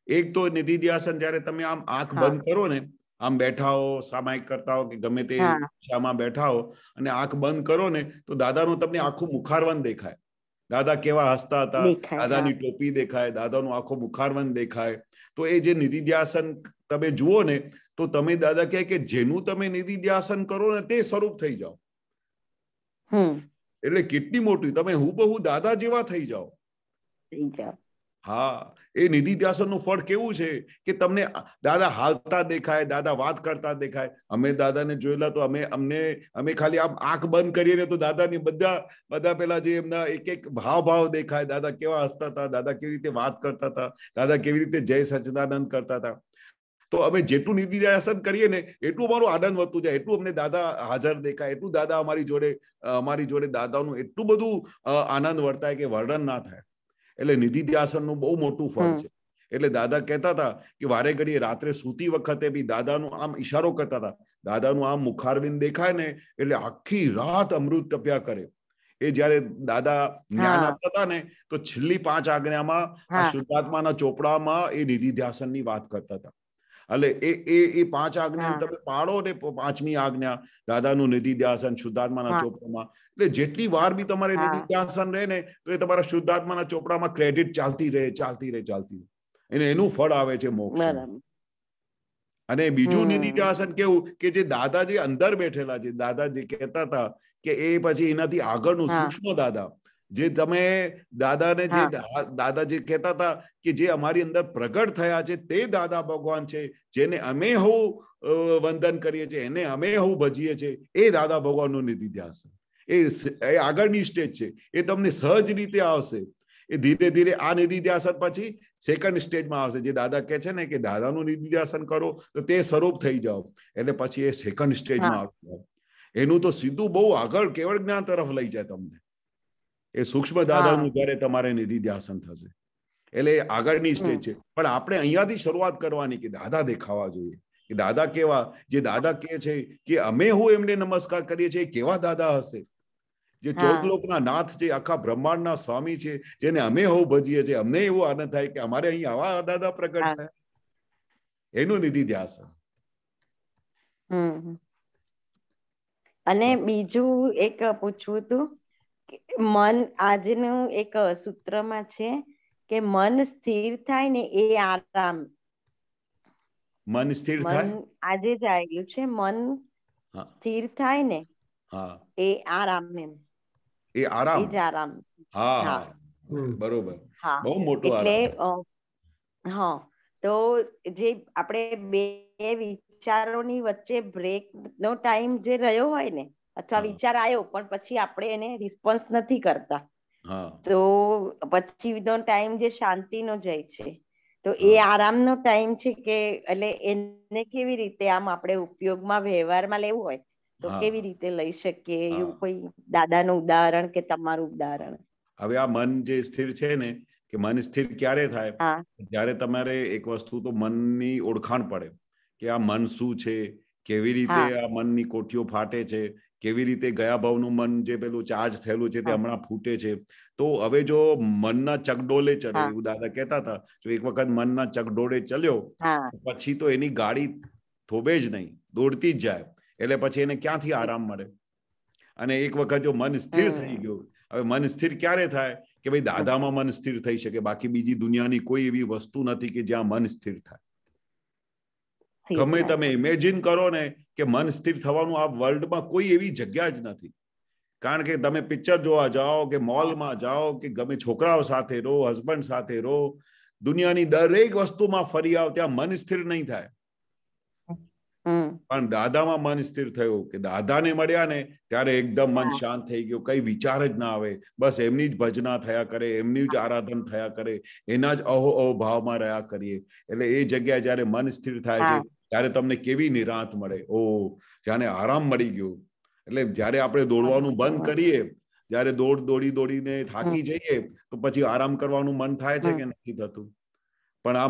એક તો નિધિ ધ્યાસન જયારે તમે આમ આંખ બંધ કરો ને, આમ બેઠા હો, સામાયિક કરતા હો કે ગમે તે દિશામાં બેઠા હો અને આંખ બંધ કરો ને તો દાદાનું તમને આખું મુખારવન દેખાય. દાદા કેવા હસતા હતા, દાદાની ટોપી દેખાય, દાદાનું આખું મુખારવન દેખાય. તો એ જે નિધિ ધ્યાસન તમે જુઓ ને તો તમે દાદા કહે કે જેનું તમે નિધિ ધ્યાસન કરો ને તે સ્વરૂપ થઈ જાઓ. એટલે કેટલી મોટી તમે હુબહુ દાદા જેવા થઈ જાઓ. હા, એ નિધિ ધ્યાસનનું ફળ કેવું છે કે તમને દાદા હાલતા દેખાય, દાદા વાત કરતા દેખાય. અમે દાદાને જોયેલા તો અમે ખાલી આમ આંખ બંધ કરીએ ને તો દાદાની બધા પેલા જે એમના એક ભાવ દેખાય. દાદા કેવા હસતા હતા, દાદા કેવી રીતે વાત કરતા હતા, દાદા કેવી રીતે જય સચ્ચિદાનંદ કરતા હતા. તો અમે જેટલું નિધિ ધ્યાસન કરીએ ને એટલું અમારું આનંદ વધતું જાય, એટલું અમને દાદા હાજર દેખાય, એટલું દાદા અમારી જોડે દાદાનું એટલું બધું આનંદ વર્તાય કે વર્ણન ના થાય. એટલે નિધિ ધ્યાસનનું બહુ મોટું ફળ છે. એટલે દાદા કહેતા હતા કે વારે ઘડીએ રાત્રે સૂતી વખતે બી દાદાનું આમ ઈશારો કરતા હતા. દાદાનું આમ મુખારવિંદ દેખાય ને એટલે આખી રાત અમૃત તપ્યા કરે. એ જયારે દાદા જ્ઞાન આપતા હતા ને તો છેલ્લી 5 આજ્ઞામાં આ શુદ્ધાત્માના ચોપડામાં એ નિધિ ધ્યાસનની વાત કરતા હતા. એટલે એ 5 આજ્ઞા તમે પાડો ને, 5મી આજ્ઞા દાદાનું નિધિ ધ્યાસન શુદ્ધાત્માના ચોપડામાં, એટલે જેટલી વાર બી તમારે નિધિ ધ્યાસન રહે ને તો એ તમારા શુદ્ધાત્માના ચોપડામાં ક્રેડિટ ચાલતી રહે. અને એનું ફળ આવે છે મોક્ષ. અને બીજું નિધિ ધ્યાસન કેવું કે જે દાદા જે અંદર બેઠેલા છે, દાદા જે કહેતા હતા કે એ પછી એનાથી આગળનું સૂક્ષ્મ દાદા જે તમે દાદાને દાદા જે કહેતા હતા કે જે અમારી અંદર પ્રગટ થયા છે તે દાદા ભગવાન છે, જેને અમે હું વંદન કરીએ છીએ, એને અમે હું ભજીએ છીએ, એ દાદા ભગવાનનું નિધિ ધ્યાસન એ આગળની સ્ટેજ છે. એ તમને સહજ રીતે આવશે. એ ધીરે ધીરે આ નિધિ ધ્યાસન પછી સેકન્ડ સ્ટેજમાં આવશે. જે દાદા કહે છે ને કે દાદાનું નિધિ ધ્યાસન કરો તો તે સ્વરૂપ થઈ જાઓ, એટલે પછી એ સેકન્ડ સ્ટેજમાં આવશે. એનું તો સીધું બહુ આગળ કેવળ જ્ઞાન તરફ લઈ જાય તમને. એ સૂક્ષ્મ દાદાનું જયારે તમારે નિધિ ધ્યાસન થશે એટલે આગળની સ્ટેજ છે. પણ આપણે અહીંયાથી શરૂઆત કરવાની કે દાદા દેખાવા જોઈએ, કે દાદા કેવા, જે દાદા કહે છે કે અમે હું એમને નમસ્કાર કરીએ છીએ, કેવા દાદા હશે, જે 14 લોકના નાથ છે, આખા બ્રહ્માંડના સ્વામી છે, જેને અમે હું ભજીએ છીએ. અમને એવો આનંદ થાય કે અમારે અહીં આવા દાદા પ્રગટ થાય. એનું નિધિ ધ્યાસન. અને બીજું એક પૂછવું હતું, મન આજનું એક સૂત્રમાં છે કે મન સ્થિર થાય ને એ આરામ. મન સ્થિર થાય આજે જ આવેલું છે, મન સ્થિર થાય ને એ આરામ. એમ એ આરામ. એ જ આરામ. હા, બરોબર, હા બહુ મોટો એટલે આરામ. હા તો જે આપણે બે વિચારોની વચ્ચે બ્રેક નો ટાઈમ જે રહ્યો હોય ને, અથવા વિચાર આવ્યો પણ પછી આપણે એને રિસ્પોન્સ નથી કરતા, તો પછી નો ટાઈમ જે શાંતિનો જાય છે, તો એ આરામનો ટાઈમ છે કે એટલે એને કેવી રીતે આમ આપણે ઉપયોગમાં વ્યવહારમાં લેવું હોય તો કેવી રીતે લઈ શકીએ, એવું કોઈ દાદાનું ઉદાહરણ કે તમારું ઉદાહરણ? હવે આ મન જે સ્થિર છે ને, કે મન સ્થિર ક્યારે થાય? જ્યારે તમારે એક વસ્તુ તો મનની ઓળખાણ પડે કે આ મન શું છે, કેવી રીતે આ મનની કોઠીઓ ફાટે છે, કેવી રીતે ગયા ભાવનું મન જે પેલું ચાર્જ થયેલું છે તે હમણાં ફૂટે છે. તો હવે જો મનના ચકડોલે ચડે, એવું દાદા કહેતા હતા, જો એક વખત મનના ચકડોળે ચલ્યો પછી તો એની ગાડી થોભે જ નહીં, દોડતી જ જાય. એટલે પછી એને ક્યાંથી આરામ મળે? અને એક વખત જો મન સ્થિર થઈ ગયું, હવે મન સ્થિર ક્યારે થાય કે ભાઈ દાદામાં મન સ્થિર થઈ શકે, બાકી બીજી દુનિયાની કોઈ એવી વસ્તુ નથી કે જ્યાં મન સ્થિર થાય. ગમે તમે ઇમેજિન કરો ને કે મન સ્થિર થવાનું આ વર્લ્ડમાં કોઈ એવી જગ્યા જ નથી. કારણ કે તમે પિક્ચર જોવા જાઓ કે મોલમાં જાઓ કે ગમે છોકરાઓ સાથે રહો, હસબન્ડ સાથે રહો, દુનિયાની દરેક વસ્તુમાં ફરી આવો, ત્યાં મન સ્થિર નહીં થાય. પણ દાદામાં મન સ્થિર થયું કે દાદાને મળ્યા ને ત્યારે એકદમ મન શાંત થઈ ગયું, કઈ વિચાર જ ના આવે, બસ એમની જ ભજના થયા કરે, એમની જ આરાધન થયા કરે, એના જ અહો ભાવમાં રહ્યા કરીએ. એટલે એ જગ્યાએ જયારે મન સ્થિર થાય છે ત્યારે તમને કેવી નિરાંત મળે, ઓ જાણે આરામ મળી ગયો. એટલે જયારે આપણે દોડવાનું બંધ કરીએ, જયારે દોડીને થાકી જઈએ, તો પછી આરામ કરવાનું મન થાય છે કે નથી થતું? પણ આ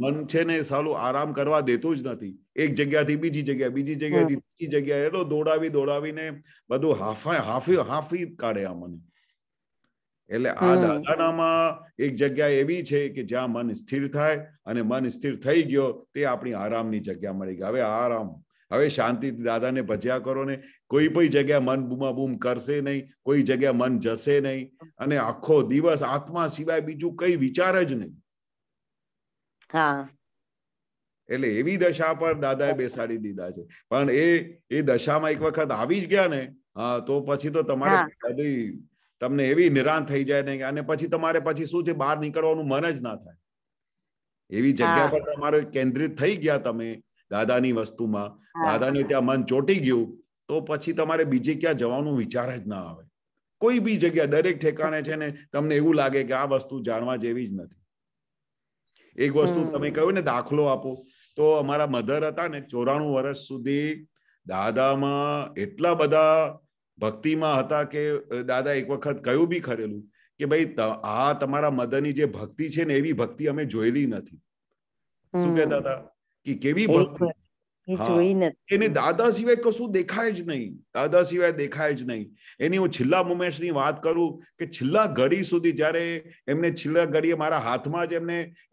મન છે ને સાલું આરામ કરવા દેતું જ નથી. એક જગ્યાથી બીજી જગ્યા, બીજી જગ્યાથી ત્રીજી જગ્યા, એટલો દોડાવીને બધું હાફી કાઢે આ મને. એટલે આ દાદાનામાં એક જગ્યા એવી છે કે જ્યાં મન સ્થિર થાય, અને મન સ્થિર થઈ ગયો તે આપણી આરામની જગ્યા મળી ગઈ. હવે આરામ, હવે શાંતિથી દાદાને ભજ્યા કરો ને, કોઈ પણ જગ્યા મન બૂમાબૂમ કરશે નહીં, કોઈ જગ્યા મન જશે નહીં, અને આખો દિવસ આત્મા સિવાય બીજું કઈ વિચાર જ નહીં. એટલે એવી દશા પર દાદાએ બેસાડી દીધા છે. પણ એ દશામાં એક વખત આવી જ ગયા ને, તો પછી તો તમારે બધી તમને એવી નિરાંત થઈ જાય ને, અને પછી તમારે પછી શું છે, બહાર નીકળવાનું મન જ ના થાય. એવી જગ્યા પર તમારે કેન્દ્રિત થઈ ગયા તમે દાદાની વસ્તુમાં, દાદાને ત્યાં મન ચોંટી ગયું, તો પછી તમારે બીજે ક્યાં જવાનું વિચાર જ ના આવે. કોઈ બી જગ્યા, દરેક ઠેકાણે છે ને તમને એવું લાગે કે આ વસ્તુ જાણવા જેવી જ નથી. એક વસ્તુ તમે કહ્યું ને, દાખલો આપો, તો અમારા મધર હતા ને 94 વર્ષ સુધી દાદામાં એટલા બધા ભક્તિમાં હતા કે દાદા એક વખત કહ્યું બી ખરેલું કે ભાઈ આ તમારા મધરની જે ભક્તિ છે ને, એવી ભક્તિ અમે જોયેલી નથી. શું કહેતા હતા કે કેવી ભક્તિ? એને દાદા સિવાય કશું દેખાય જ નહીં, દાદા સિવાય દેખાય જ નહીં. એની હું છેલ્લા મોમેન્ટ્સની વાત કરું કે છેલ્લા ઘડી સુધી જ્યારે એમને છેલ્લા ઘડીએ મારા હાથમાં જ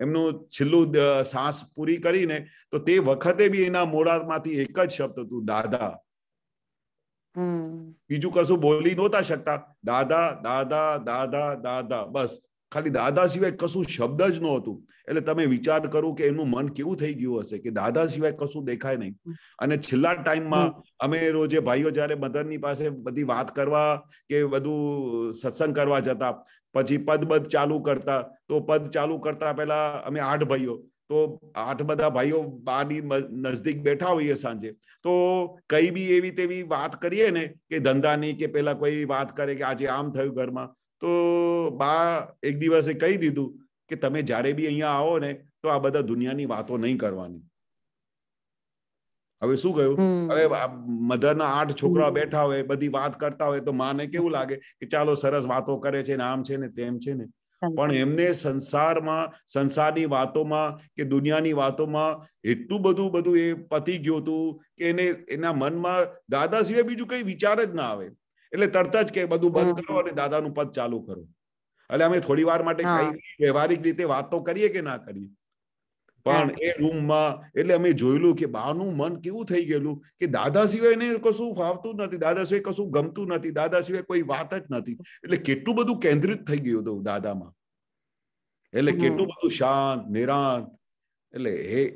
એમનું છેલ્લું શ્વાસ પૂરી કરીને, તો તે વખતે બી એના મોઢામાંથી એક જ શબ્દ હતું, દાદા. બીજું કશું બોલી નહોતા શકતા. દાદા દાદા દાદા દાદા, બસ ખાલી દાદા સિવાય કશું શબ્દ જ નહોતું. એટલે તમે વિચાર કરો કે એનું મન કેવું થઈ ગયું હશે કે દાદા સિવાય કશું દેખાય નહીં. અને છેલ્લા ટાઈમમાં અમે રોજે ભાઈઓ જયારે મધરની પાસે બધી વાત કરવા કે બધું સત્સંગ કરવા જતા, પછી પદ ચાલુ કરતા, તો પદ ચાલુ કરતા પહેલા અમે 8 ભાઈઓ, તો 8 બધા ભાઈઓ બારની નજદીક બેઠા હોઈએ સાંજે, તો કઈ બી એવી તેવી વાત કરીએ ને કે ધંધાની, કે પેલા કોઈ વાત કરે કે આજે આમ થયું ઘરમાં, તો બા એક દિવસે કહી દીધું કે તમે જ્યારે બી અહીંયા આવો ને તો આ બધા દુનિયાની વાતો નહીં કરવાની. હવે શું કહ્યું? હવે મધરના 8 છોકરા બેઠા હોય, બધી વાત કરતા હોય, તો માને કેવું લાગે કે ચાલો સરસ વાતો કરે છે ને, આમ છે ને તેમ છે ને. પણ એમને સંસારની વાતોમાં કે દુનિયાની વાતોમાં એટલું બધું એ પતી ગયું હતું કે એના મનમાં દાદા સિવાય બીજું કઈ વિચાર જ ના આવે. એટલે તરત જ કે બધું બંધ કરો અને દાદાનું પદ ચાલુ કરો. એટલે અમે થોડી વાર માટે કઈ વ્યવહારિક રીતે વાતો કરીએ કે ના કરીએ, પણ એ રૂમમાં એટલે અમે જોયેલું કે બાનું મન કેવું થઈ ગયેલું કે દાદા સિવાય એને કશું ફાવતું નથી, દાદા સિવાય કશું ગમતું નથી, દાદા સિવાય કોઈ વાત જ નથી. એટલે કેટલું બધું કેન્દ્રિત થઈ ગયું હતું દાદામાં. એટલે કેટલું બધું શાંત નિરાંત. એટલે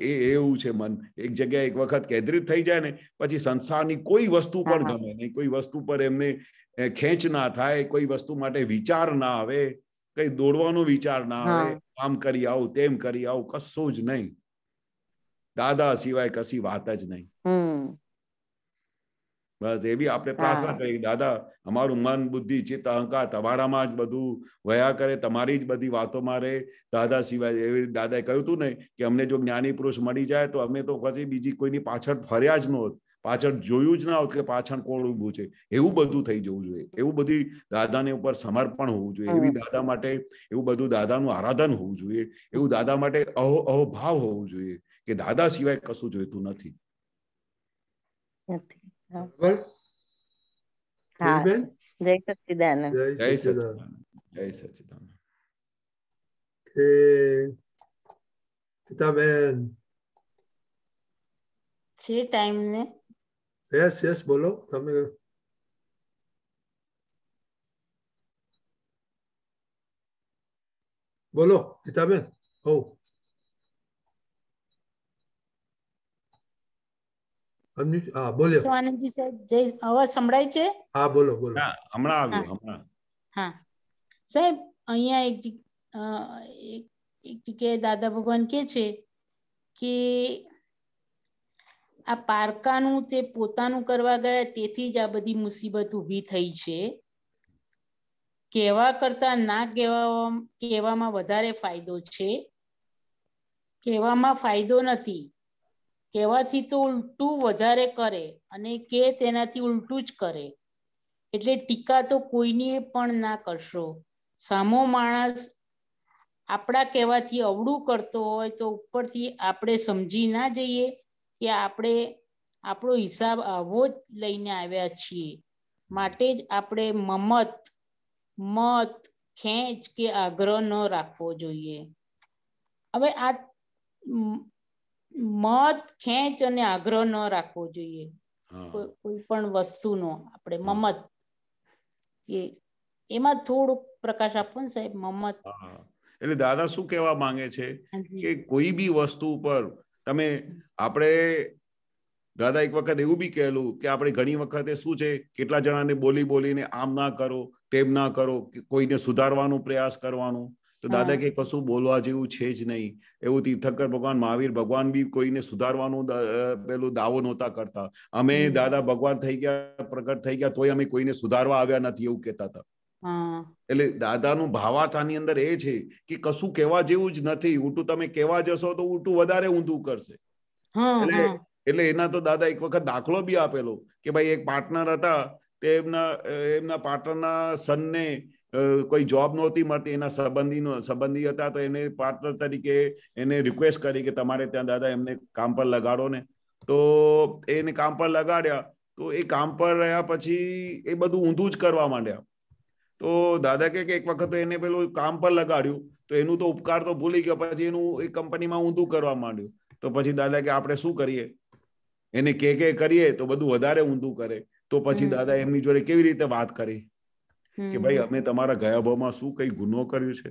એ એવું છે મન. એક જગ્યાએ એક વખત કેન્દ્રિત થઈ જાય ને પછી સંસારની કોઈ વસ્તુ પણ ગમે નહીં, કોઈ વસ્તુ પર એમને ખેંચ ના થાય, કોઈ વસ્તુ માટે વિચાર ના આવે, કઈ દોડવાનો વિચાર ના આવે, આમ કરી આવું તેમ કરી આવું, કશું જ નહીં. દાદા સિવાય કશી વાત જ નહીં. બસ એવી આપણે પ્રાર્થના કરી, દાદા અમારું મન બુદ્ધિ ચિત્ત અહંકાર તમારામાં જ બધું વયા કરે, તમારી જ બધી વાતોમાં રહે, દાદા સિવાય. એવી દાદાએ કહ્યું હતું ને કે અમને જો જ્ઞાની પુરુષ મળી જાય તો અમે તો પછી બીજી કોઈની પાછળ ફર્યા જ નહોત, પાછળ જોયું જ ના હોત કે પાછળ કોણ ઊભું છે. એવું બધું થઈ જવું જોઈએ, એવું બધી દાદાને ઉપર સમર્પણ હોવું જોઈએ, એવી દાદા માટે એવું બધું દાદાનું આરાધન હોવું જોઈએ, એવું દાદા માટે અહોભાવ હોવું જોઈએ કે દાદા સિવાય કશું જોઈતું નથી. જય સચ્ચિદાનંદ. જય સચ્ચિદાનંદ. જય સચ્ચિદાનંદ. પિતાબેન છે ટાઈમ ને? યસ બોલો તમે. બોલો પિતાબેન. બોલ્યો. સ્વાનંદજી સાહેબ, જય, અવાજ સંભળાય છે? હા બોલો. હમણાં આવ્યું. હા સાહેબ, અહીંયા એક જગ્યાએ દાદા ભગવાન કે છે કે આ પારકાનું તે પોતાનું કરવા ગયા તેથી જ આ બધી મુસીબત ઊભી થઈ છે. કહેવા કરતા ના કહેવામાં વધારે ફાયદો છે. કહેવામાં ફાયદો નથી, કહેવાથી તો ઉલટું વધારે કરે અને કે તેનાથી ઉલટું જ કરે. એટલે ટીકા તો કોઈની પણ ના કરશો. સામો માણસ આપણા કહેવાથી અવળું કરતો હોય તો ઉપરથી આપણે સમજી ના જઈએ કે આપણે આપણો હિસાબ આવો જ લઈને આવ્યા છીએ. માટે જ આપણે મત ખેંચ કે આગ્રહ ન રાખવો જોઈએ. હવે આ મત ખેંચ અને આગ્રહ ન રાખવો જોઈએ કોઈ પણ વસ્તુનો. આપણે મમત કે એમાં થોડુંક પ્રકાશ આપો ને સાહેબ. મમત એટલે દાદા શું કહેવા માંગે છે કે કોઈ બી વસ્તુ ઉપર તમે, આપણે દાદા એક વખત એવું બી કહેલું કે આપણે ઘણી વખતે શું છે કેટલા જણાને બોલીને આમ ના કરો તેમ ના કરો, કોઈને સુધારવાનો પ્રયાસ કરવાનો. તો દાદા કે કશું બોલવા જેવું છે જ નહીં. એવું તીર્થંકર ભગવાન મહાવીર ભગવાન બી કોઈને સુધારવાનું પેલું દાવો નહોતા કરતા. અમે દાદા ભગવાન થઈ ગયા, પ્રગટ થઈ ગયા તોય અમે કોઈને સુધારવા આવ્યા નથી એવું કહેતા હતા. એટલે દાદાનું ભાવાર્થ આની અંદર એ છે કે કશું કહેવા જેવું જ નથી. ઉલટું તમે કહેવા જશો તો ઉલટું વધારે ઊંધું કરશે. એટલે એના તો દાદા એક વખત દાખલો બી આપેલો કે ભાઈ એક પાર્ટનર હતા, તે એમના પાર્ટનરના સનને કોઈ જોબ નહોતી મળતી, એના સંબંધી હતા, તો એને પાર્ટનર તરીકે એને રિક્વેસ્ટ કરી કે તમારે ત્યાં દાદા એમને કામ પર લગાડો ને. તો એને કામ પર લગાડ્યા, તો એ કામ પર રહ્યા પછી એ બધું ઊંધું જ કરવા માંડ્યા. તો દાદા કે એક વખત એને પેલું કામ પર લગાડ્યું તો એનું તો ઉપકાર તો ભૂલી ગયો, પછી એનું એ કંપનીમાં ઊંધું કરવા માંડ્યું. તો પછી દાદા કે આપણે શું કરીએ, એને કે કરીએ તો બધું વધારે ઊંધું કરે. તો પછી દાદા એમની જોડે કેવી રીતે વાત કરી કે ભાઈ અમે તમારા ગયા ભાવમાં શું કઈ ગુનો કર્યું છે,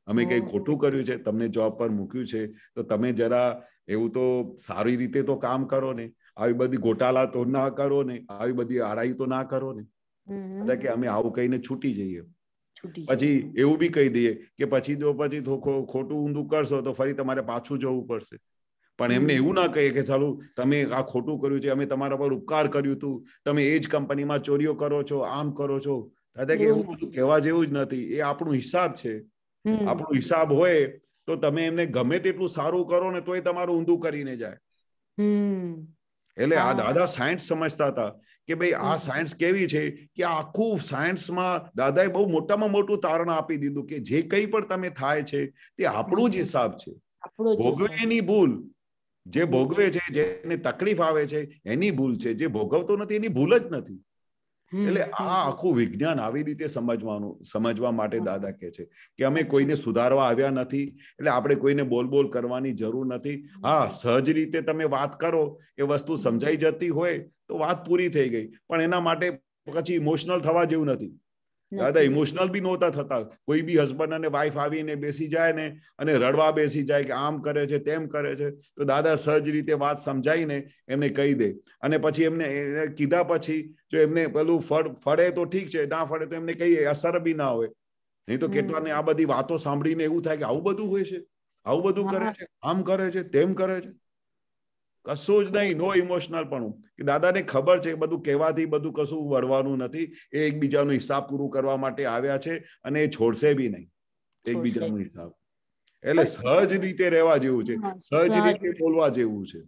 અમે કઈ ખોટું કર્યું છે, તમને જોબ પર મૂક્યું છે, તો તમે જરા એવું તો સારી રીતે તો કામ કરો ને, આવી બધી ગોટાળા તો ના કરો ને, આવી બધી આડાઈ તો ના કરો ને. કે અમે આવું કહીને છૂટી જઈએ. પછી એવું બી કહી દઈએ કે પછી ખોટું ઊંધું કરશો તો ફરી તમારે પાછું જવું પડશે. પણ એમને એવું ના કહીએ કે ચાલો તમે આ ખોટું કર્યું છે, અમે તમારા પર ઉપકાર કર્યું હતું, તમે એ જ કંપનીમાં ચોરીઓ કરો છો, આમ કરો છો. દાદા કે એવું બધું કહેવા જેવું જ નથી. એ આપણું હિસાબ છે. આપણું હિસાબ હોય તો તમે એમને ગમે તેટલું સારું કરો ને તો એ તમારું ઊંધું કરીને જાય. એટલે આ દાદા સાયન્સ સમજતા હતા કે ભાઈ આ સાયન્સ કેવી છે કે આખું સાયન્સમાં દાદાએ બહુ મોટામાં મોટું તારણ આપી દીધું કે જે કંઈ પણ તમે થાય છે તે આપણું જ હિસાબ છે. ભોગવે એની ભૂલ, જે ભોગવે છે, જેને તકલીફ આવે છે એની ભૂલ છે, જે ભોગવતો નથી એની ભૂલ જ નથી. એટલે આ આખું વિજ્ઞાન આવી રીતે સમજવા માટે દાદા કહે છે કે અમે કોઈને સુધારવા આવ્યા નથી, એટલે આપણે કોઈને બોલ કરવાની જરૂર નથી. હા, સહજ રીતે તમે વાત કરો, એ વસ્તુ સમજાઈ જતી હોય તો વાત પૂરી થઈ ગઈ. પણ એના માટે પછી ઇમોશનલ થવા જેવું નથી. દાદા ઇમોશનલ બી નહોતા થતા. કોઈ બી હસબન્ડ અને વાઈફ આવીને બેસી જાય ને અને રડવા બેસી જાય કે આમ કરે છે તેમ કરે છે, તો દાદા સહજ રીતે વાત સમજાવીને એમને કહી દે. અને પછી એમને કીધા પછી જો એમને પેલું ફળે તો ઠીક છે, ના ફળે તો એમને કહીએ, અસર બી ના હોય. નહીં તો કેટલાને આ બધી વાતો સાંભળીને એવું થાય કે આવું બધું હોય છે, આવું બધું કરે છે, આમ કરે છે, તેમ કરે છે. કશું જ નહીં, નો ઇમોશનલ પણ. કે દાદાને ખબર છે બધું કહેવાથી બધું કશું વળવાનું નથી. એ એકબીજાનો હિસાબ પૂરું કરવા માટે આવ્યા છે અને એ છોડશે બી નહીં એકબીજાનો હિસાબ. એટલે સહજ રીતે રહેવા જેવું છે, સહજ રીતે બોલવા જેવું છે.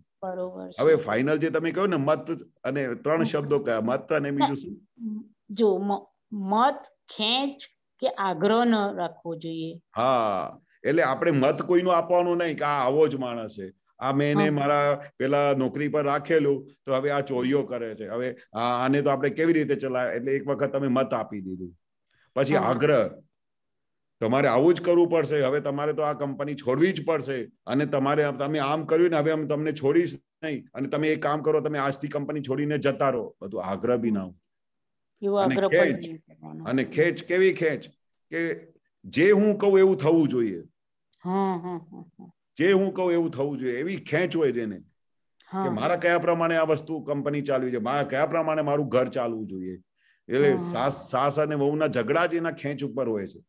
હવે ફાઇનલ જે તમે કહ્યું ને મત અને 3 શબ્દો કયા, મત અને બીજું શું? જો મત, ખેંચ કે આગ્રહ ન રાખવો જોઈએ. હા, એટલે આપણે મત કોઈનો આપવાનો નહીં કે આ આવો જ માણસ છે, આ મેં એને મારા પેલા નોકરી પર રાખેલું તો હવે આ ચોરીઓ કરે છે, હવે આને તો આપણે કેવી રીતે ચલાવે. એટલે એક વખત તમે મત આપી દીધું. પછી આગ્રહ, તમારે આવું જ કરવું પડશે, હવે તમારે તો આ કંપની છોડવી જ પડશે અને તમે આમ કર્યું ને હવે અમે તમને છોડીશ નહીં અને તમે એક કામ કરો, તમે આજથી કંપની છોડીને જતા રહો. બધું આગ્રહ બી ના હોય. અને ખેંચ કેવી ખેંચ કે જે હું કહું એવું થવું જોઈએ, જે હું કહું એવું થવું જોઈએ, એવી ખેંચ હોય જેને કે મારા કયા પ્રમાણે આ વસ્તુ કંપની ચાલવી છે, મારા કયા પ્રમાણે મારું ઘર ચાલવું જોઈએ. એટલે સાસ અને વહુના ઝઘડા જ એના ખેંચ ઉપર હોય છે.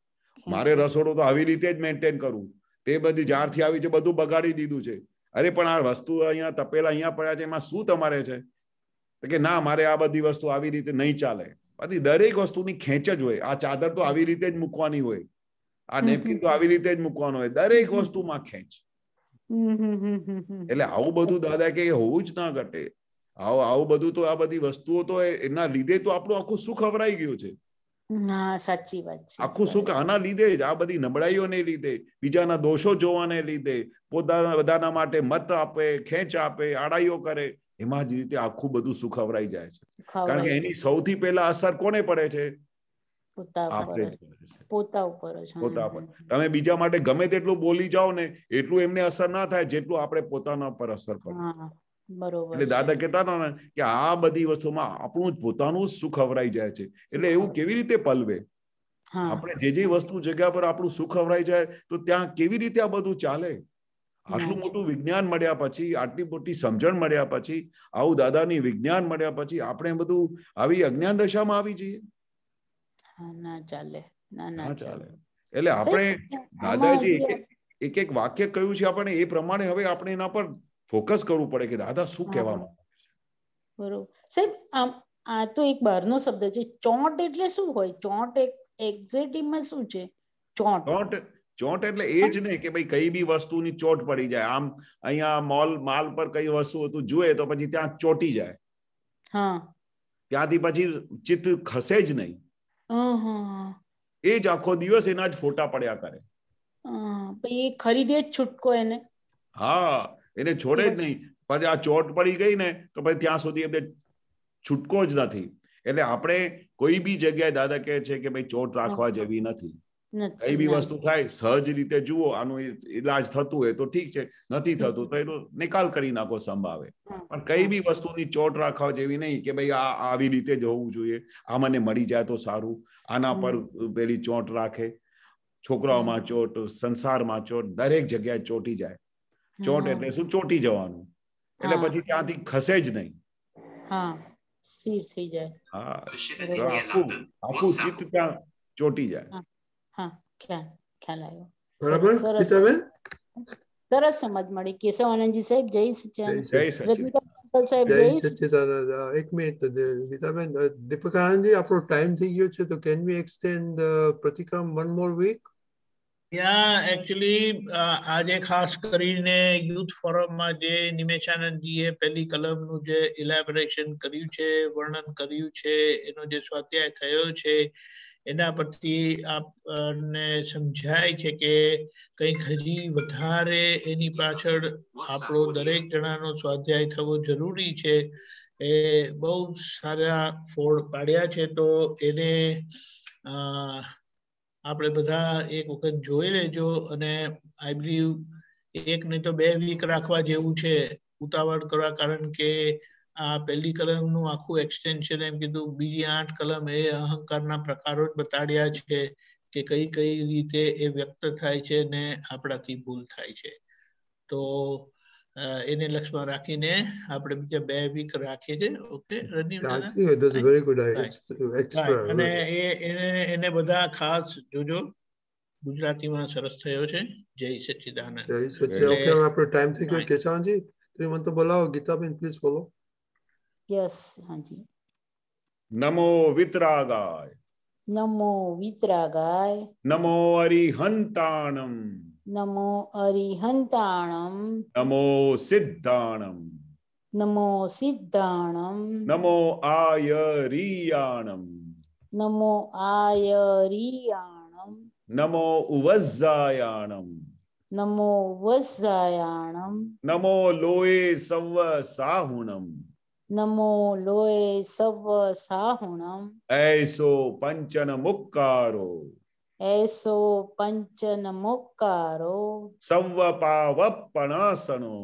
મારે રસોડું તો આવી રીતે જ મેન્ટેન કરવું, તે બધી જ્યારથી આવી છે બધું બગાડી દીધું છે. અરે પણ આ વસ્તુ અહીંયા તપેલા અહીંયા પડ્યા છે, એમાં શું તમારે છે? કે ના, મારે આ બધી વસ્તુ આવી રીતે નહીં ચાલે. બધી દરેક વસ્તુની ખેંચ જ હોય. આ ચાદર તો આવી રીતે જ મૂકવાની હોય, આ નેપકિન તો આવી રીતે જ મૂકવાનું હોય, દરેક વસ્તુમાં ખેંચ. એટલે આવું બધું દાદા કે હોવું જ ના ઘટે. આવું બધું તો આ બધી વસ્તુઓ તો એના લીધે તો આપણું આખું સુખ હવરાઈ ગયું છે. સાચી વાત છે. આખું સુખ આના લીધે જ, આ બધી નબળાઈઓને લીધે, બીજાના દોષો જોવાને લીધે, પોતાના બધાના માટે મત આપે, ખેંચ આપે, આડાઈઓ કરે, એમાં જ રીતે આખું બધું સુખ હવરાઈ જાય છે. કારણ કે એની સૌથી પહેલા અસર કોને પડે છે? પોતા ઉપર. તમે બીજા માટે ગમે તેટલું બોલી જાઓ ને, એટલું એમને અસર ના થાય જેટલું આપણે પોતાના પર અસર પડે. એટલે દાદા કહેતા હતા ને કે આ બધી વસ્તુમાં આપણું જ પોતાનું સુખ હવરાઈ જાય છે. એટલે એવું કેવી રીતે પલવે? આપણે જે વસ્તુ જગ્યા પર આપણું સુખ હવરાઈ જાય તો ત્યાં કેવી રીતે આ બધું ચાલે? આટલું મોટું વિજ્ઞાન મળ્યા પછી, આટલી મોટી સમજણ મળ્યા પછી, આવું દાદાની વિજ્ઞાન મળ્યા પછી આપણે બધું આવી અજ્ઞાન દશામાં આવી જઈએ? ના ચાલે, ના ચાલે. એટલે આપણે દાદાજી એક વાક્ય કહ્યું છે આપણે, એ પ્રમાણે હવે આપણે એના પર ફોકસ કરવું પડે કે દાદા શું કહેવા માંગે છે. બરોબર સાહેબ. આ તો એક બહારનો શબ્દ છે. ચોંટ એટલે શું હોય? ચોંટ એક્ઝેક્ટલી શું છે? ચોંટ એટલે એ જ નહીં કે ભાઈ કઈ બી વસ્તુની ચોટ પડી જાય. આમ અહીંયા માલ પર કઈ વસ્તુ તું જુએ તો પછી ત્યાં ચોટી જાય, ત્યાંથી પછી ચિત્ત ખસે જ નહીં. એ જ આખો દિવસ એના જ ફોટા પડ્યા કરે. એ ખરીદે જ છૂટકો એને. હા, એને છોડે જ નહીં. પછી આ ચોટ પડી ગઈ ને તો પછી ત્યાં સુધી એમને છૂટકો જ નથી. એટલે આપણે કોઈ બી જગ્યાએ દાદા કહે છે કે ભાઈ ચોટ રાખવા જેવી નથી. કઈ બી વસ્તુ થાય સહજ રીતે જુઓ, આનું ઈલાજ થતું હોય તો ઠીક છે, નથી થતું તો એનો નિકાલ કરી નાખો સંભાવે. પણ કઈ બી વસ્તુની ચોટ રાખવા જેવી નહીં કે ભાઈ આ આવી રીતે જ હોવું જોઈએ, આ મને મળી જાય તો સારું, આના પર પેલી ચોટ રાખે. છોકરાઓમાં ચોટ, સંસારમાં ચોટ, દરેક જગ્યાએ ચોટી જાય. ચોટ એટલે શું? ચોટી જવાનું. એટલે પછી ત્યાંથી ખસે જ નહીં. સ્થિર થઈ જાય. આખું ચિત્ત ત્યાં ચોટી જાય. ખ્યાલ આવ્યો. બરાબર. સરસ સમજ મળી. કેશવાનંદજી સાહેબ જય સચ્ચિદાનંદ. જય સચ્ચિદાનંદ. એક મિનિટ ગીતાબેન, દીપકાનંદજી આપણો ટાઈમ થઈ ગયો છે, તો કેન વી એક્સટેન્ડ પ્રતિક્રમ 1 more week? એકચ્યુઅલી આજે ખાસ કરીને યુથ ફોરમમાં જે નિમેશાનંદજીએ પહેલી કલમનું જે ઇલેબોરેશન કર્યું છે, વર્ણન કર્યું છે, એનો જે સ્વાધ્યાય થયો છે, એના પરથી આપને સમજાય છે કે કંઈક હજી વધારે એની પાછળ આપણો દરેક જણાનો સ્વાધ્યાય થવો જરૂરી છે. એ બહુ સારા ફોડ પાડ્યા છે. તો એને આપણે બધા એક વખત જોઈ લેજો. અને આઈ બિલીવ 1 નહીં તો 2 વીક રાખવા જેવું છે, ઉતાવળ કરવા. કારણ કે આ પહેલી કલમનું આખું એક્સટેન્શન એમ કીધું, બીજી 8 કલમ એ અહંકારના પ્રકારો જ બતાડ્યા છે કે કઈ કઈ રીતે એ વ્યક્ત થાય છે ને આપણાથી ભૂલ થાય છે. તો એને લક્ષમાં રાખીને આપણે બીજા 2 વીક રાખીએ છીએ. ઓકે રનીમ દાદા, that's a very good idea. Extra. અને એને બધા ખાસ જોજો. ગુજરાતીમાં સરસ થયો છે. જય સચ્ચિદાનંદ. જય સચ્ચિદાનંદ. ઓકે આપણો ટાઈમ થઈ ગયો. કેશવજી શ્રીમંત બોલાવો. Gitaben please follow. યસ હાજી. નમો વિતરાગાય. નમો વિતરાગાય. નમો અરિહંતાણમ. નમો અરિહંતાણમ. નમો સિદ્ધાણમ. નમો સિદ્ધાણમ. નમો આયરિયાણમ. નમો આયરિયાણમ. નમો ઉવઝ્ઝાયાણમ. નમો વજ્જાયાણમ. નમો લોએ સવ્વ સાહુણમ. નમો લોએ સવ્વ સાહુણમ. એસો પંચન મુક્કારો. એસો પંચન મુક્કારો. સવ્વ પાવપણાસણો.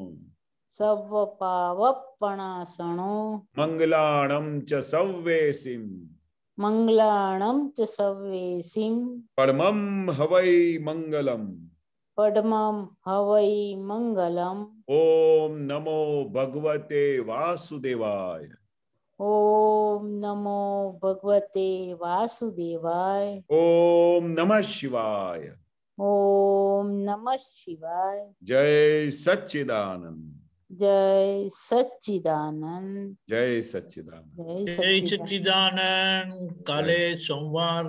સવ્વ પાવપણાસણો. મંગલાણમ ચ સવ્વેસિમ. મંગલાણમ ચ સવ્વેસિમ. પરમં હવૈ મંગલમ. પડમમ હવૈ મંગલમ. ઓમ નમો ભગવતે વાસુદેવાય. ઓમ નમો ભગવતે વાસુદેવાય. ઓમ નમઃ શિવાય. ઓમ નમઃ શિવાય. જય સચ્ચિદાનંદ. જય સચ્ચિદાનંદ. જય સચ્ચિદાનંદ. જય સચ્ચિદાનંદ. કાલે સોમવાર